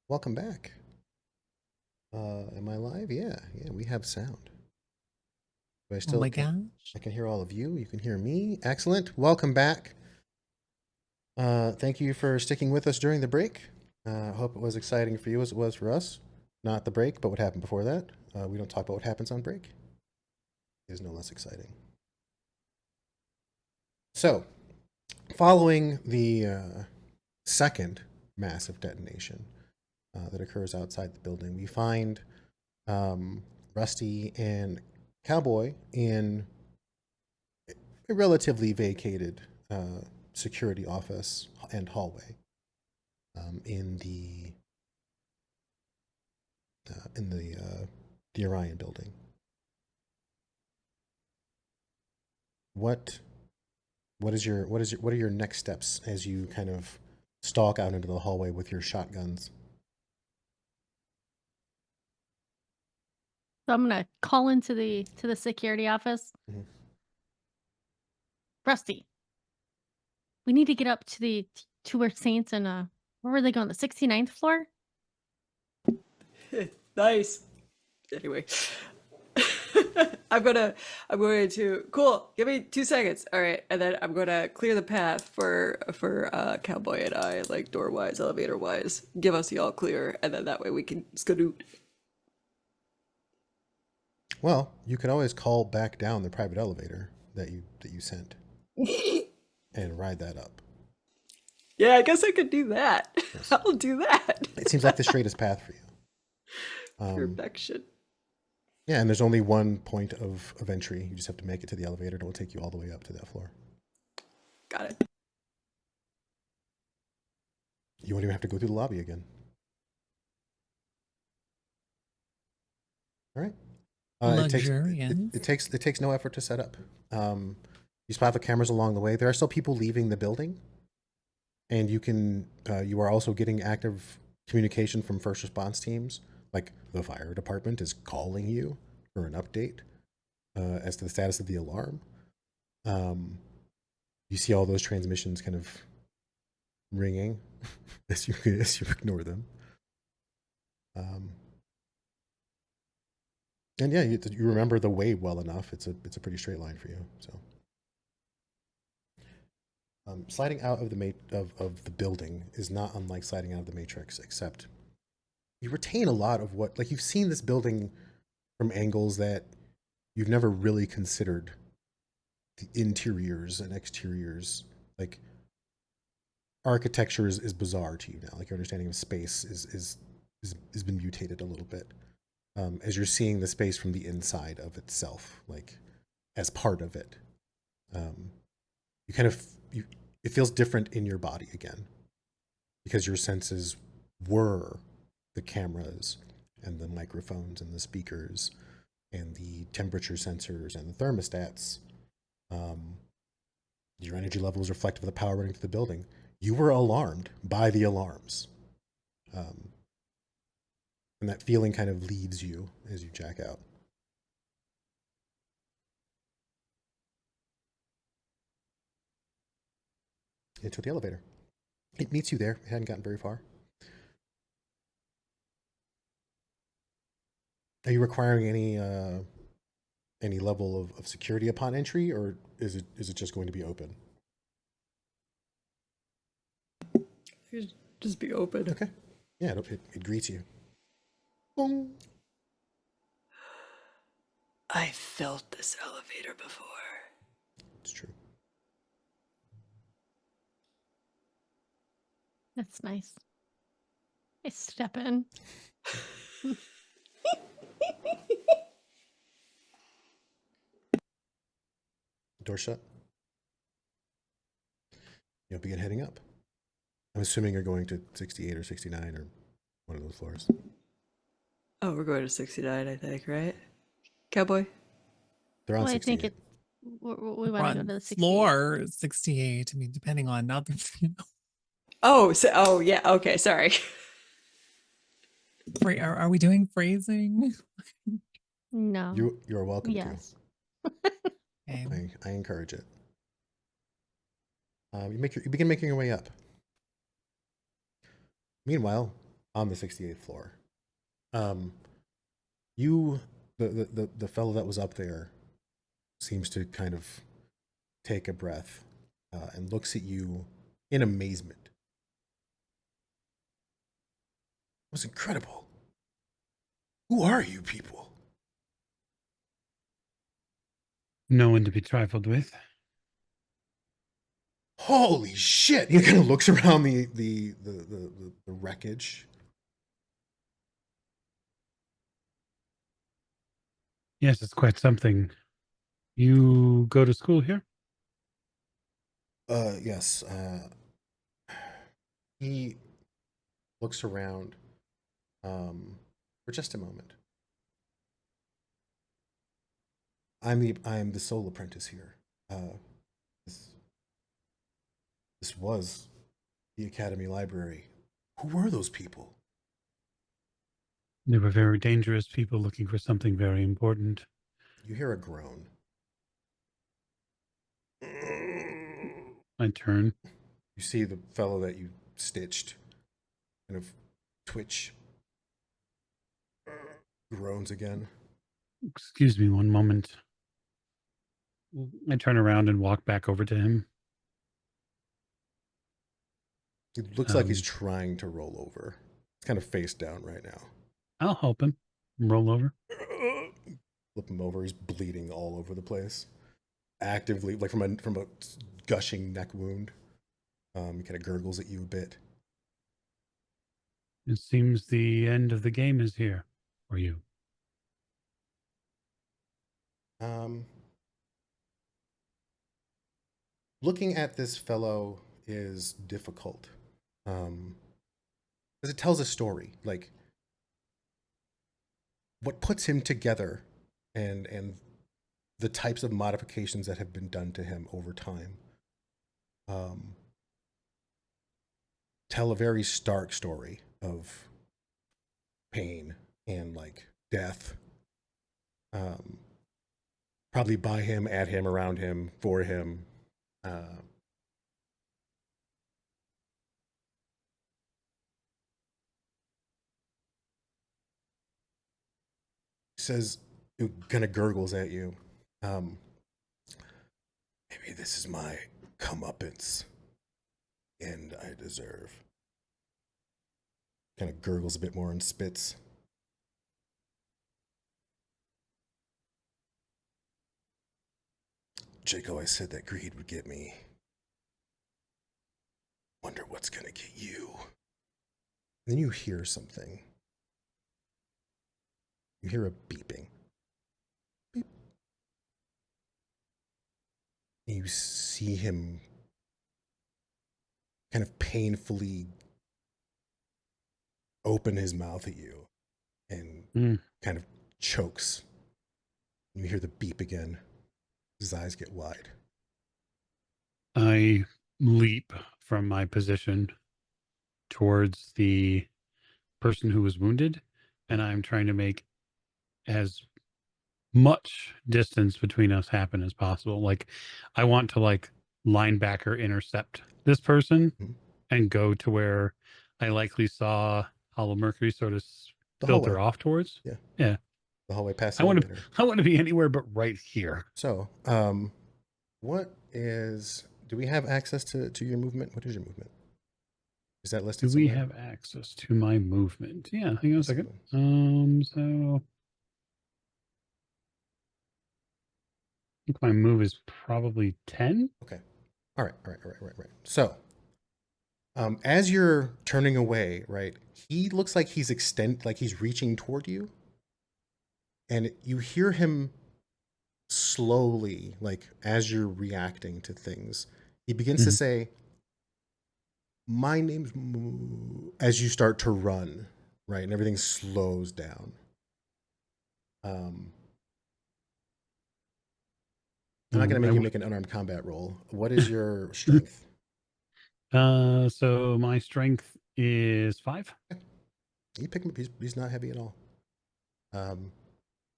welcome back. Am I live? Yeah, we have sound. Do I Oh still? my gosh. I can hear all of you. You can hear me. Excellent. Welcome back. Thank you for sticking with us during the break. I hope it was exciting for you as it was for us. Not the break, but what happened before that. We don't talk about what happens on break. It is no less exciting. So, following the second massive detonation that occurs outside the building, we find Rusty and Cowboy in a relatively vacated security office and hallway in the Orion building. What are your next steps as you kind of stalk out into the hallway with your shotguns? So I'm gonna call into the security office. Mhm. Rusty, we need to get up to the to where Saints and where were they going? The 69th floor? Nice. Anyway. I'm going to cool. Give me 2 seconds. All right, and then I'm gonna clear the path for Cowboy and I, like door wise, elevator wise. Give us the all clear, and then that way we can skadoot. Well, you can always call back down the private elevator that you sent and ride that up. Yeah, I guess I could do that. Yes. I'll do that. It seems like the straightest path for you. Perfection. Yeah, and there's only one point of entry. You just have to make it to the elevator. It will take you all the way up to that floor. Got it. You won't even have to go through the lobby again. All right. Luxurious. It takes no effort to set up. You spot the cameras along the way. There are still people leaving the building, and you are also getting active communication from first response teams. Like the fire department is calling you for an update as to the status of the alarm. You see all those transmissions kind of ringing as you ignore them. And yeah, you remember the way well enough. It's a pretty straight line for you. So, sliding out of the building is not unlike sliding out of the Matrix, except you retain a lot of what, like, you've seen this building from angles that you've never really considered. The interiors and exteriors, like, architecture is bizarre to you now. Like, your understanding of space is been mutated a little bit. As you're seeing the space from the inside of itself, like as part of it. It feels different in your body again because your senses were the cameras and the microphones and the speakers and the temperature sensors and the thermostats. Your energy level is reflective of the power running through the building. You were alarmed by the alarms. And that feeling kind of leaves you as you jack out. Into the elevator. It meets you there. It hadn't gotten very far. Are you requiring any level of security upon entry, or is it just going to be open? Just be open. Okay. Yeah, it greets you. Boom. I felt this elevator before. It's true. That's nice. I step in. Door shut. You'll begin heading up. I'm assuming you're going to 68 or 69 or one of those floors. Oh, we're going to 69, I think, right? Cowboy? They're on Well, I 68. think we want to go Front to the 68. floor 68. I mean, depending on other. Oh, yeah. Okay, sorry. Are we doing phrasing? No. You are welcome Yes. Okay. I encourage it. You begin making your way up. Meanwhile, on the 68th floor. You, the fellow that was up there, seems to kind of take a breath and looks at you in amazement. It was incredible. Who are you people? No one to be trifled with. Holy shit! He kind of looks around the wreckage. Yes, it's quite something. You go to school here? Yes. He looks around for just a moment. I'm the sole apprentice here. This, this was the academy library. Who were those people? They were very dangerous people looking for something very important. You hear a groan. I turn. You see the fellow that you stitched kind of twitch, groans again. Excuse me one moment. I turn around and walk back over to him. It looks like he's trying to roll over. He's kind of face down right now. I'll help him. Roll over. Flip him over. He's bleeding all over the place, actively, like from a gushing neck wound. He kind of gurgles at you a bit. It seems the end of the game is here for you. Looking at this fellow is difficult, because it tells a story, like what puts him together, and the types of modifications that have been done to him over time. Tell a very stark story of pain and like death. Probably by him, at him, around him, for him. Says, it kind of gurgles at you. Maybe this is my comeuppance, and I deserve. Kind of gurgles a bit more and spits. Jake always said that greed would get me. Wonder what's gonna get you. Then you hear something. You hear a beeping. Beep. And you see him kind of painfully open his mouth at you and kind of chokes. You hear the beep again. His eyes get wide. I leap from my position towards the person who was wounded, and I'm trying to make as much distance between us happen as possible. Like, I want to like linebacker intercept this person and go to where I likely saw Hollow Mercury sort of filter off towards. Yeah. The hallway past I the want elevator. to be anywhere but right here. So, do we have access to your movement? What is your movement? Is that listed Do we somewhere? have access to my movement? Yeah, hang on a second. So I think my move is probably 10. Okay. All right. So, as you're turning away, right, he looks like he's he's reaching toward you, and you hear him slowly, like as you're reacting to things, he begins to say, "My name's as you start to run, right, and everything slows down. I'm not going to make you make an unarmed combat roll. What is your strength? So my strength is 5. You pick him up. He's not heavy at all.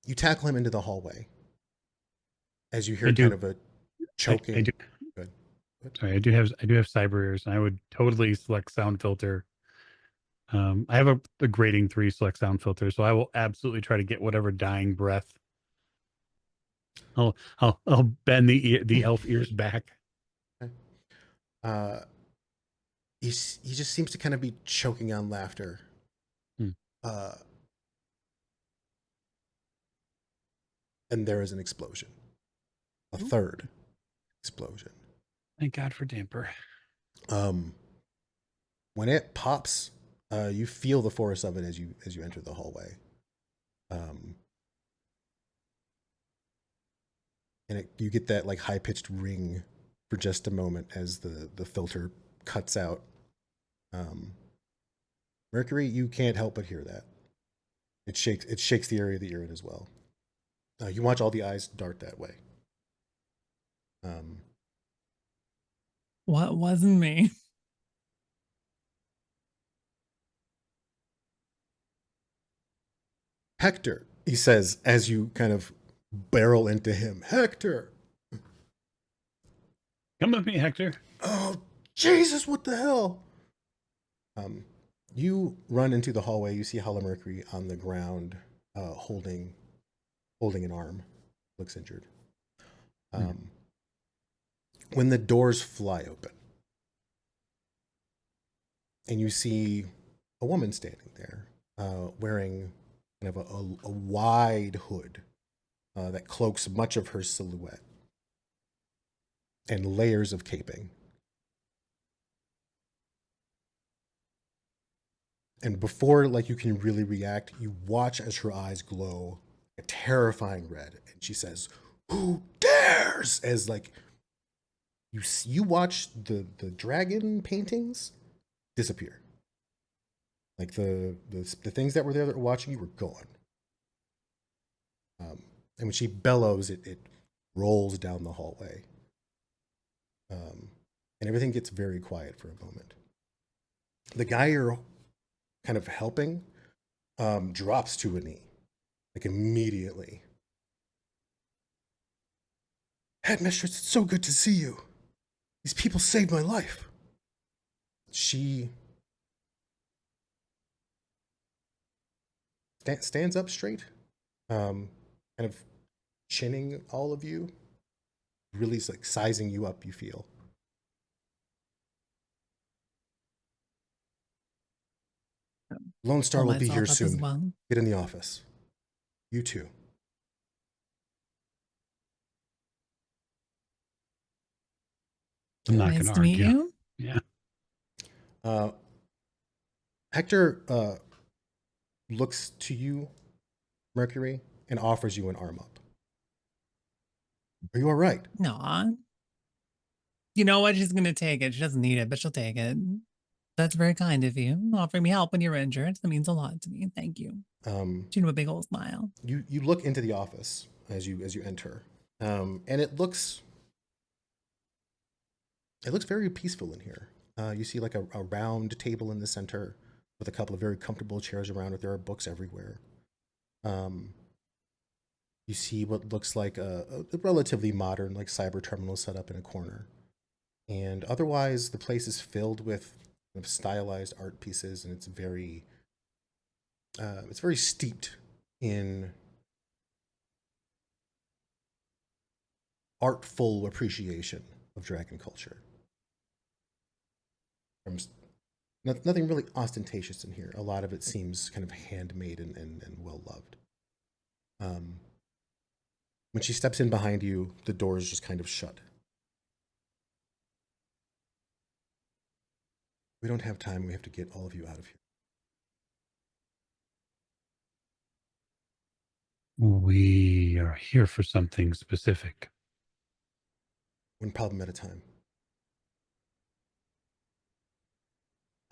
You tackle him into the hallway as you hear kind of a choking. I do. Good. Sorry, I do have cyber ears, and I would totally select sound filter I have a grading 3 select sound filter, so I will absolutely try to get whatever dying breath. I'll bend the elf ears back. Uh, he just seems to kind of be choking on laughter. Hmm. And there is an explosion. A third explosion. Thank God for damper. When it pops, you feel the force of it as you enter the hallway. And you get that like high pitched ring for just a moment as the filter cuts out. Mercury, you can't help but hear that. It shakes the area that you're in as well. You watch all the eyes dart that way. What wasn't me? Hector, he says as you kind of barrel into him. Hector! Come with me, Hector. Oh, Jesus, what the hell? You run into the hallway. You see Hala Mercury on the ground, holding an arm. Looks injured. When the doors fly open, and you see a woman standing there, wearing kind of a wide hood that cloaks much of her silhouette, and layers of caping. And before like you can really react, you watch as her eyes glow a terrifying red, and she says, "Who dares?" As like you watch the dragon paintings disappear. Like the things that were there that were watching you were gone. And when she bellows, it rolls down the hallway. And everything gets very quiet for a moment. The guy you're kind of helping drops to a knee, like immediately. Headmistress, it's so good to see you. These people saved my life. She stands up straight, kind of chinning all of you, really like sizing you up, you feel. Lone Star Pull will be here myself up as soon. well. Get in the office. You too. I'm not going Nice to to meet argue. you. Yeah. Hector looks to you, Mercury, and offers you an arm up. Are you all right? No. You know what? She's going to take it. She doesn't need it, but she'll take it. That's very kind of you. Offering me help when you're injured. That means a lot to me. Thank you. She knew a big old smile. You look into the office as you enter, and it looks very peaceful in here. You see like a round table in the center with a couple of very comfortable chairs around it. There are books everywhere. You see what looks like a relatively modern like cyber terminal set up in a corner. And otherwise, the place is filled with kind of stylized art pieces, and it's very steeped in artful appreciation of dragon culture. Nothing really ostentatious in here. A lot of it seems kind of handmade and well loved. When she steps in behind you, the doors just kind of shut. We don't have time. We have to get all of you out of here. We are here for something specific. One problem at a time.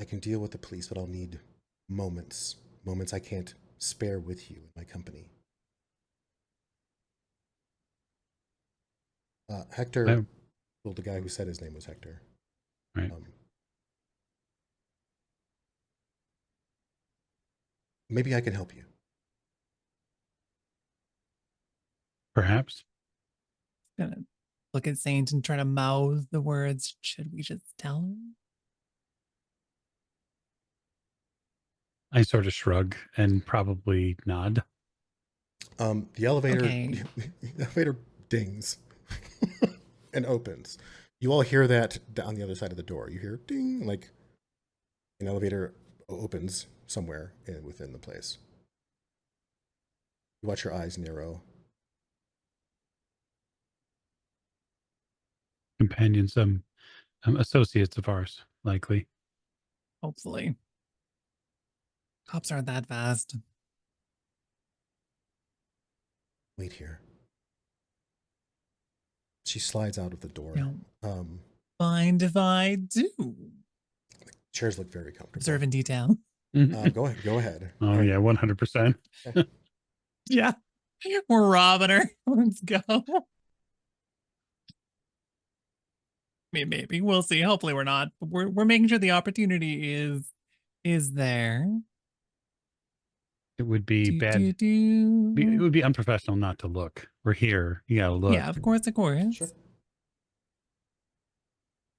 I can deal with the police, but I'll need moments. Moments I can't spare with you in my company. Hector told the guy who said his name was Hector. Right. Maybe I can help you. Perhaps. Gonna look at Saint and try to mouth the words. Should we just tell her? I sort of shrug and probably nod. The elevator, Okay. the elevator dings and opens. You all hear that on the other side of the door. You hear ding, like an elevator opens somewhere within the place. You watch your eyes narrow. Companions, associates of ours, likely. Hopefully. Cops aren't that fast. Wait here. She slides out of the door. You know, mind if I do? Chairs look very comfortable. Observe in detail. Go ahead. Go ahead. Oh, yeah, 100%. Yeah. We're robbing her. Let's go. Maybe. We'll see. Hopefully we're not. But we're making sure the opportunity is there. It would be Do, bad. do, do. It would be unprofessional not to look. We're here. You gotta look. Yeah, of course. Sure.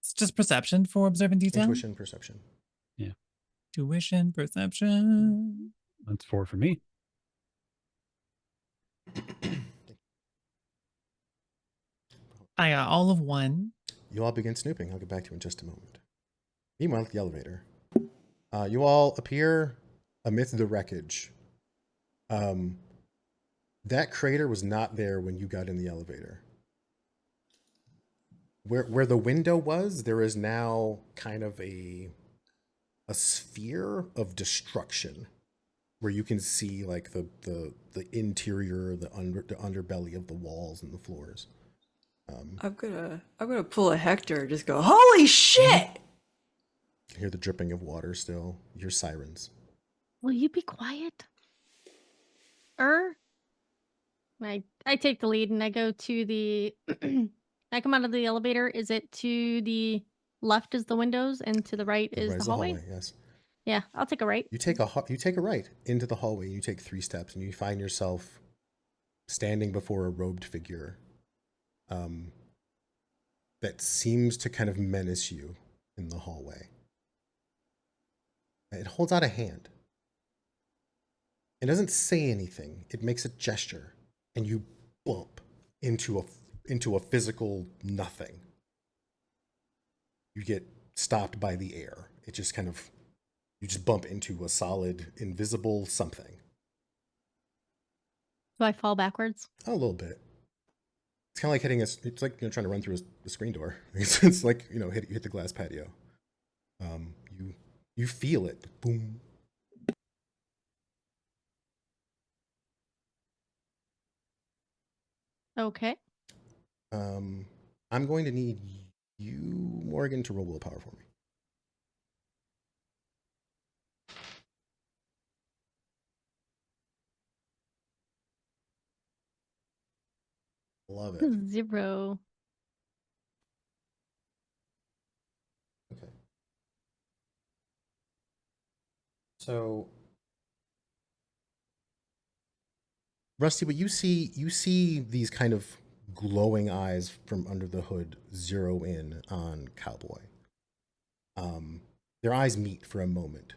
It's just perception for observant detail. Intuition, perception. Yeah. Tuition, perception. That's 4 for me. I got all of 1. You all begin snooping. I'll get back to you in just a moment. Meanwhile, at the elevator, you all appear amidst the wreckage. That crater was not there when you got in the elevator. Where the window was, there is now kind of a sphere of destruction, where you can see like the interior, the underbelly of the walls and the floors. I'm gonna pull a Hector and just go, holy shit! You hear the dripping of water still. You hear sirens. Will you be quiet? I take the lead and I go to the I come out of the elevator. Is it to the left is the windows and to the right is the hallway? Yes. Yeah, I'll take a right. You take a right into the hallway. You take 3 steps, and you find yourself standing before a robed figure that seems to kind of menace you in the hallway. It holds out a hand. It doesn't say anything. It makes a gesture, and you bump into a physical nothing. You get stopped by the air. It just kind of, you just bump into a solid, invisible something. Do I fall backwards? A little bit. It's kind of like hitting it's like trying to run through a screen door. It's like, you hit the glass patio. You feel it. Boom. Okay. I'm going to need you, Morgan, to roll willpower for me. Love it. 0. Okay. So, Rusty, but you see these kind of glowing eyes from under the hood zero in on Cowboy. Their eyes meet for a moment,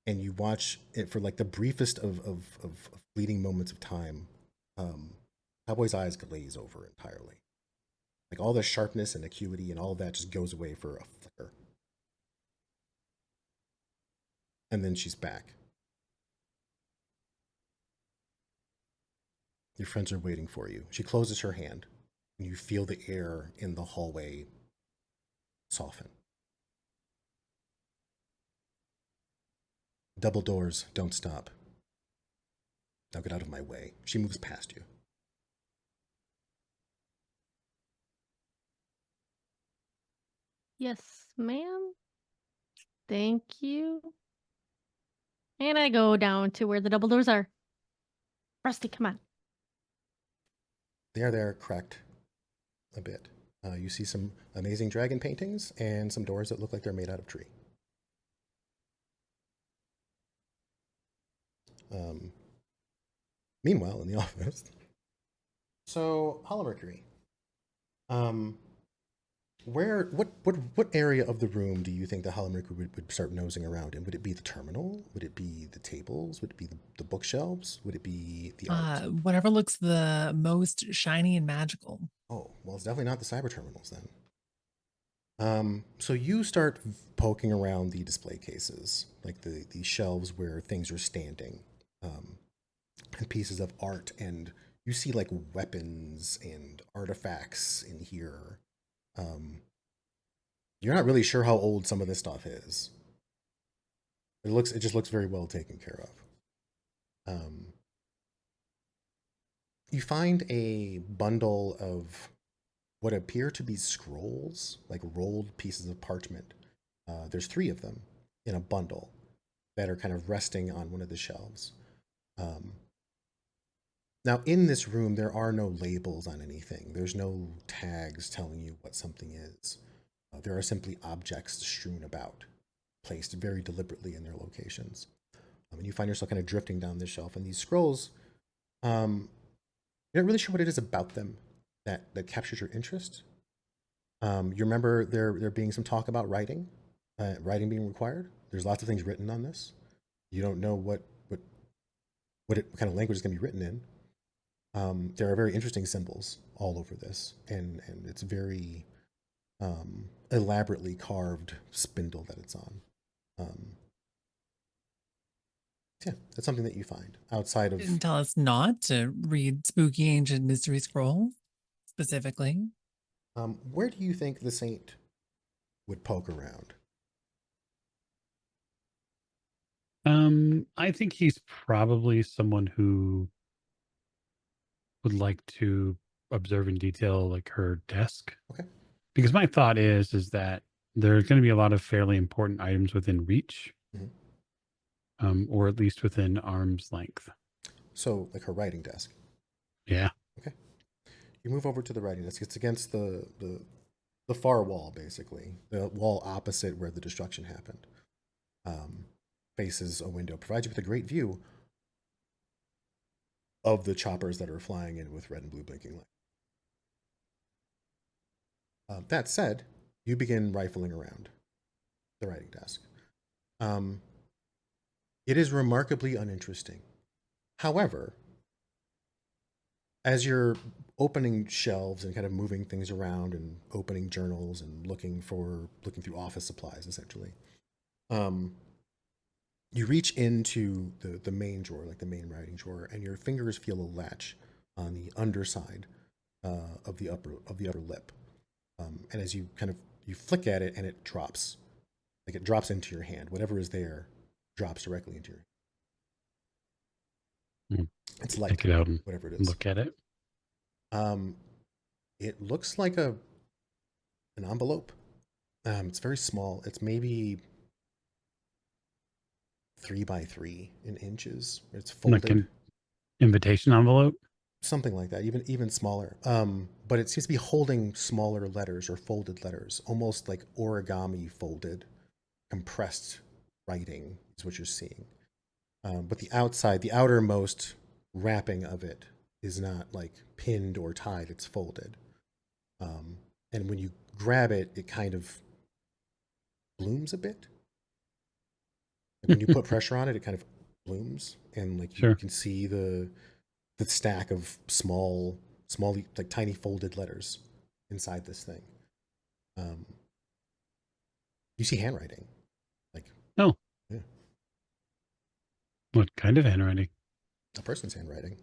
and you watch it for like the briefest of fleeting moments of time. Cowboy's eyes glaze over entirely. Like all the sharpness and acuity and all of that just goes away for a flicker. And then she's back. Your friends are waiting for you. She closes her hand, and you feel the air in the hallway soften. Double doors, don't stop. Now get out of my way. She moves past you. Yes, ma'am. Thank you. And I go down to where the double doors are. Rusty, come on. They are there, cracked a bit. You see some amazing dragon paintings and some doors that look like they're made out of tree. Meanwhile, in the office, so Hollow Mercury, What area of the room do you think the Holomaker would start nosing around in? Would it be the terminal? Would it be the tables? Would it be the bookshelves? Would it be the art? Whatever looks the most shiny and magical. Oh, well, it's definitely not the cyber terminals then. So you start poking around the display cases, like the shelves where things are standing, and pieces of art, and you see like weapons and artifacts in here. You're not really sure how old some of this stuff is. It just looks very well taken care of. You find a bundle of what appear to be scrolls, like rolled pieces of parchment. There's 3 of them in a bundle that are kind of resting on one of the shelves. Now, in this room, there are no labels on anything. There's no tags telling you what something is. There are simply objects strewn about, placed very deliberately in their locations. And you find yourself kind of drifting down this shelf, and these scrolls, you're not really sure what it is about them that captures your interest. You remember there being some talk about writing being required. There's lots of things written on this. You don't know what kind of language is going to be written in. There are very interesting symbols all over this, and it's very elaborately carved spindle that it's on. Yeah, that's something that you find outside of. Didn't tell us not to read spooky ancient mystery scrolls specifically. Where do you think the saint would poke around? I think he's probably someone who would like to observe in detail, like her desk. Okay. Because my thought is that there's going to be a lot of fairly important items within reach, or at least within arm's length. So, like her writing desk. Yeah. Okay. You move over to the writing desk. It's against the far wall, basically, the wall opposite where the destruction happened. Faces a window, provides you with a great view of the choppers that are flying in with red and blue blinking light. That said, you begin rifling around the writing desk. It is remarkably uninteresting. However, as you're opening shelves and kind of moving things around and opening journals and looking through office supplies, essentially, you reach into the main drawer, like the main writing drawer, and your fingers feel a latch on the underside of the upper lip. And as you flick at it, and it drops, like it drops into your hand. Whatever is there drops directly into your hand. It's light. Take it out and whatever it is. look at it. It looks like an envelope. It's very small. It's maybe 3 by 3 in inches. It's folded. Like an invitation envelope? Something like that, even smaller. But it seems to be holding smaller letters or folded letters, almost like origami folded, compressed writing is what you're seeing. But the outermost wrapping of it is not like pinned or tied, it's folded. And when you grab it, it kind of blooms a bit. Like when you put pressure on it, it kind of blooms, and like you can see the stack of small, like tiny folded letters inside this thing. You see handwriting, like yeah. What kind of handwriting? A person's handwriting.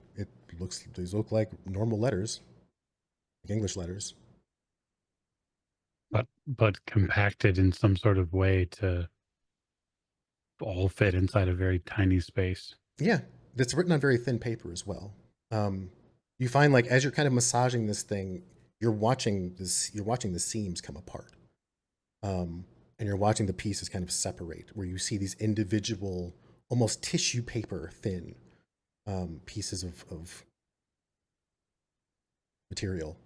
These look like normal letters, like English letters, but compacted in some sort of way to all fit inside a very tiny space. Yeah, that's written on very thin paper as well. You find, like, as you're kind of massaging this thing, you're watching the seams come apart, and you're watching the pieces kind of separate, where you see these individual, almost tissue paper thin pieces of material,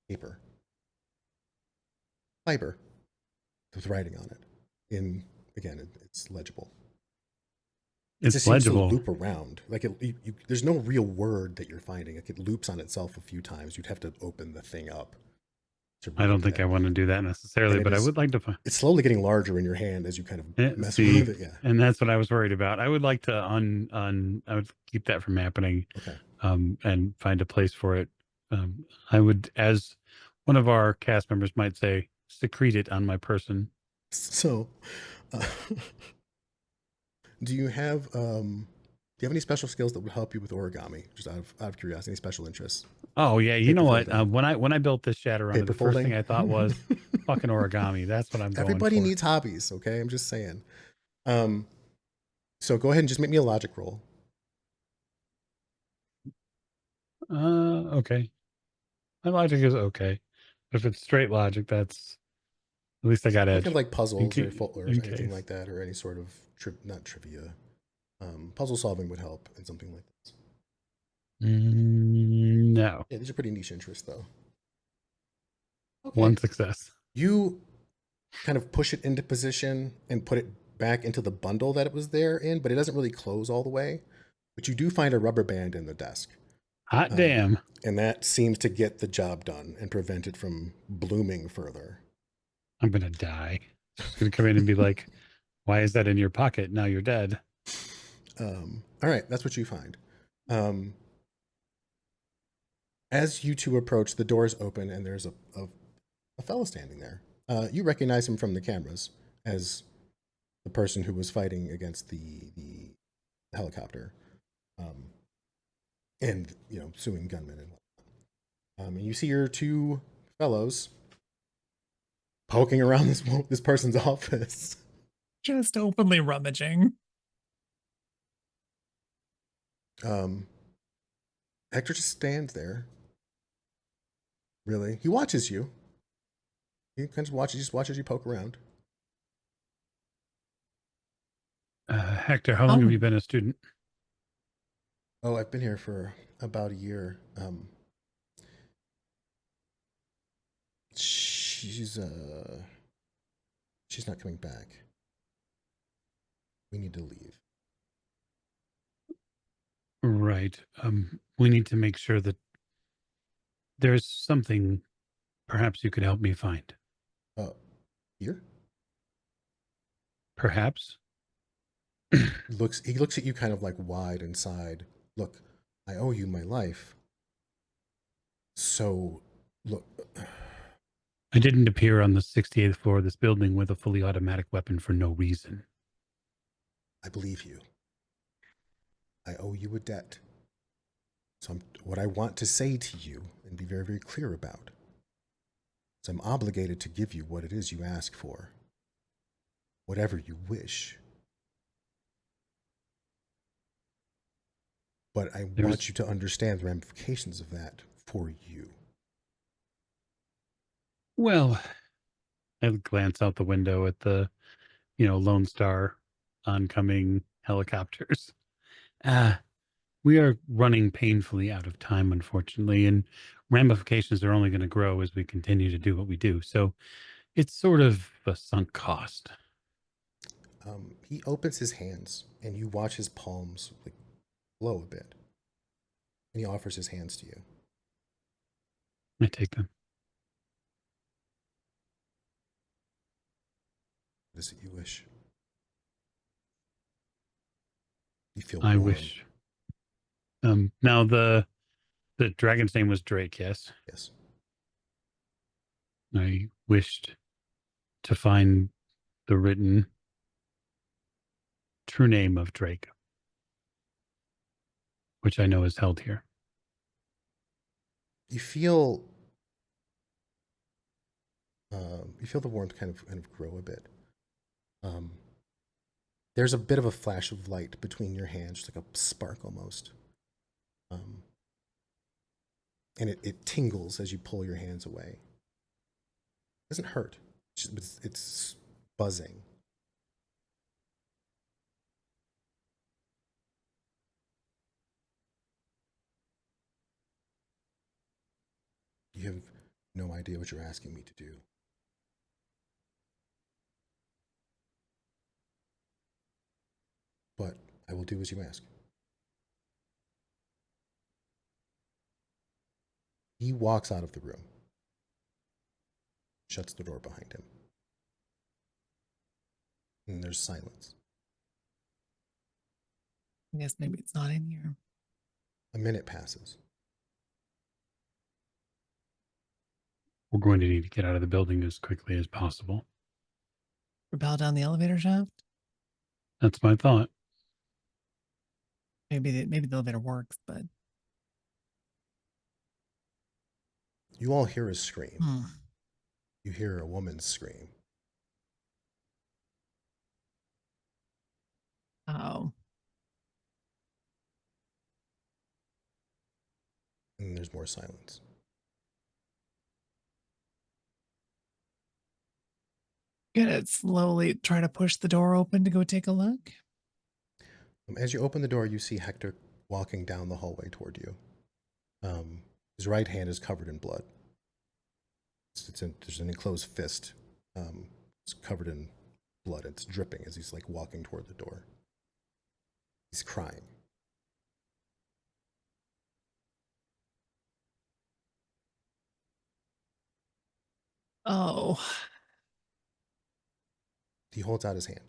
paper, fiber, with writing on it. It's legible. It just legible. seems to loop around. Like there's no real word that you're finding. Like it loops on itself a few times. You'd have to open the thing up to I don't remove think it. I want to do that necessarily, And but I would like to find. it's slowly getting larger in your hand as you kind of mess See, with it. Yeah. and that's what I was worried about. I would like to I would keep that from happening, Okay. and find a place for it. I would, as one of our cast members might say, secrete it on my person. So, uh, do you have any special skills that would help you with origami? Just out of curiosity, any special interests? Oh yeah, you Paper know what? folding. When I built this Shadowrunner, Paper the first thing folding. I thought was fucking origami. That's what I'm going Everybody for. needs hobbies, okay? I'm just saying. Um, so go ahead and just make me a logic roll. Okay. My logic is okay, but if it's straight logic, that's at least I got Think of edge. like puzzles or or In anything case. like that, or any sort of not trivia. Puzzle solving would help in something like this. No. Yeah, these are pretty niche interests, though. Okay. One success. You kind of push it into position and put it back into the bundle that it was there in, but it doesn't really close all the way. But you do find a rubber band in the desk. Hot damn. And that seems to get the job done and prevent it from blooming further. I'm gonna die. She's gonna come in and be like, "Why is that in your pocket? Now you're dead." All right, that's what you find. As you two approach, the doors open and there's a fellow standing there. You recognize him from the cameras as the person who was fighting against the helicopter, and suing gunmen and whatnot. And you see your two fellows poking around this person's office. Just openly rummaging. Hector just stands there. Really, he watches you. He kind of just watches you poke around. Hector, how long have you been a student? Oh, I've been here for about a year. She's not coming back. We need to leave. Right. We need to make sure that there's something perhaps you could help me find. Here? Perhaps? He looks at you kind of like wide inside. Look, I owe you my life. So, look. I didn't appear on the 68th floor of this building with a fully automatic weapon for no reason. I believe you. I owe you a debt. So what I want to say to you and be very, very clear about is I'm obligated to give you what it is you ask for. Whatever you wish. But I want you to understand the ramifications of that for you. Well, I glance out the window at the, Lone Star oncoming helicopters. We are running painfully out of time, unfortunately, and ramifications are only going to grow as we continue to do what we do. So it's sort of a sunk cost. He opens his hands, and you watch his palms glow a bit. And he offers his hands to you. I take them. What is it you wish? You feel I warm. wish. Now the dragon's name was Drake, yes? Yes. I wished to find the written true name of Drake, which I know is held here. You feel the warmth kind of grow a bit. There's a bit of a flash of light between your hands, just like a spark almost. And it tingles as you pull your hands away. It doesn't hurt. It's buzzing. You have no idea what you're asking me to do. But I will do as you ask. He walks out of the room. shuts the door behind him. And there's silence. I guess maybe it's not in here. A minute passes. We're going to need to get out of the building as quickly as possible. Rappel down the elevator shaft? That's my thought. Maybe the elevator works, but You all hear a scream. hmm. You hear a woman's scream. Oh. And there's more silence. Gonna slowly try to push the door open to go take a look. As you open the door, you see Hector walking down the hallway toward you. His right hand is covered in blood. There's an enclosed fist. It's covered in blood. It's dripping as he's like walking toward the door. He's crying. Oh. He holds out his hand.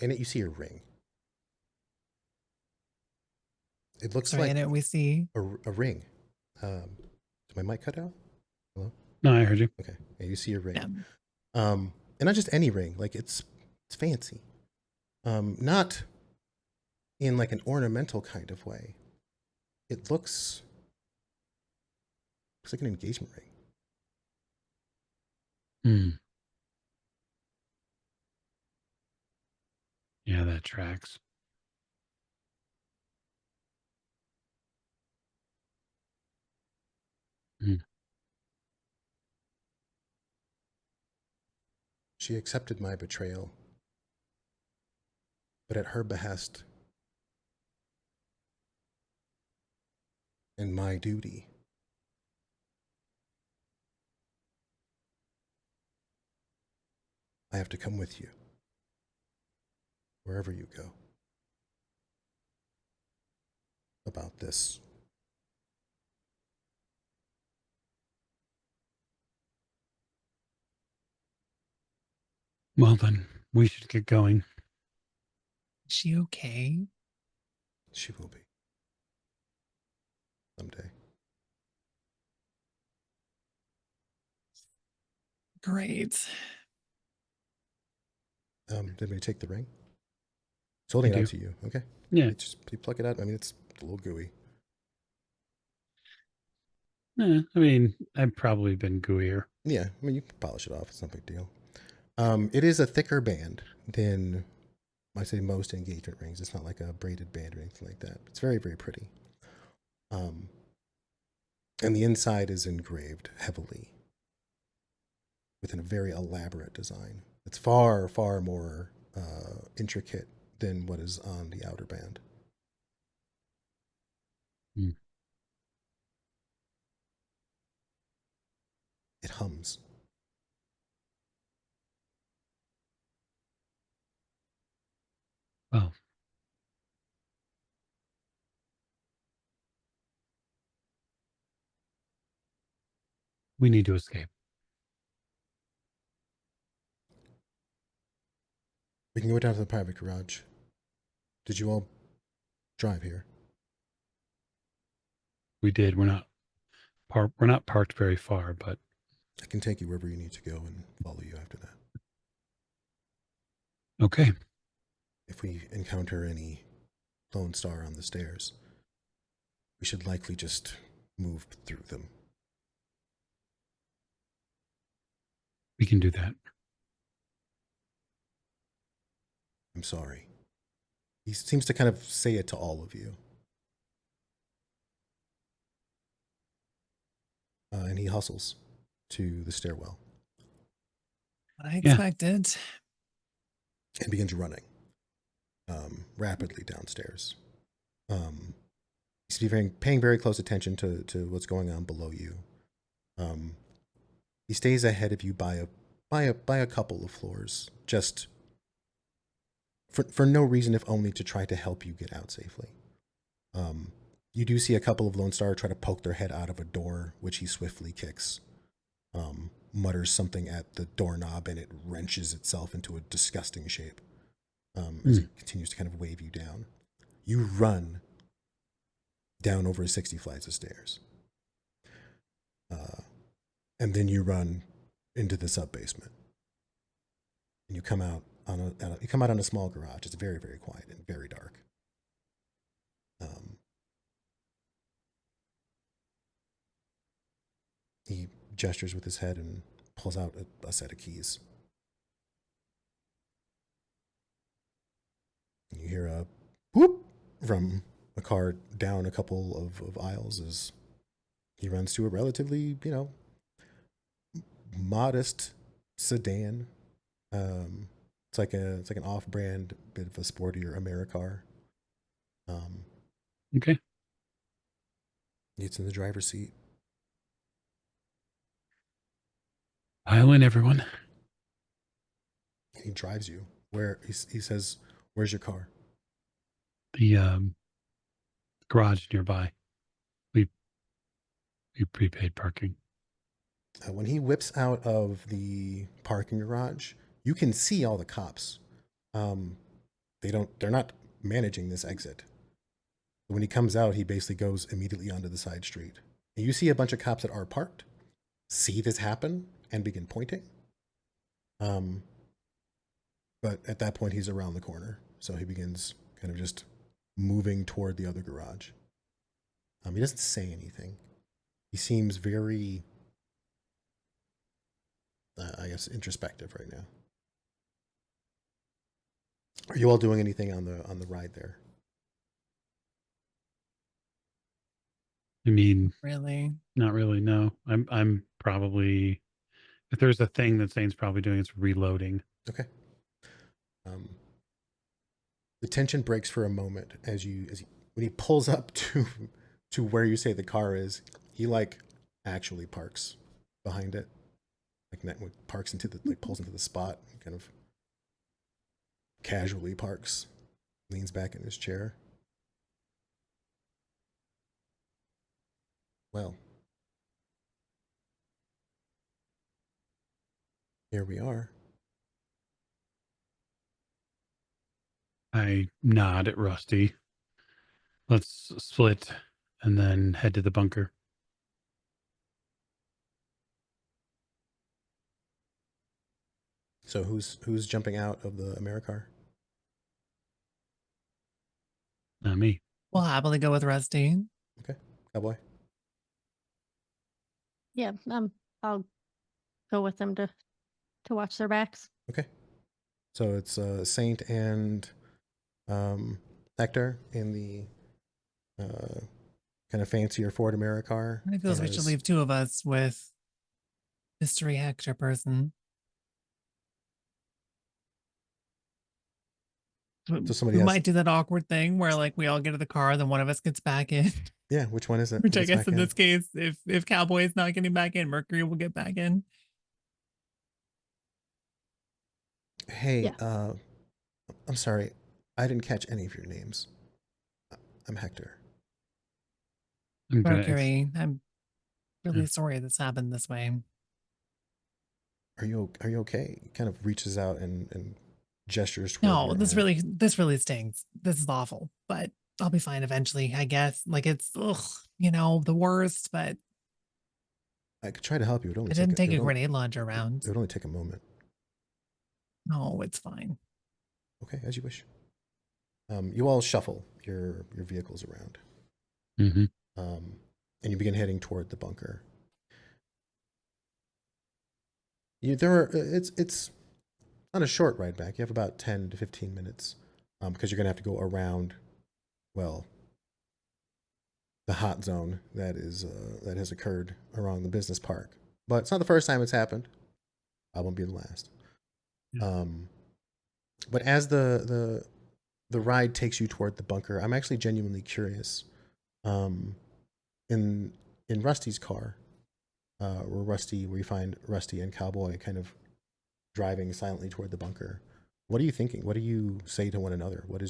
In it, you see a ring. It looks Sorry, like in it we see. a ring. Did my mic cut out? Hello? No, I heard you. Okay. Yeah, you see a ring. Yeah. And not just any ring. Like it's fancy. Not in like an ornamental kind of way. It looks like an engagement ring. Hmm. Yeah, that tracks. Hmm. She accepted my betrayal, but at her behest and my duty. I have to come with you, wherever you go, about this. Well, then, we should get going. Is she okay? She will be. Someday. Great. Did we take the ring? It's holding I it out do. to you. Okay. Yeah. You pluck it out. I mean, it's a little gooey. I mean, I've probably been gooier. Yeah. I mean, you can polish it off. It's no big deal. It is a thicker band than I say most engagement rings. It's not like a braided band or anything like that. It's very, very pretty. And the inside is engraved heavily with a very elaborate design. It's far, far more intricate than what is on the outer band. Hmm. It hums. Well, we need to escape. We can go down to the private garage. Did you all drive here? We did. We're not parked very far, but I can take you wherever you need to go and follow you after that. okay. If we encounter any Lone Star on the stairs, we should likely just move through them. We can do that. I'm sorry. He seems to kind of say it to all of you. And he hustles to the stairwell What I expected. and begins running rapidly downstairs. He's paying very close attention to what's going on below you. He stays ahead of you by a couple of floors, just for no reason, if only to try to help you get out safely. You do see a couple of Lone Star try to poke their head out of a door, which he swiftly kicks. mutters something at the doorknob, and it wrenches itself into a disgusting shape as it continues to kind of wave you down. You run down over 60 flights of stairs. And then you run into the sub basement. And you come out on a small garage. It's very, very quiet and very dark. He gestures with his head and pulls out a set of keys. You hear a whoop from a car down a couple of aisles as he runs to a relatively, modest sedan. It's like an off-brand bit of a sportier Americar. Okay. It's in the driver's seat. Pile in, everyone. He drives you. He says, "Where's your car?" The garage nearby. We prepaid parking. When he whips out of the parking garage, you can see all the cops. They're not managing this exit. When he comes out, he basically goes immediately onto the side street. And you see a bunch of cops that are parked, see this happen, and begin pointing. But at that point, he's around the corner. So he begins kind of just moving toward the other garage. He doesn't say anything. He seems very, I guess, introspective right now. Are you all doing anything on the ride there? I mean, Really? not really. No, I'm probably, if there's a thing that Zane's probably doing, it's reloading. Okay. The tension breaks for a moment as when he pulls up to where you say the car is. He actually parks behind it, parks pulls into the spot, and kind of casually parks, leans back in his chair. Well, here we are. I nod at Rusty. Let's split and then head to the bunker. So who's jumping out of the Americar? Not me. We'll happily go with Rusty. Okay, Cowboy. Yeah, I'll go with them to watch their backs. Okay. So it's Saint and Hector in the kind of fancier Ford Americar. I feel we should leave two of us with Mystery Hector person. So somebody we might do that awkward thing where we all get to the car, then one of us gets back in. Yeah, which one is it? Which I guess in this case, if Cowboy is not getting back in, Mercury will get back in. Hey, I'm sorry. I didn't catch any of your names. I'm Hector. Mercury, I'm really sorry this happened this way. Are you okay? He kind of reaches out and gestures toward No, your this arm. really stinks. This is awful, but I'll be fine eventually, I guess. It's the worst, but I could try to help you. I didn't take a grenade launcher around. It would only take a moment. No, it's fine. Okay, as you wish. You all shuffle your vehicles around. Mm-hmm. And you begin heading toward the bunker. It's not a short ride back. You have about 10 to 15 minutes because you're going to have to go around, well, the hot zone that has occurred around the business park. But it's not the first time it's happened. I won't be the last. Yeah. But as the ride takes you toward the bunker, I'm actually genuinely curious. In Rusty's car, where you find Rusty and Cowboy kind of driving silently toward the bunker. What are you thinking? What do you say to one another? Where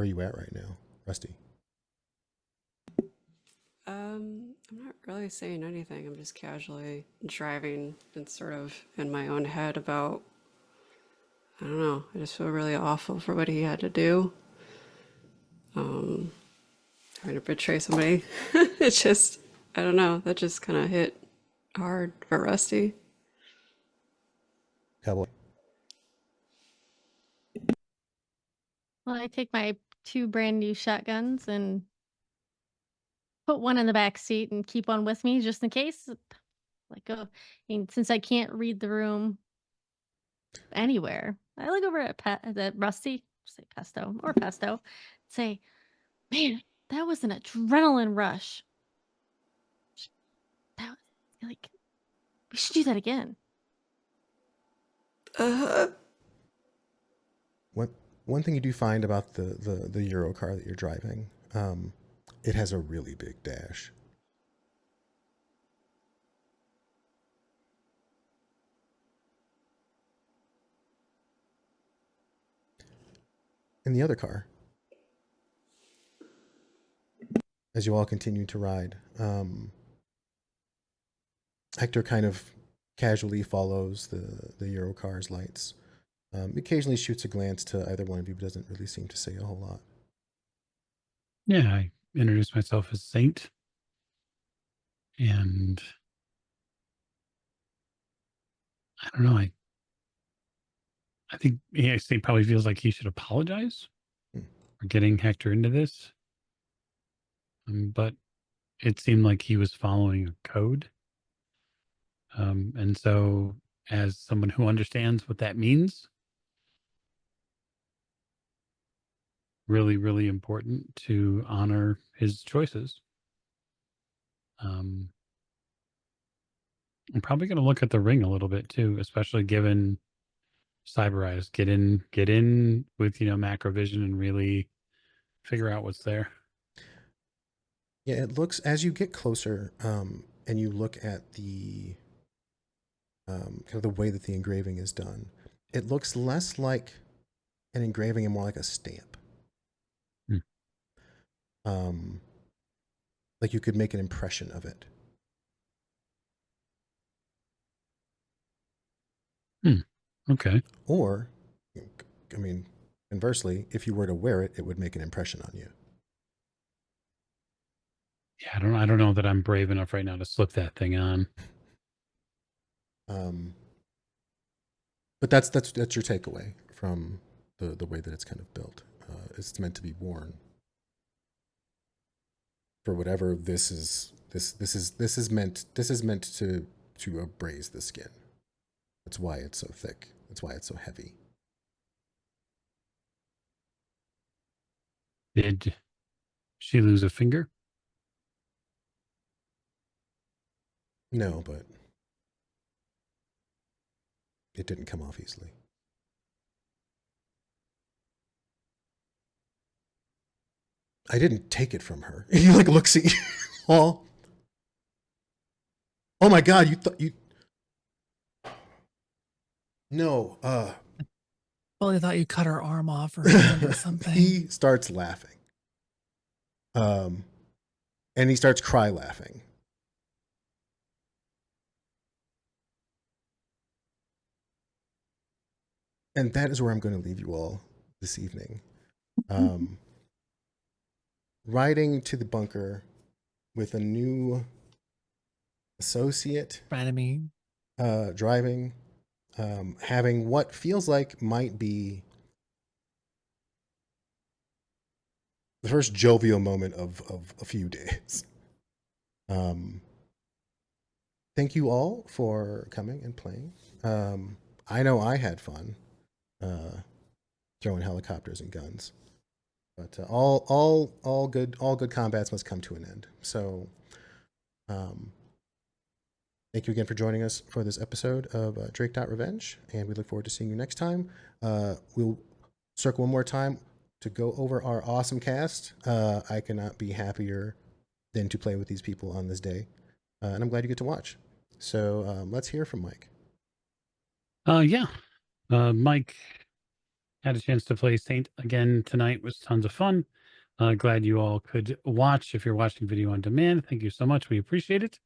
are you at right now, Rusty? I'm not really saying anything. I'm just casually driving and sort of in my own head about, I don't know, I just feel really awful for what he had to do. Having to betray somebody. It's just, I don't know, that just kind of hit hard for Rusty. Cowboy. Well, I take my 2 brand new shotguns and put one in the back seat and keep one with me just in case. Like, since I can't read the room anywhere, I look over at Rusty, say Pesto or Pesto, say, "Man, that was an adrenaline rush. That was like, we should do that again." Uh, One thing you do find about the Euro car that you're driving, it has a really big dash. In the other car, as you all continue to ride, Hector kind of casually follows the Euro car's lights. Occasionally shoots a glance to either one of you, but doesn't really seem to say a whole lot. Yeah, I introduced myself as Saint. And I don't know, I think Saint probably feels like he should apologize for getting Hector into this. But it seemed like he was following a code. And so, as someone who understands what that means, really, really important to honor his choices. I'm probably going to look at the ring a little bit too, especially given Cyber Eyes. Get in with Macrovision and really figure out what's there. Yeah, it looks as you get closer, and you look at the kind of the way that the engraving is done. It looks less like an engraving and more like a stamp. Like you could make an impression of it. Okay. Or, I mean, conversely, if you were to wear it, it would make an impression on you. Yeah, I don't know that I'm brave enough right now to slip that thing on. But that's your takeaway from the way that it's kind of built. It's meant to be worn for whatever this is. This is meant to abrase the skin. That's why it's so thick. That's why it's so heavy. Did she lose a finger? No, but it didn't come off easily. I didn't take it from her. He like looks at you all. Oh my god, you thought you. No, Well, I thought you cut her arm off or hand or something. He starts laughing. And he starts cry laughing. And that is where I'm going to leave you all this evening. Riding to the bunker with a new associate. Frenemy. Driving. Having what feels like might be the first jovial moment of a few days. Thank you all for coming and playing. I know I had fun throwing helicopters and guns, but all good combats must come to an end. So, thank you again for joining us for this episode of drake.Revenge, and we look forward to seeing you next time. We'll circle one more time to go over our awesome cast. I cannot be happier than to play with these people on this day, and I'm glad you get to watch. So let's hear from Mike. Yeah. Mike had a chance to play Saint again tonight. It was tons of fun. Glad you all could watch. If you're watching video on demand, thank you so much. We appreciate it.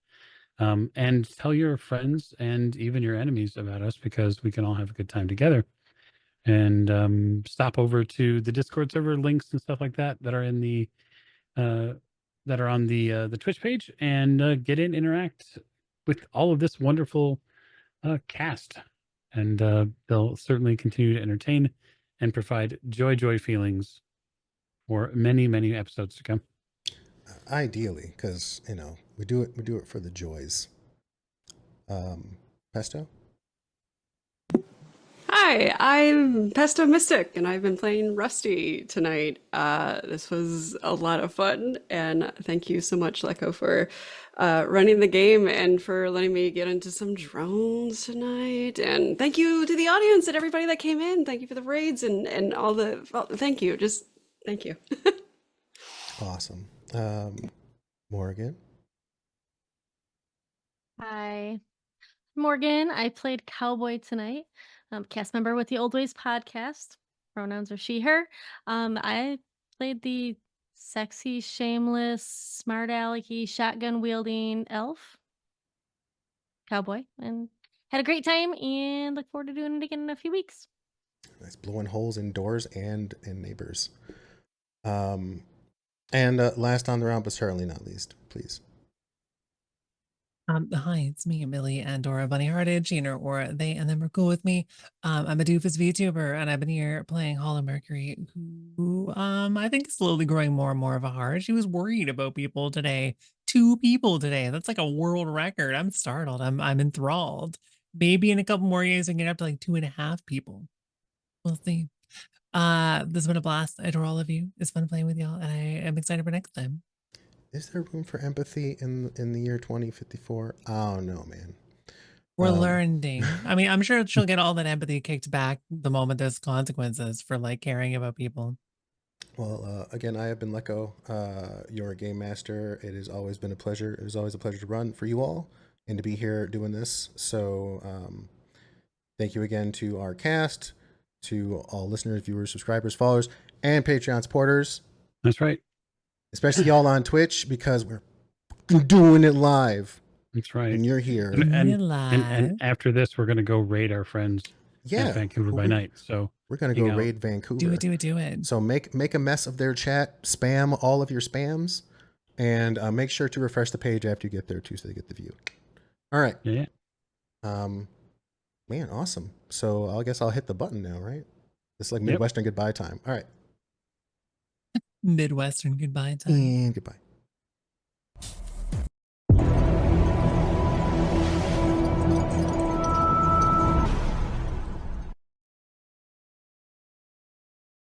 And tell your friends and even your enemies about us, because we can all have a good time together. And stop over to the Discord server links and stuff like that that are in the that are on the Twitch page, and get in, interact with all of this wonderful cast, and they'll certainly continue to entertain and provide joy feelings for many episodes to come. Ideally, because we do it for the joys. Pesto. Hi, I'm Pesto Mystic, and I've been playing Rusty tonight. This was a lot of fun, and thank you so much, Leko, for running the game and for letting me get into some drones tonight. And thank you to the audience and everybody that came in. Thank you for the raids and all the. Thank you. Just thank you. Awesome. Morgan. Hi, Morgan. I played Cowboy tonight. Cast member with the Old Ways podcast. Pronouns are she, her. I played the sexy, shameless, smart alecky, shotgun wielding elf cowboy, and had a great time and look forward to doing it again in a few weeks. Nice, blowing holes in doors and in neighbors. And last on the round, but certainly not least, please. Hi, it's me, Millie, and Dora Bunny Hearted, Gina, or they and them are cool with me. I'm a doofus VTuber, and I've been here playing Hollow Mercury, who I think is slowly growing more and more of a heart. She was worried about people today. 2 people today. That's like a world record. I'm startled. I'm enthralled. Maybe in a couple more years, I can get up to like 2.5 people. We'll see. This has been a blast. I adore all of you. It's fun playing with y'all, and I am excited for next time. Is there room for empathy in the year 2054? Oh no, man. We're learning. I mean, I'm sure she'll get all that empathy kicked back the moment there's consequences for like caring about people. Well, again, I have been Leko, your game master. It has always been a pleasure. It was always a pleasure to run for you all and to be here doing this. So thank you again to our cast, to all listeners, viewers, subscribers, followers, and Patreon supporters. That's right. Especially y'all on Twitch, because we're doing it live. That's right. And you're here. And after this, we're going to go raid our friends at Vancouver by night. So we're going to go raid Vancouver. Do it. So make a mess of their chat, spam all of your spams, and make sure to refresh the page after you get there too, so they get the view. All right. Yeah. Man, awesome. So I guess I'll hit the button now, right? It's like Midwestern goodbye time. All right. Midwestern goodbye time. And goodbye.